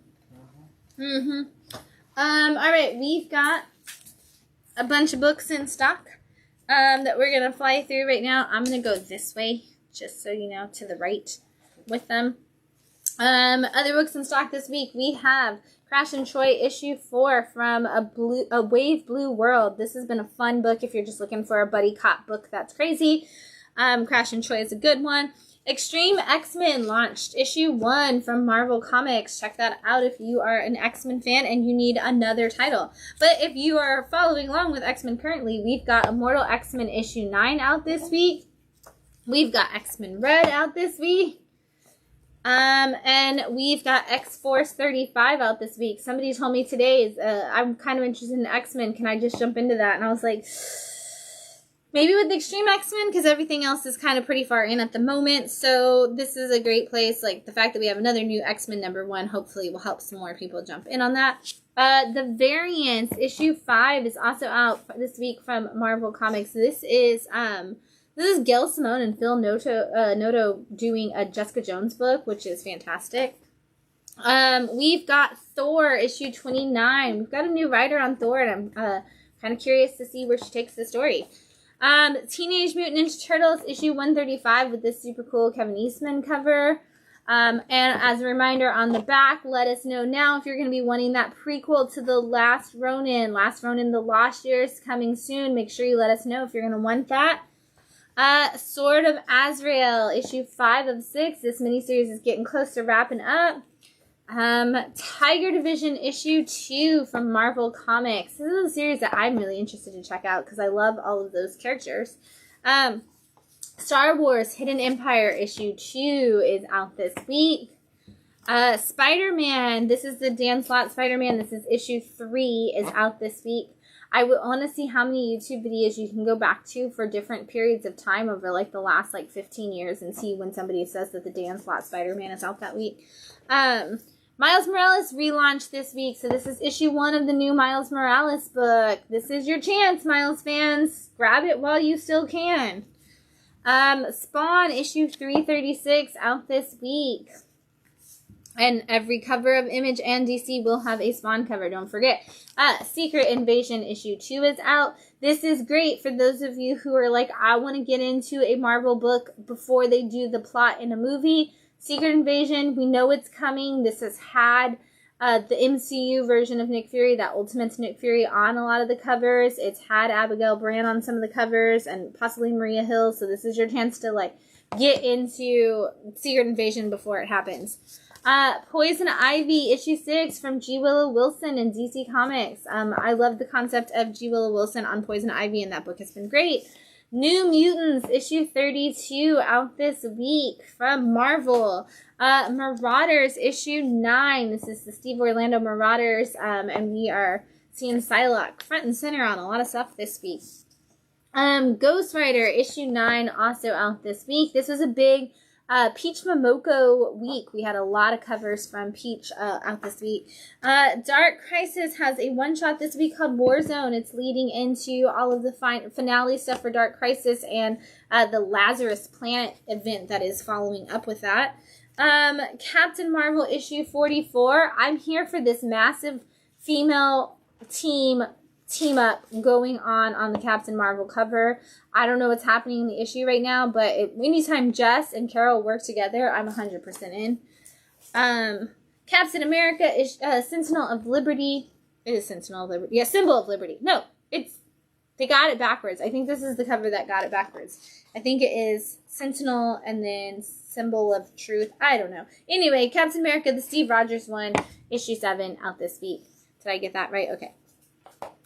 Mm-hmm. Mm-hmm. All right. We've got a bunch of books in stock that we're going to fly through right now. I'm going to go this way, just so you know, to the right with them. Other books in stock this week, we have Crash and Troy issue 4 from a Wave Blue World. This has been a fun book if you're just looking for a buddy cop book that's crazy. Crash and Troy is a good one. Extreme X-Men launched issue 1 from Marvel Comics. Check that out if you are an X-Men fan and you need another title. But if you are following along with X-Men currently, we've got Immortal X-Men issue 9 out this week. We've got X-Men Red out this week. And we've got X-Force 35 out this week. Somebody told me today, I'm kind of interested in X-Men. Can I just jump into that? And I was like, maybe with the Extreme X-Men, because everything else is kind of pretty far in at the moment. So this is a great place. Like, the fact that we have another new X-Men #1 hopefully will help some more people jump in on that. The Variants issue 5 is also out this week from Marvel Comics. This is Gail Simone and Phil Noto doing a Jessica Jones book, which is fantastic. We've got Thor issue 29. We've got a new writer on Thor, and I'm kind of curious to see where she takes the story. Teenage Mutant Ninja Turtles issue 135 with this super cool Kevin Eastman cover. And as a reminder on the back, let us know now if you're going to be wanting that prequel to the Last Ronin. Last Ronin, The Lost Years, coming soon. Make sure you let us know if you're going to want that. Sword of Azrael, issue 5 of 6. This miniseries is getting close to wrapping up. Tiger Division issue 2 from Marvel Comics. This is a series that I'm really interested to check out because I love all of those characters. Star Wars Hidden Empire issue 2 is out this week. Spider-Man, this is the Dan Slott Spider-Man. This is issue 3 is out this week. I want to see how many YouTube videos you can go back to for different periods of time over like the last 15 years and see when somebody says that the Dan Slott Spider-Man is out that week. Miles Morales relaunched this week, so this is issue 1 of the new Miles Morales book. This is your chance, Miles fans. Grab it while you still can. Spawn issue 336 out this week. And every cover of Image and DC will have a Spawn cover, don't forget. Secret Invasion issue 2 is out. This is great for those of you who are like, I want to get into a Marvel book before they do the plot in a movie. Secret Invasion, we know it's coming. This has had the MCU version of Nick Fury, that Ultimate Nick Fury, on a lot of the covers. It's had Abigail Brand on some of the covers and possibly Maria Hill. So this is your chance to get into Secret Invasion before it happens. Poison Ivy issue 6 from G. Willow Wilson in DC Comics. I love the concept of G. Willow Wilson on Poison Ivy, and that book has been great. New Mutants issue 32 out this week from Marvel. Marauders issue 9. This is the Steve Orlando Marauders, and we are seeing Psylocke front and center on a lot of stuff this week. Ghost Rider issue 9 also out this week. This was a big Peach Momoko week. We had a lot of covers from Peach out this week. Dark Crisis has a one-shot this week called Warzone. It's leading into all of the finale stuff for Dark Crisis and the Lazarus Planet event that is following up with that. Captain Marvel issue 44. I'm here for this massive female team up going on the Captain Marvel cover. I don't know what's happening in the issue right now, but anytime Jess and Carol work together, I'm 100% in. Captain America is Sentinel of Liberty. It is Sentinel of Liberty. Yeah, Symbol of Liberty. No, it's They got it backwards. I think this is the cover that got it backwards. I think it is Sentinel and then Symbol of Truth. I don't know. Anyway, Captain America, the Steve Rogers one, issue 7, out this week. Did I get that right? Okay.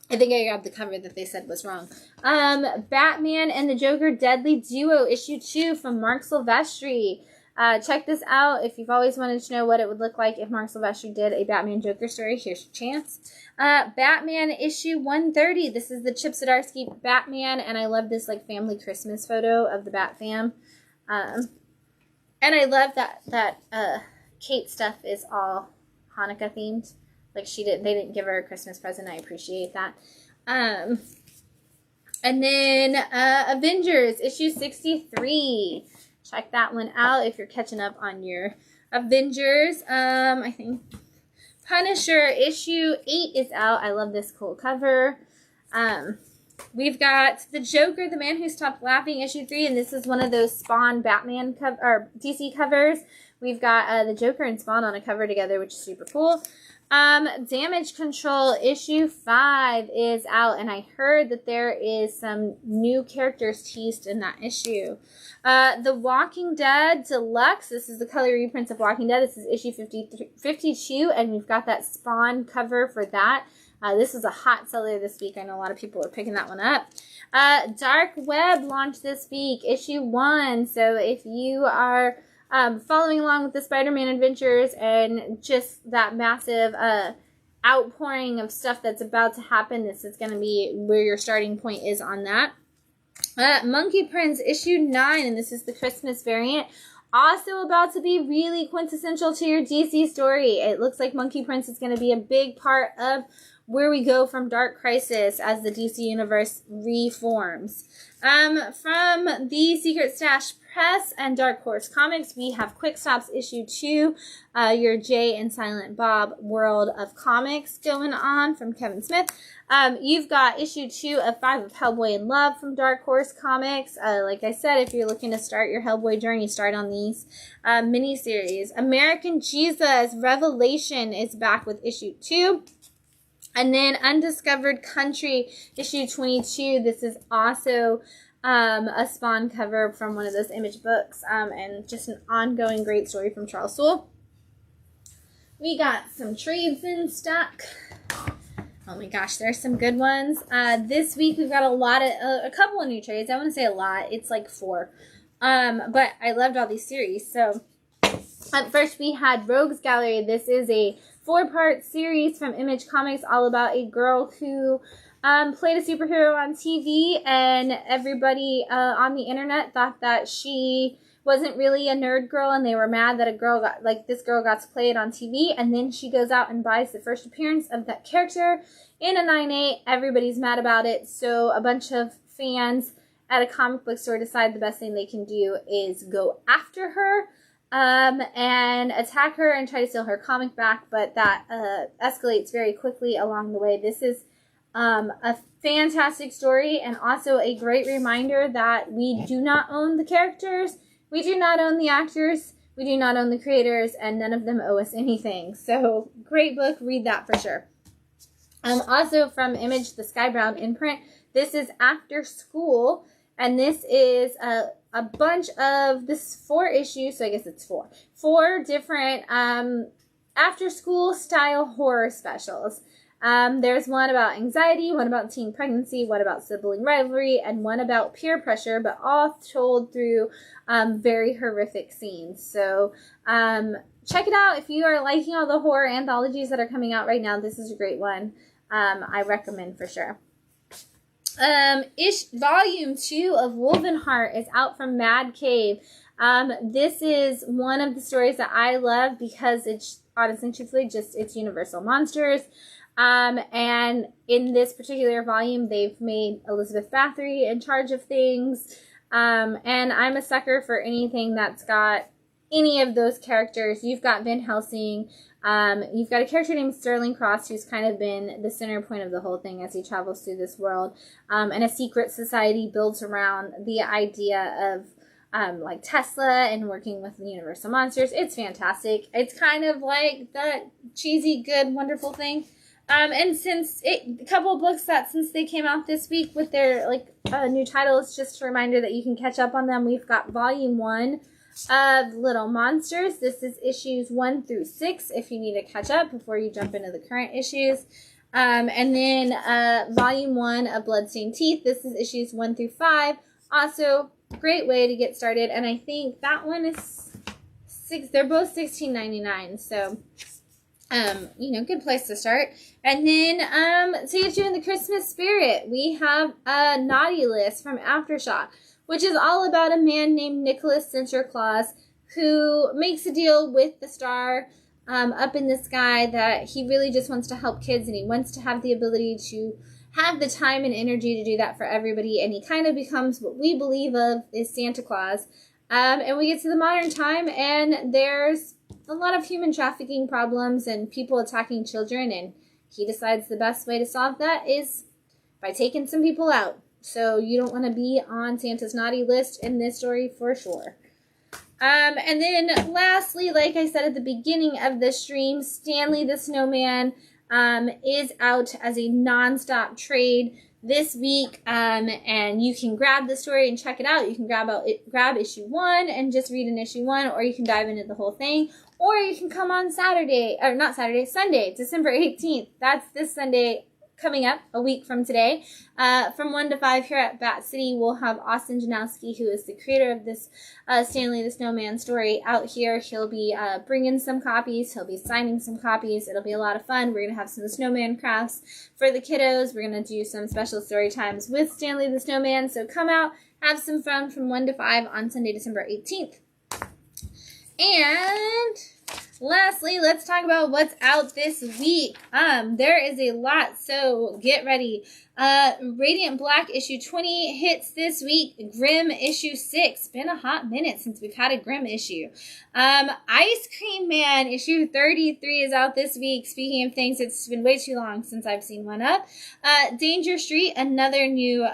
I think I grabbed the cover that they said was wrong. Batman and the Joker Deadly Duo, issue 2 from Mark Silvestri. Check this out. If you've always wanted to know what it would look like if Mark Silvestri did a Batman Joker story, here's your chance. Batman issue 130. This is the Chip Zdarsky Batman, and I love this like family Christmas photo of the Bat fam. And I love that Kate stuff is all Hanukkah themed. Like they didn't give her a Christmas present. I appreciate that. And then Avengers issue 63. Check that one out if you're catching up on your Avengers. I think Punisher issue 8 is out. I love this cool cover. We've got The Joker, The Man Who Stopped Laughing, issue 3, and this is one of those Spawn Batman or DC covers. We've got the Joker and Spawn on a cover together, which is super cool. Damage Control issue 5 is out, and I heard that there is some new characters teased in that issue. The Walking Dead Deluxe, this is the color reprints of Walking Dead. This is issue 52, and we've got that Spawn cover for that. This is a hot seller this week. I know a lot of people are picking that one up. Dark Web launched this week, issue 1. So if you are following along with the Spider-Man adventures and just that massive outpouring of stuff that's about to happen, this is going to be where your starting point is on that. Monkey Prince issue 9, and this is the Christmas variant. Also about to be really quintessential to your DC story. It looks like Monkey Prince is going to be a big part of where we go from Dark Crisis as the DC Universe reforms. From the Secret Stash Press and Dark Horse Comics, we have Quick Stops issue 2, your Jay and Silent Bob world of comics going on from Kevin Smith. You've got issue 2 of 5 of Hellboy in Love from Dark Horse Comics. Like I said, if you're looking to start your Hellboy journey, start on these miniseries. American Jesus Revelation is back with issue 2. And then Undiscovered Country, issue 22. This is also a Spawn cover from one of those Image books. And just an ongoing great story from Charles Soule. We got some trades in stock. Oh my gosh, there's some good ones. This week we've got a couple of new trades. I wouldn't say a lot. It's like 4. But I loved all these series. So up first we had Rogues Gallery. This is a 4-part series from Image Comics all about a girl who played a superhero on TV, and everybody on the internet thought that she wasn't really a nerd girl, and they were mad that this girl got to play it on TV, and then she goes out and buys the first appearance of that character in a 9/8. Everybody's mad about it, so a bunch of fans at a comic book store decide the best thing they can do is go after her and attack her and try to steal her comic back, but that escalates very quickly along the way. This is a fantastic story, and also a great reminder that we do not own the characters, we do not own the actors, we do not own the creators, and none of them owe us anything. So great book, read that for sure. Also from Image, the Sky Brown imprint, this is After School, and this is a bunch of, this 4 issues, so I guess it's 4 different after school style horror specials. There's one about anxiety, one about teen pregnancy, one about sibling rivalry, and one about peer pressure, but all told through very horrific scenes. So check it out if you are liking all the horror anthologies that are coming out right now. This is a great one. I recommend for sure. Volume 2 of Wolvenheart is out from Mad Cave. This is one of the stories that I love because it's honestly, truthfully, it's Universal Monsters. And in this particular volume, they've made Elizabeth Bathory in charge of things. And I'm a sucker for anything that's got any of those characters. You've got Van Helsing. You've got a character named Sterling Cross, who's kind of been the center point of the whole thing as he travels through this world. And a secret society built around the idea of like Tesla and working with the Universal Monsters. It's fantastic. It's kind of like that cheesy, good, wonderful thing. And since a couple of books that since they came out this week with their new titles, just a reminder that you can catch up on them. We've got Volume 1 of Little Monsters. This is issues 1 through 6 if you need to catch up before you jump into the current issues. And then Volume 1 of Bloodstained Teeth. This is issues 1 through 5. Also, great way to get started. And I think that one is they're both $16.99. So, good place to start. And then, to get you in the Christmas spirit, we have a naughty list from Aftershock, which is all about a man named Nicholas Sinterklaas who makes a deal with the star up in the sky that he really just wants to help kids, and he wants to have the ability to have the time and energy to do that for everybody, and he kind of becomes what we believe of is Santa Claus. And we get to the modern time, and there's a lot of human trafficking problems and people attacking children, and he decides the best way to solve that is by taking some people out. So you don't want to be on Santa's naughty list in this story for sure. And then lastly, like I said at the beginning of the stream, Stanley the Snowman is out as a non-stop trade this week, and you can grab the story and check it out. You can grab issue 1 and just read an issue 1, or you can dive into the whole thing, or you can come on Sunday, December 18th. That's this Sunday coming up, a week from today. From 1 to 5 here at Bat City, we'll have Austin Janowski, who is the creator of this Stanley the Snowman story, out here. He'll be bringing some copies. He'll be signing some copies. It'll be a lot of fun. We're going to have some snowman crafts for the kiddos. We're going to do some special story times with Stanley the Snowman. So come out, have some fun from 1 to 5 on Sunday, December 18th. And lastly, let's talk about what's out this week. There is a lot, so get ready. Radiant Black issue 20 hits this week. Grimm issue 6. Been a hot minute since we've had a Grimm issue. Ice Cream Man issue 33 is out this week. Speaking of things, it's been way too long since I've seen one up. Danger Street, another new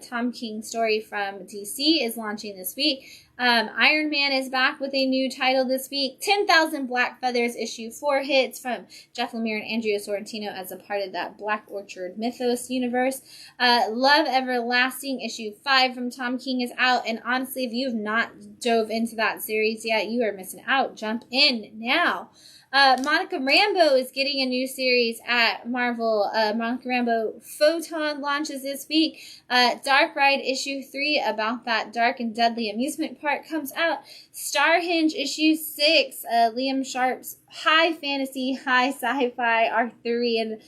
Tom King story from DC, is launching this week. Iron Man is back with a new title this week. 10,000 Black Feathers issue 4 hits from Jeff Lemire and Andrea Sorrentino as a part of that Black Orchard Mythos universe. Love Everlasting issue 5 from Tom King is out, and honestly, if you've not dove into that series yet, you are missing out. Jump in now. Monica Rambeau is getting a new series at Marvel. Monica Rambeau Photon launches this week. Dark Ride issue 3 about that dark and deadly amusement park comes out. Starhinge issue 6, Liam Sharp's high fantasy, high sci-fi Arthurian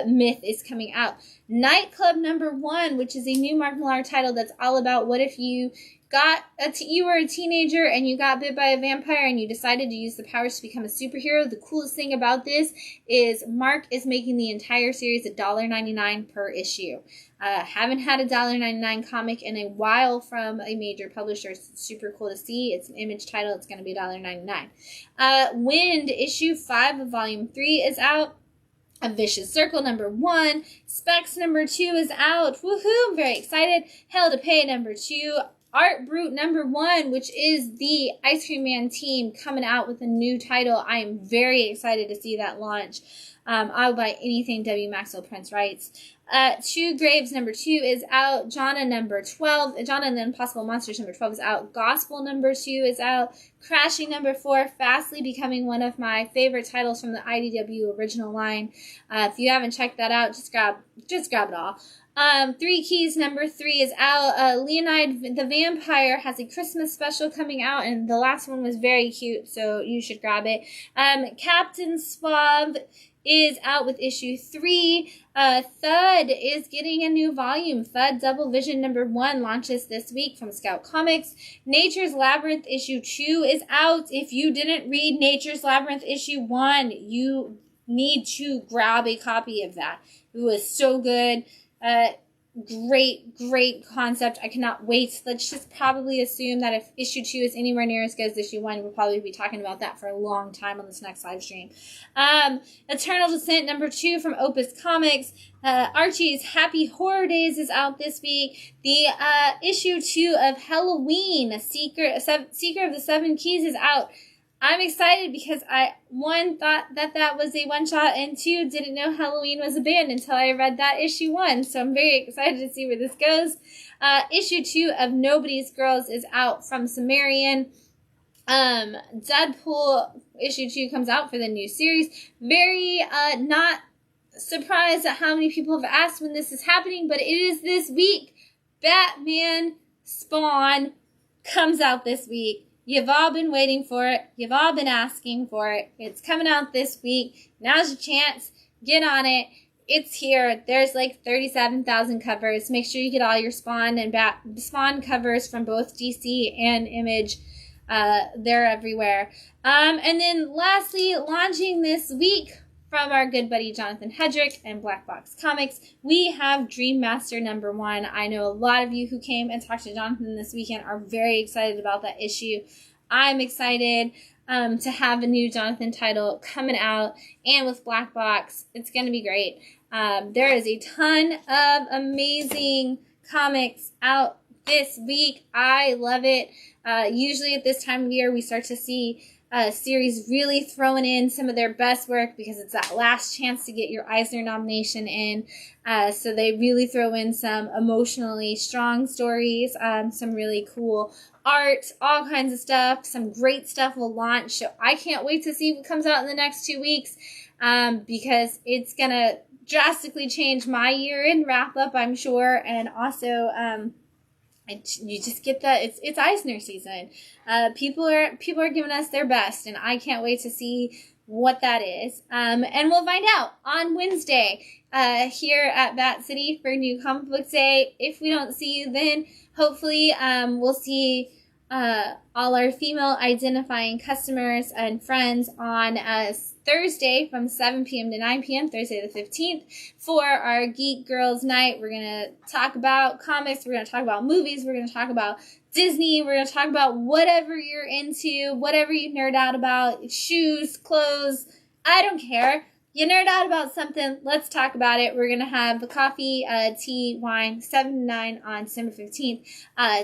myth is coming out. Nightclub number 1, which is a new Mark Millar title that's all about what if you you were a teenager and you got bit by a vampire and you decided to use the powers to become a superhero. The coolest thing about this is Mark is making the entire series $1.99 per issue. Haven't had a $1.99 comic in a while from a major publisher. It's super cool to see. It's an Image title. It's going to be $1.99. Wind issue 5 of volume 3 is out. A Vicious Circle number 1. Specs number 2 is out. Woohoo! I'm very excited. Hell to Pay number 2. Art Brute number 1, which is the Ice Cream Man team coming out with a new title. I am very excited to see that launch. I'll buy anything W. Maxwell Prince writes. Two Graves number 2 is out. Jonna number 12. Jonna and the Impossible Monsters number 12 is out. Gospel number 2 is out. Crashing number 4, fastly becoming one of my favorite titles from the IDW original line. If you haven't checked that out, just grab it all. Three Keys number 3 is out. Leonide the Vampire has a Christmas special coming out, and the last one was very cute, so you should grab it. Captain Suave is out with issue 3. Thud is getting a new volume. Thud Double Vision number 1 launches this week from Scout Comics. Nature's Labyrinth issue 2 is out. If you didn't read Nature's Labyrinth issue 1, you need to grab a copy of that. It was so good. Great concept. I cannot wait. Let's just probably assume that if issue 2 is anywhere near as good as issue 1, we'll probably be talking about that for a long time on this next live stream. Eternal Descent number 2 from Opus Comics. Archie's Happy Horror Days is out this week. The issue 2 of Halloween, Seeker of the Seven Keys is out. I'm excited because I, one, thought that was a one-shot, and two, didn't know Halloween was a band until I read that issue 1. So I'm very excited to see where this goes. Issue 2 of Nobody's Girls is out from Sumerian. Deadpool issue 2 comes out for the new series. Very not surprised at how many people have asked when this is happening, but it is this week. Batman Spawn comes out this week. You've all been waiting for it. You've all been asking for it. It's coming out this week. Now's your chance. Get on it. It's here. There's like 37,000 covers. Make sure you get all your Spawn and Spawn covers from both DC and Image. They're everywhere. And then lastly, launching this week from our good buddy Jonathan Hedrick and Black Box Comics, we have Dream Master #1. I know a lot of you who came and talked to Jonathan this weekend are very excited about that issue. I'm excited to have a new Jonathan title coming out, and with Black Box, it's going to be great. There is a ton of amazing comics out this week. I love it. Usually at this time of year, we start to see series really throwing in some of their best work because it's that last chance to get your Eisner nomination in. So they really throw in some emotionally strong stories, some really cool art, all kinds of stuff. Some great stuff will launch. So I can't wait to see what comes out in the next 2 weeks because it's going to drastically change my year-end wrap-up, I'm sure. And also, you just get that it's Eisner season. People are giving us their best, and I can't wait to see what that is. And we'll find out on Wednesday here at Bat City for New Comic Book Day. If we don't see you then, hopefully we'll see all our female identifying customers and friends on Thursday from 7 p.m. to 9 p.m., Thursday the 15th, for our Geek Girls Night. We're going to talk about comics, we're going to talk about movies, we're going to talk about Disney, we're going to talk about whatever you're into, whatever you nerd out about, shoes, clothes, I don't care. You nerd out about something, let's talk about it. We're going to have the coffee, tea, wine, 7 to 9 on December 15th.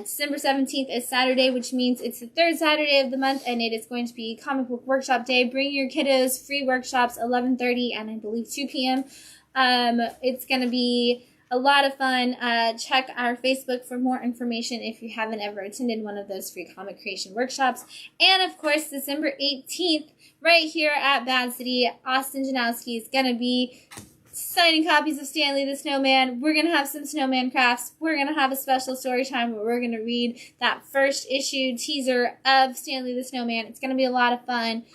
December 17th is Saturday, which means it's the third Saturday of the month, and it is going to be Comic Book Workshop Day. Bring your kiddos, free workshops, 11:30 and I believe 2 p.m. It's going to be a lot of fun. Check our Facebook for more information if you haven't ever attended one of those free comic creation workshops. And of course, December 18th, right here at Bad City, Austin Janowski is going to be signing copies of Stanley the Snowman. We're going to have some snowman crafts. We're going to have a special story time where we're going to read that first issue teaser of Stanley the Snowman. It's going to be a lot of fun.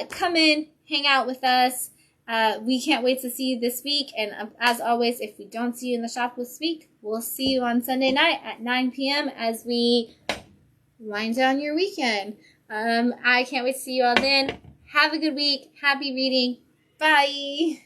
Come in, hang out with us. We can't wait to see you this week. And as always, if we don't see you in the shop this week, we'll see you on Sunday night at 9 p.m. as we wind down your weekend. I can't wait to see you all then. Have a good week. Happy reading. Bye.